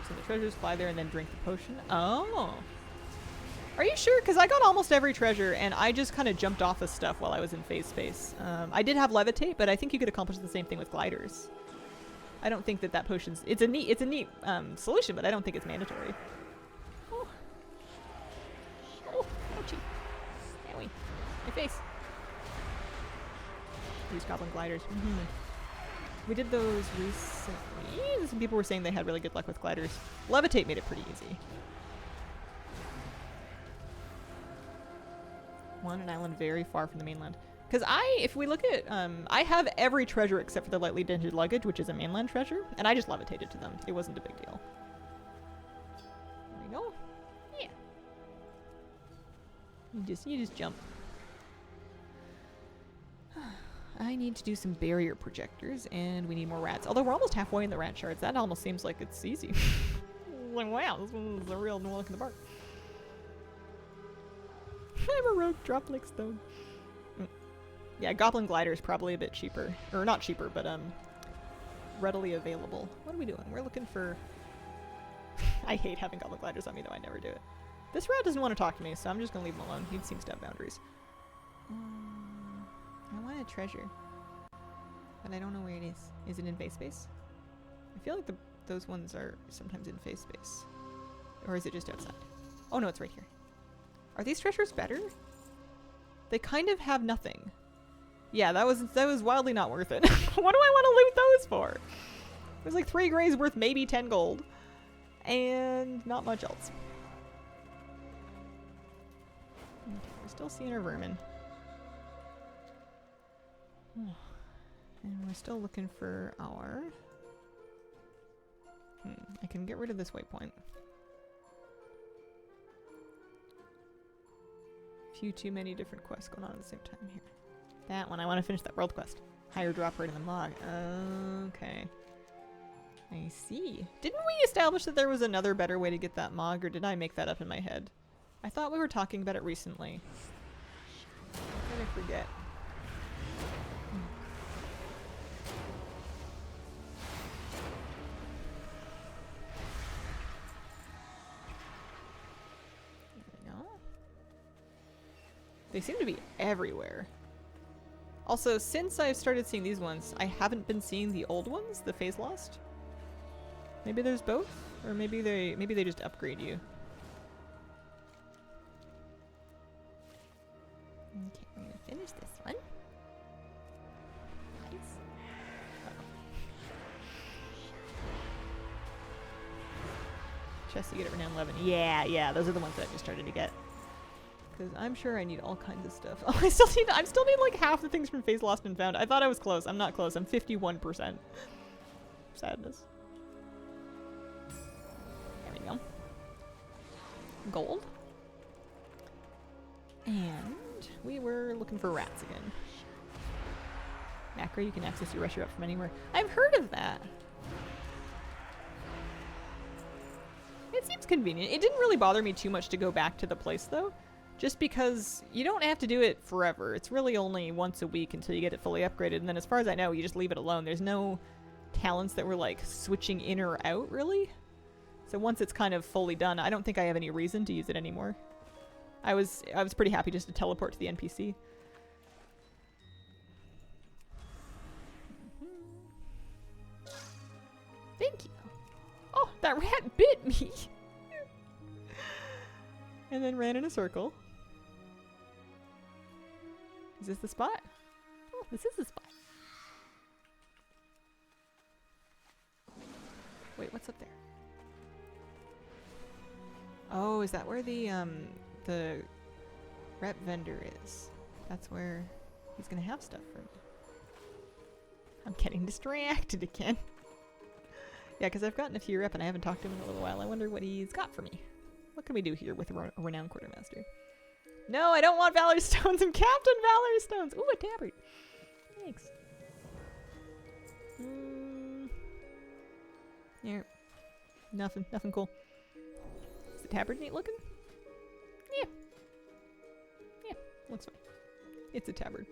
Some of the treasures, fly there, and then drink the potion. Oh. Are you sure? Because I got almost every treasure, and I just kind of jumped off of stuff while I was in phase space. I did have levitate, but I think you could accomplish the same thing with gliders. I don't think that potion's... It's a neat solution, but I don't think it's mandatory. Oh. Oh, ouchie. Owie. My face. These goblin gliders. We did those recently. Some people were saying they had really good luck with gliders. Levitate made it pretty easy. On an island very far from the mainland. Because if we look at, I have every treasure except for the lightly dented luggage, which is a mainland treasure, and I just levitated to them. It wasn't a big deal. There we go. Yeah. You just jump. I need to do some barrier projectors, and we need more rats. Although we're almost halfway in the rat shards. That almost seems like it's easy. Like, wow, this one's a real walk in the park. I'm a rogue droplet stone. Yeah, goblin glider is probably a bit cheaper. Or not cheaper, but readily available. What are we doing? We're looking for... I hate having goblin gliders on me, though. I never do it. This rat doesn't want to talk to me, so I'm just going to leave him alone. He seems to have boundaries. I want a treasure. But I don't know where it is. Is it in face space? I feel like those ones are sometimes in face space. Or is it just outside? Oh no, it's right here. Are these treasures better? They kind of have nothing. Yeah, that was wildly not worth it. What do I want to loot those for? It was like 3 grays worth maybe 10 gold. And not much else. Okay, we're still seeing our vermin. And we're still looking for our... I can get rid of this waypoint. Few too many different quests going on at the same time here. That one, I want to finish that world quest. Higher drop rate in the log. Okay. I see. Didn't we establish that there was another better way to get that mog, or did I make that up in my head? I thought we were talking about it recently. How did I forget? They seem to be everywhere. Also, since I've started seeing these ones, I haven't been seeing the old ones, the phase lost. Maybe there's both, or maybe they just upgrade you. Okay, we're gonna finish this one. Nice. Chest you get it renown 11. Yeah, those are the ones that I just started to get. Because I'm sure I need all kinds of stuff. Oh, I still need like half the things from Phase Lost and Found. I thought I was close. I'm not close. I'm 51%. Sadness. There we go. Gold. And we were looking for rats again. Macro, you can access your Rescue Up from anywhere. I've heard of that. It seems convenient. It didn't really bother me too much to go back to the place though. Just because you don't have to do it forever. It's really only once a week until you get it fully upgraded. And then as far as I know, you just leave it alone. There's no talents that were like switching in or out really. So once it's kind of fully done, I don't think I have any reason to use it anymore. I was pretty happy just to teleport to the NPC. Thank you. Oh, that rat bit me. And then ran in a circle. Is this the spot? Oh, this is the spot. Wait, what's up there? Oh, is that where the rep vendor is? That's where he's gonna have stuff for me. I'm getting distracted again. Yeah, because I've gotten a few rep and I haven't talked to him in a little while. I wonder what he's got for me. What can we do here with a renowned quartermaster? No, I don't want Valor Stones. I'm Captain Valor Stones. Ooh, a tabard. Thanks. Here. Nothing cool. Is the tabard neat looking? Yeah, looks fine. It's a tabard.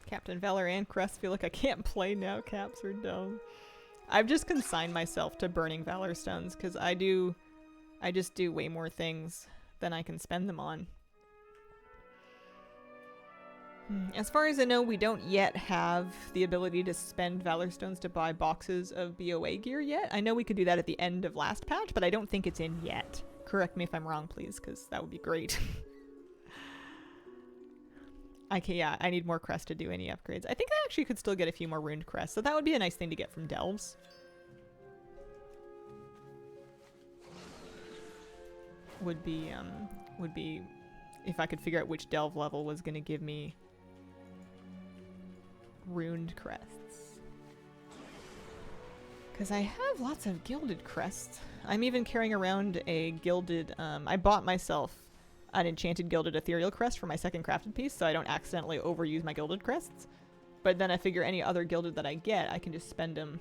Captain Valor and Crest feel like I can't play now. Caps are dumb. I've just consigned myself to burning Valor Stones because I just do way more things than I can spend them on. As far as I know, we don't yet have the ability to spend Valor Stones to buy boxes of BOA gear yet. I know we could do that at the end of last patch, but I don't think it's in yet. Correct me if I'm wrong, please, because that would be great. Yeah, I need more crests to do any upgrades. I think I actually could still get a few more runed crests, so that would be a nice thing to get from delves. Would be if I could figure out which delve level was going to give me runed crests. Because I have lots of gilded crests. I'm even carrying around a gilded, I bought myself an enchanted gilded ethereal crest for my second crafted piece so I don't accidentally overuse my gilded crests. But then I figure any other gilded that I get, I can just spend them.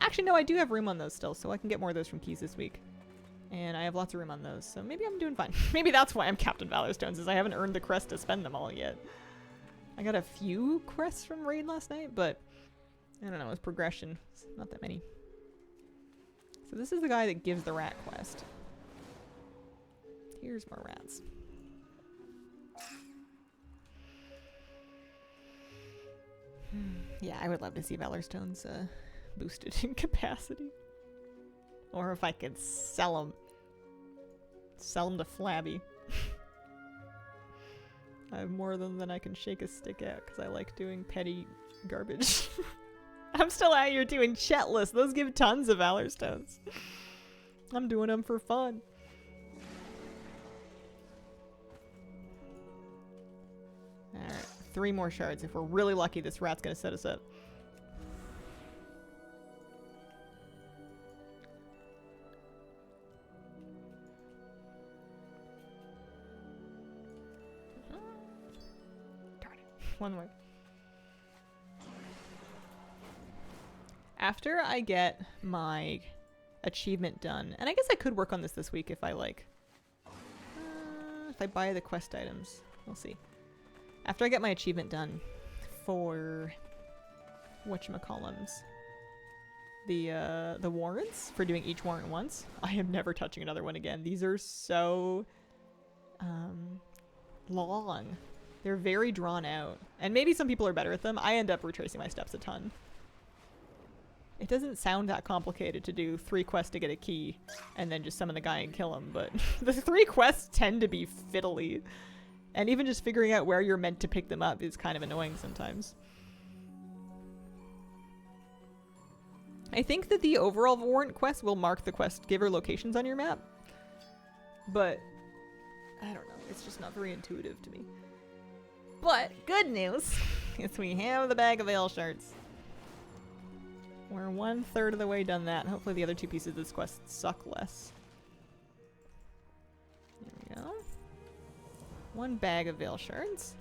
Actually no, I do have room on those still, so I can get more of those from keys this week. And I have lots of room on those, so maybe I'm doing fine. Maybe that's why I'm Captain Valor Stones, is I haven't earned the crest to spend them all yet. I got a few crests from raid last night, but I don't know, it's progression. It's not that many. So this is the guy that gives the rat quest. Here's more rats. Yeah, I would love to see Valor Stones boosted in capacity. Or if I could sell them. Sell them to Flabby. I have more of them than I can shake a stick at because I like doing petty garbage. I'm still out here doing chetless. Those give tons of Valor Stones. I'm doing them for fun. Alright, 3 more shards. If we're really lucky, this rat's gonna set us up. One more. After I get my achievement done, and I guess I could work on this week if I like. If I buy the quest items, we'll see. After I get my achievement done for whatchamacallums, the warrants for doing each warrant once, I am never touching another one again. These are so long. They're very drawn out. And maybe some people are better at them. I end up retracing my steps a ton. It doesn't sound that complicated to do 3 quests to get a key and then just summon the guy and kill him, but the 3 quests tend to be fiddly. And even just figuring out where you're meant to pick them up is kind of annoying sometimes. I think that the overall warrant quest will mark the quest giver locations on your map. But I don't know. It's just not very intuitive to me. But good news is we have the bag of ale shards. We're 1/3 of the way done that. Hopefully the other 2 pieces of this quest suck less. There we go. 1 bag of veil shards.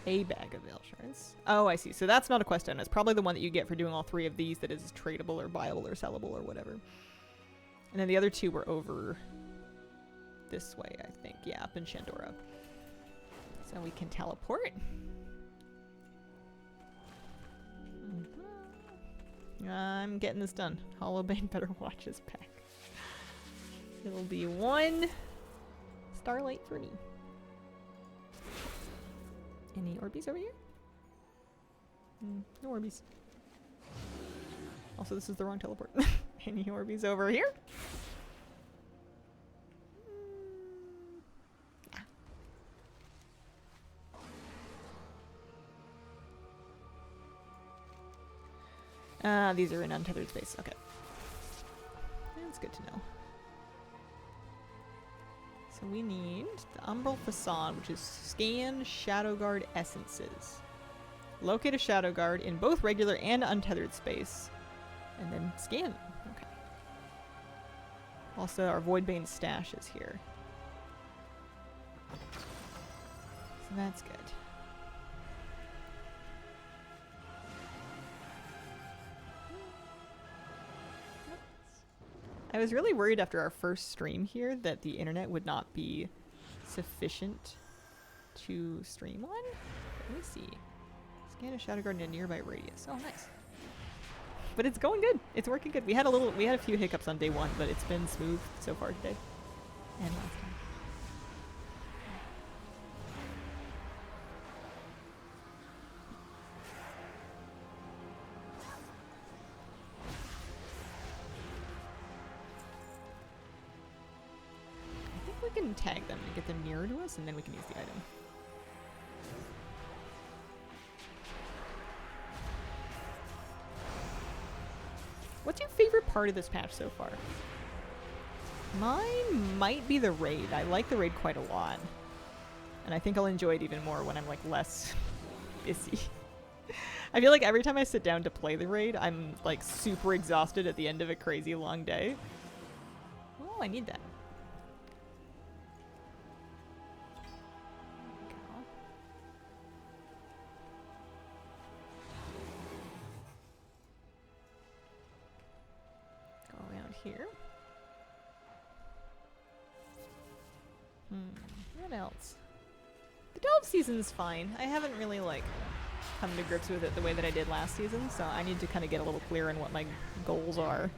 A bag of veil shards. Oh, I see. So that's not a quest item. It's probably the one that you get for doing all 3 of these that is tradable or buyable or sellable or whatever. And then the other 2 were over this way, I think. Yeah, up in Shandora. So we can teleport. I'm getting this done. Hollowbane better watch his back. It'll be 1 starlight for me. Any Orbeez over here? No Orbeez. Also, this is the wrong teleport. Any Orbeez over here? These are in untethered space. Okay. That's good to know. So we need the Umbral Facade, which is scan Shadow Guard essences. Locate a Shadow Guard in both regular and untethered space. And then scan. Okay. Also, our Voidbane stash is here. So that's good. I was really worried after our first stream here that the internet would not be sufficient to stream on. Let me see. Scan a Shadow Guard in a nearby radius. Oh, nice. But it's going good. It's working good. We had a few hiccups on day 1, but it's been smooth so far today. And last time. I think we can tag them and get them nearer to us, and then we can use the item. What's your favorite part of this patch so far? Mine might be the raid. I like the raid quite a lot. And I think I'll enjoy it even more when I'm like less busy. I feel like every time I sit down to play the raid, I'm like super exhausted at the end of a crazy long day. Oh, I need that. Here. What else? The delve season's fine. I haven't really like come to grips with it the way that I did last season, so I need to kind of get a little clearer on what my goals are.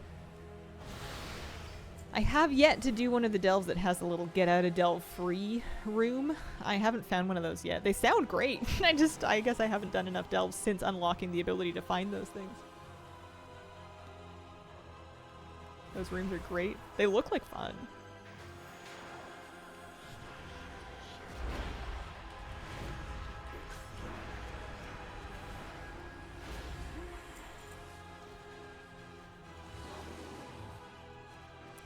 I have yet to do one of the delves that has a little get out of delve free room. I haven't found one of those yet. They sound great. I guess I haven't done enough delves since unlocking the ability to find those things. Those rooms are great. They look like fun.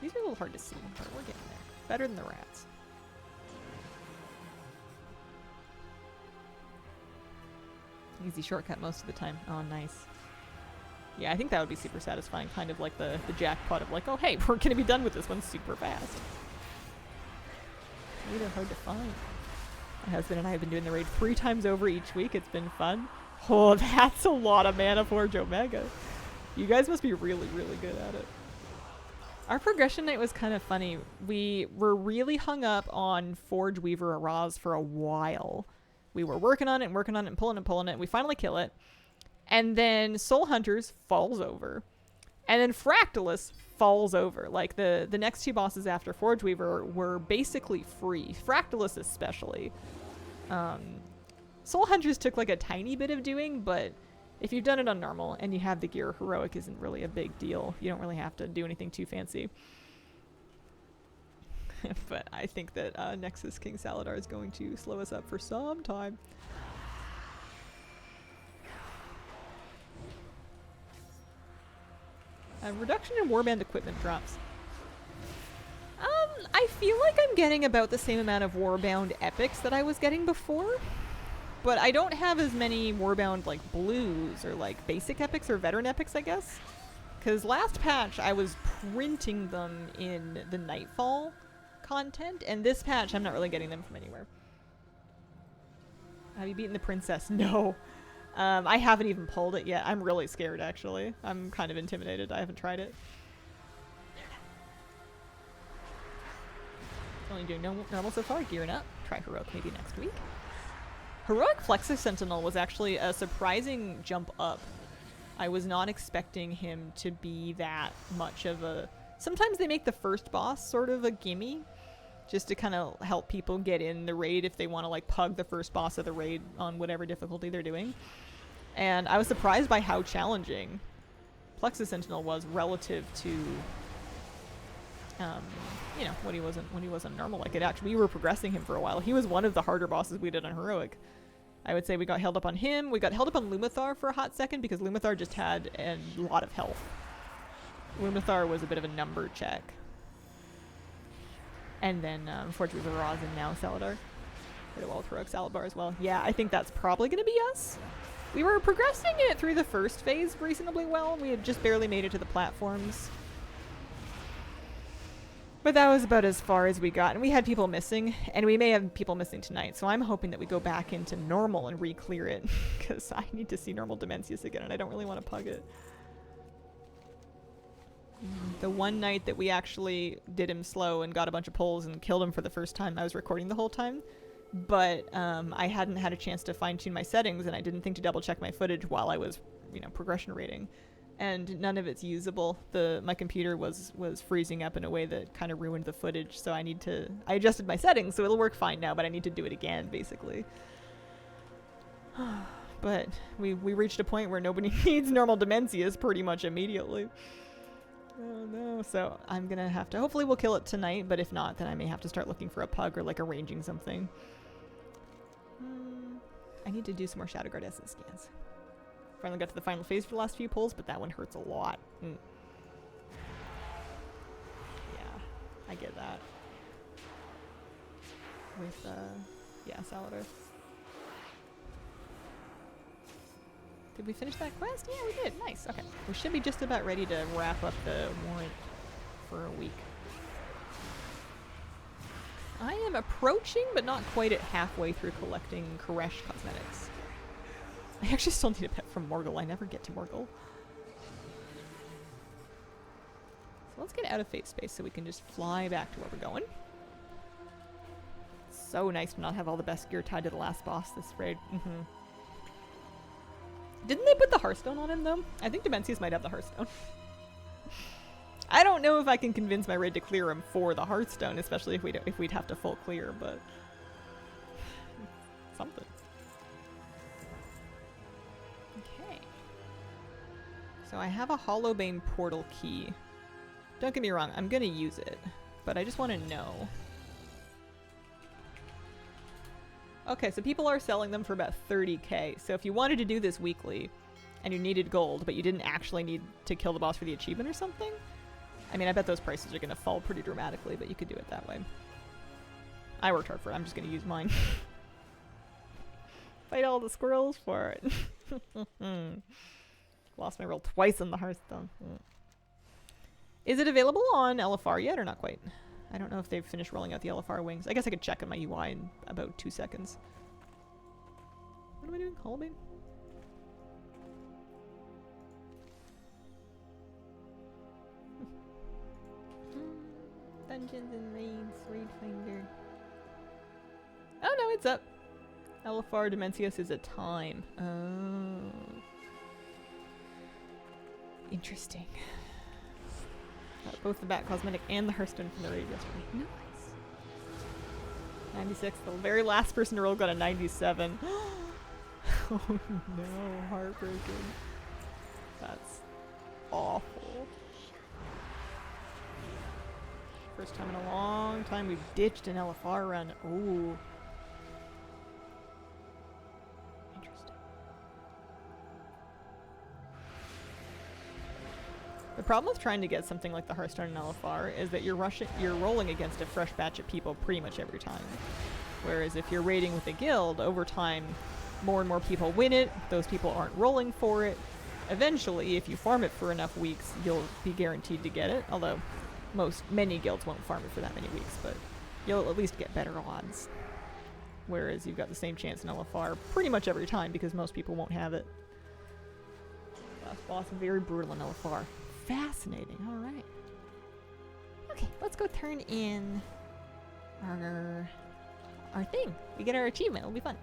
These are a little hard to see, but we're getting there. Better than the rats. Easy shortcut most of the time. Oh, nice. Yeah, I think that would be super satisfying. Kind of like the jackpot of like, oh hey, we're gonna be done with this one super fast. They're hard to find. My husband and I have been doing the raid 3 times over each week. It's been fun. Oh, that's a lot of Mana Forge Omega. You guys must be really, really good at it. Our progression night was kind of funny. We were really hung up on Forge Weaver Araz for a while. We were working on it and pulling it. We finally kill it. And then Soul Hunters falls over. And then Fractalus falls over. Like, the next 2 bosses after Forge Weaver were basically free. Fractalus especially. Soul Hunters took like a tiny bit of doing, but if you've done it on normal and you have the gear, heroic isn't really a big deal. You don't really have to do anything too fancy. But I think that Nexus King Saladar is going to slow us up for some time. Reduction in warband equipment drops. I feel like I'm getting about the same amount of warbound epics that I was getting before, but I don't have as many warbound like blues or like basic epics or veteran epics, I guess. Because last patch I was printing them in the Nightfall content, and this patch I'm not really getting them from anywhere. Have you beaten the princess? No. I haven't even pulled it yet. I'm really scared, actually. I'm kind of intimidated. I haven't tried it. Only doing normal so far. Gearing up. Try Heroic maybe next week. Heroic Plexus Sentinel was actually a surprising jump up. I was not expecting him to be that much of a... Sometimes they make the first boss sort of a gimme, just to kind of help people get in the raid if they want to like pug the first boss of the raid on whatever difficulty they're doing. And I was surprised by how challenging Plexus Sentinel was relative to, you know, when he wasn't normal. Like, it actually, we were progressing him for a while. He was one of the harder bosses we did on Heroic. I would say we got held up on him. We got held up on Lumathar for a hot second because Lumathar just had a lot of health. Lumathar was a bit of a number check. And then Forge Weaver Roz and now Saladar. Pretty well with Heroic Saladar as well. Yeah, I think that's probably going to be us. We were progressing it through the first phase reasonably well. We had just barely made it to the platforms. But that was about as far as we got. And we had people missing, and we may have people missing tonight. So I'm hoping that we go back into normal and re-clear it, because I need to see normal Demencius again, and I don't really want to pug it. The one night that we actually did him slow and got a bunch of pulls and killed him for the first time, I was recording the whole time. But I hadn't had a chance to fine-tune my settings, and I didn't think to double-check my footage while I was, you know, progression rating. and none of it's usable. My computer was freezing up in a way that kind of ruined the footage, so I adjusted my settings so it'll work fine now, but I need to do it again basically. But we reached a point where nobody needs normal Demencias pretty much immediately. Oh no, so I'm gonna have to, hopefully we'll kill it tonight, but if not, then I may have to start looking for a pug or like arranging something. I need to do some more Shadow Guard essence scans. Finally got to the final phase for the last few pulls, but that one hurts a lot. Yeah, I get that. With, yeah, Salvador. Did we finish that quest? Yeah, we did. Nice. Okay. We should be just about ready to wrap up the warrant for a week. I am approaching, but not quite at halfway through collecting Koresh cosmetics. I actually still need a pet from Morgul. I never get to Morgul. So let's get out of fate space so we can just fly back to where we're going. So nice to not have all the best gear tied to the last boss this raid. Didn't they put the Hearthstone on him though? I think Demencius might have the Hearthstone. I don't know if I can convince my raid to clear him for the Hearthstone, especially if we'd have to full clear, but something. Okay. So I have a Hollowbane portal key. Don't get me wrong, I'm gonna use it, but I just want to know. Okay, so people are selling them for about 30k. So if you wanted to do this weekly and you needed gold, but you didn't actually need to kill the boss for the achievement or something, I mean, I bet those prices are going to fall pretty dramatically, but you could do it that way. I worked hard for it. I'm just going to use mine. Fight all the squirrels for it. Lost my roll twice on the Hearthstone. Is it available on LFR yet or not quite? I don't know if they've finished rolling out the LFR wings. I guess I could check on my UI in about 2 seconds. What am I doing? Hollowbane? Dungeons and Raids, Raid Finder. Oh no, it's up. LFR Demencius is a time. Oh. Interesting. Got both the Bat Cosmetic and the Hearthstone from the raid yesterday. Nice. 96. The very last person to roll got a 97. Oh no, heartbreaking. That's awful. First time in a long time we've ditched an LFR run. Ooh. Interesting. The problem with trying to get something like the Hearthstone and LFR is that you're rolling against a fresh batch of people pretty much every time. Whereas if you're raiding with a guild, over time, more and more people win it, those people aren't rolling for it. Eventually, if you farm it for enough weeks, you'll be guaranteed to get it, although many guilds won't farm it for that many weeks, but you'll at least get better odds. Whereas you've got the same chance in LFR pretty much every time because most people won't have it. Last boss, very brutal in LFR. Fascinating. All right. Okay, let's go turn in our thing. We get our achievement. It'll be fun.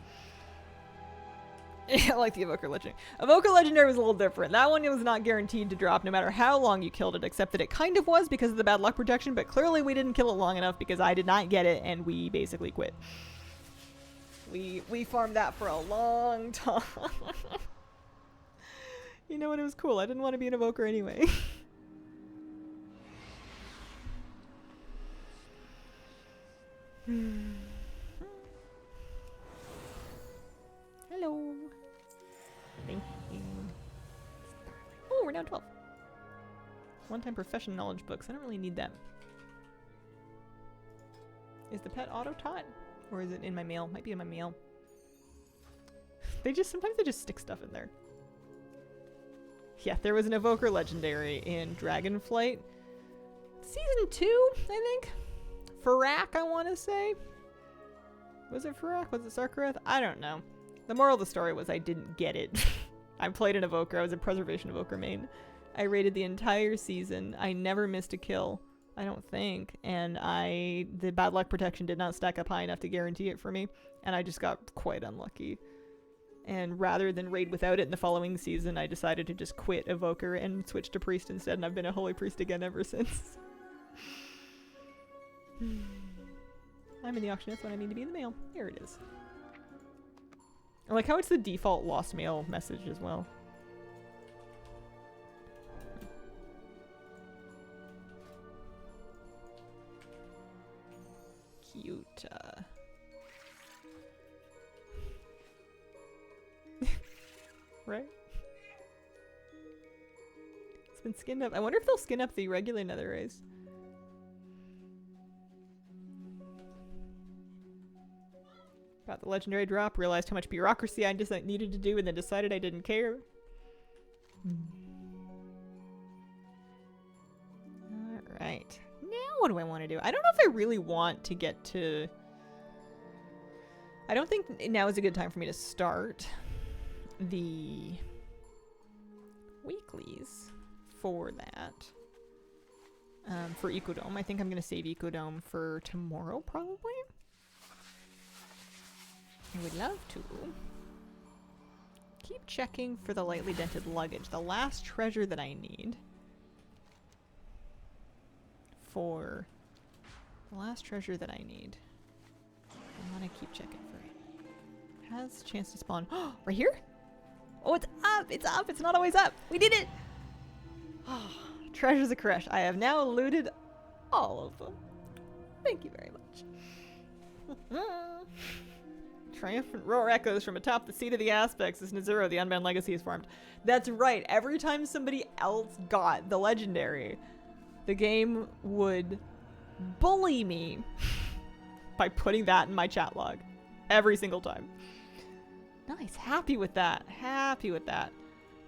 I like the Evoker Legendary. Evoker Legendary was a little different. That one was not guaranteed to drop no matter how long you killed it, except that it kind of was because of the bad luck protection, but clearly we didn't kill it long enough because I did not get it and we basically quit. We farmed that for a long time. You know what? It was cool. I didn't want to be an Evoker anyway. Hello. Thank you. Oh, we're down 12. One-time profession knowledge books. I don't really need them. Is the pet auto-taught? Or is it in my mail? Might be in my mail. Sometimes they just stick stuff in there. Yeah, there was an Evoker Legendary in Dragonflight. Season 2, I think. Farak, I want to say. Was it Farak? Was it Sarkarath? I don't know. The moral of the story was I didn't get it. I played an Evoker. I was a Preservation Evoker main. I raided the entire season. I never missed a kill, I don't think. And the bad luck protection did not stack up high enough to guarantee it for me. And I just got quite unlucky. And rather than raid without it in the following season, I decided to just quit Evoker and switch to Priest instead, and I've been a Holy Priest again ever since. I'm in the auction, that's what I mean to be in the mail. Here it is. I like how it's the default lost mail message as well. Cute. Right? It's been skinned up. I wonder if they'll skin up the regular nether race. Got the legendary drop, realized how much bureaucracy I just needed to do, and then decided I didn't care. Alright. Now what do I want to do? I don't know if I really want to get to... I don't think now is a good time for me to start the weeklies for that. For Ecodome. I think I'm going to save Ecodome for tomorrow, probably. I would love to. Keep checking for the lightly dented luggage. The last treasure that I need for... The last treasure that I need. I want to keep checking for it. Has a chance to spawn. Right here? Oh, it's up! It's up! It's not always up! We did it! Oh, treasures of Koresh. I have now looted all of them. Thank you very much. Triumphant roar echoes from atop the seat of the aspects as Nezuro, the unbound legacy, is formed. That's right. Every time somebody else got the legendary, the game would bully me by putting that in my chat log. Every single time. Nice. Happy with that. Happy with that.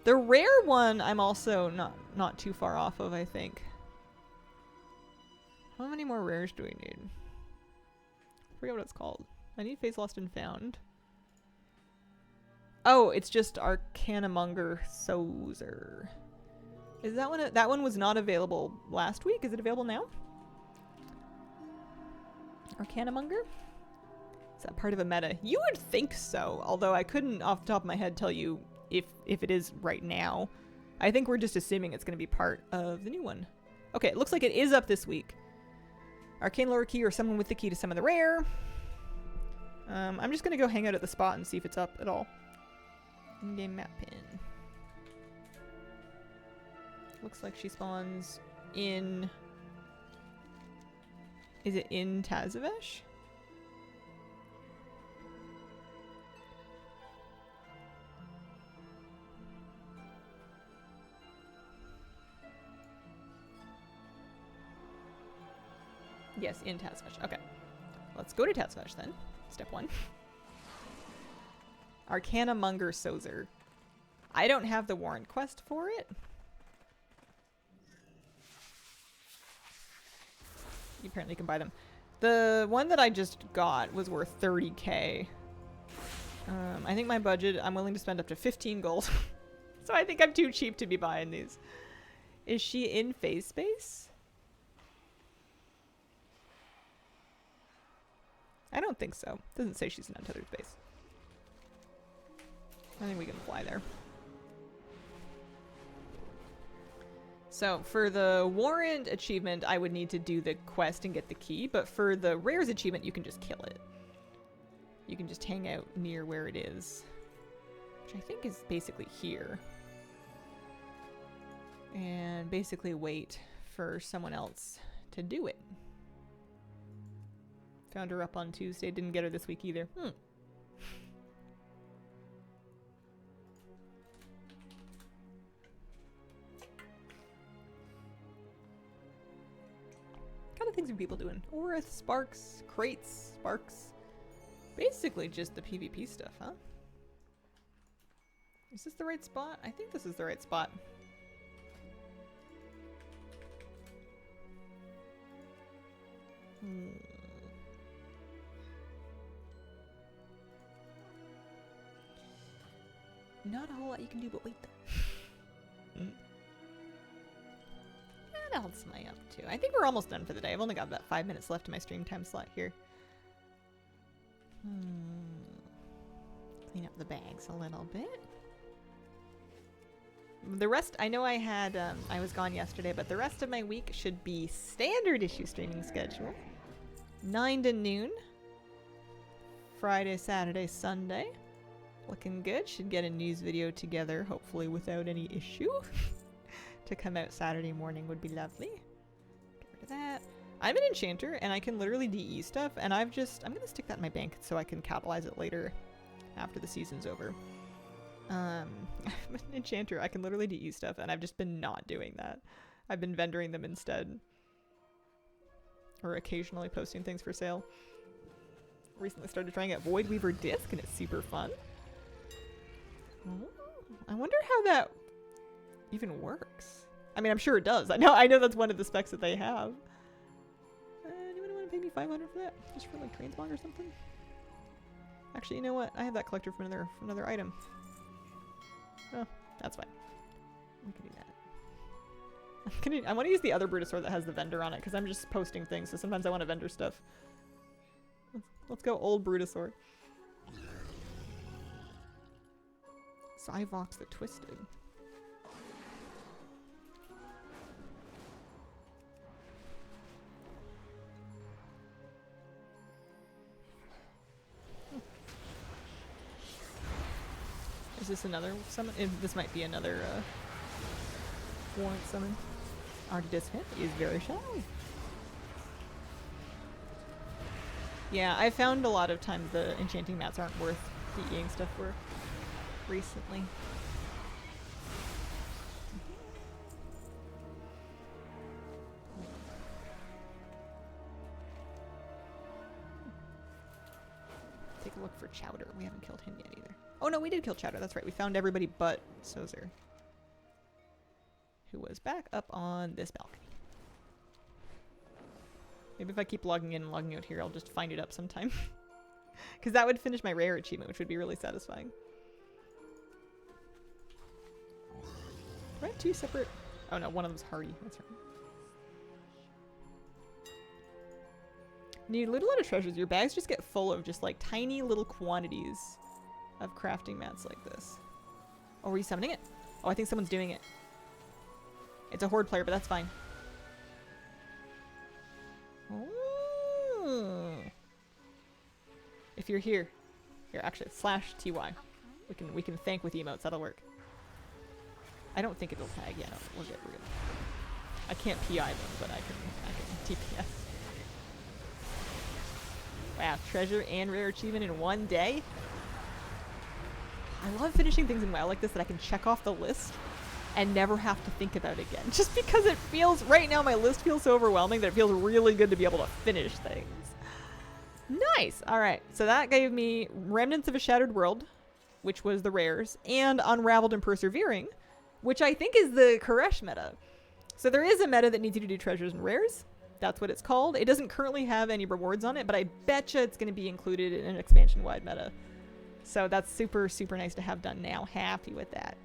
The rare one I'm also not too far off of, I think. How many more rares do we need? I forget what it's called. I need Phase Lost and Found. Oh, it's just Arcanamonger Sozer. Is that one? That one was not available last week. Is it available now? Arcanamonger? Is that part of a meta? You would think so, although I couldn't off the top of my head tell you if it is right now. I think we're just assuming it's going to be part of the new one. Okay, it looks like it is up this week. Arcane Lower Key or someone with the key to summon the rare. I'm just going to go hang out at the spot and see if it's up at all. In-game map pin. Looks like she spawns in... Is it in Tazavesh? Yes, in Tazavesh. Okay. Let's go to Tazavesh then. Step 1. Arcanamonger Sozer. I don't have the warrant quest for it. You apparently can buy them. The one that I just got was worth 30k. I think my budget, I'm willing to spend up to 15 gold. So I think I'm too cheap to be buying these. Is she in phase space? I don't think so. Doesn't say she's in untethered space. I think we can fly there. So for the warrant achievement, I would need to do the quest and get the key, but for the rares achievement, you can just kill it. You can just hang out near where it is, which I think is basically here. And basically wait for someone else to do it. Found her up on Tuesday, didn't get her this week either. Kind of things are people doing? Orith, Sparks, Crates, Sparks. Basically just the PvP stuff, huh? Is this the right spot? I think this is the right spot. Not a whole lot you can do but wait though. What else am I up to? I think we're almost done for the day. I've only got about 5 minutes left in my stream time slot here. Clean up the bags a little bit. The rest, I know I had, I was gone yesterday, but the rest of my week should be standard issue streaming schedule. 9 to noon. Friday, Saturday, Sunday. Looking good. Should get a news video together, hopefully without any issue. To come out Saturday morning would be lovely. Get rid of that. I'm an enchanter, and I can literally DE stuff, and I'm going to stick that in my bank so I can capitalize it later after the season's over. I'm an enchanter. I can literally DE stuff, and I've just been not doing that. I've been vendoring them instead. Or occasionally posting things for sale. Recently started trying out Void Weaver Disc, and it's super fun. Oh, I wonder how that even works. I mean, I'm sure it does. I know that's one of the specs that they have. Anyone want to pay me 500 for that? Just for like transmog or something? Actually, you know what? I have that collector for another item. Oh, that's fine. We can do that. I want to use the other Brutosaur that has the vendor on it because I'm just posting things, so sometimes I want to vendor stuff. Let's go old Brutosaur. Psyvox the Twisted. Is this another summon? This might be another warrant summon. Arctis Hint is very shy. Yeah, I found a lot of times the enchanting mats aren't worth DEing stuff for recently. Take a look for Chowder. We haven't killed him yet either. Oh no, we did kill Chowder. That's right. We found everybody but Sozer, who was back up on this balcony. Maybe if I keep logging in and logging out here, I'll just find it up sometime. Because that would finish my rare achievement, which would be really satisfying. Do I have two separate? Oh no, one of them's Hardy. That's right. Need a lot of treasures. Your bags just get full of just like tiny little quantities of crafting mats like this. Oh, were you summoning it? Oh, I think someone's doing it. It's a horde player, but that's fine. Oh. If you're here, actually /TY. We can thank with emotes. That'll work. I don't think it'll tag. Yeah, no, we'll get real. I can't PI them, but I can TPS. Wow, treasure and rare achievement in one day. I love finishing things in WoW like this that I can check off the list and never have to think about it again. Just because it feels, right now my list feels so overwhelming that it feels really good to be able to finish things. Nice! Alright, so that gave me Remnants of a Shattered World, which was the rares, and Unraveled and Persevering, which I think is the Koresh meta. So there is a meta that needs you to do treasures and rares. That's what it's called. It doesn't currently have any rewards on it, but I betcha it's going to be included in an expansion-wide meta. So that's super, super nice to have done now. Happy with that.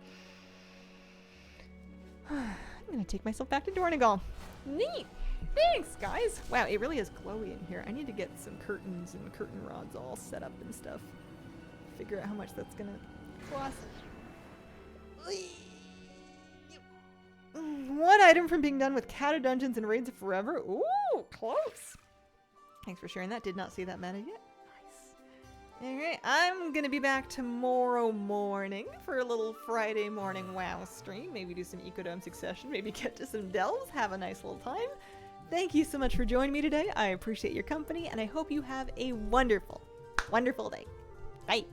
I'm going to take myself back to Dornegal. Neat! Thanks, guys! Wow, it really is glowy in here. I need to get some curtains and curtain rods all set up and stuff. Figure out how much that's going to cost. One item from being done with Cata Dungeons and Raids of Forever. Ooh, close. Thanks for sharing that. Did not see that meta yet. Alright, I'm gonna be back tomorrow morning for a little Friday morning WoW stream. Maybe do some Ecodome Succession, maybe get to some delves, have a nice little time. Thank you so much for joining me today. I appreciate your company, and I hope you have a wonderful, wonderful day. Bye!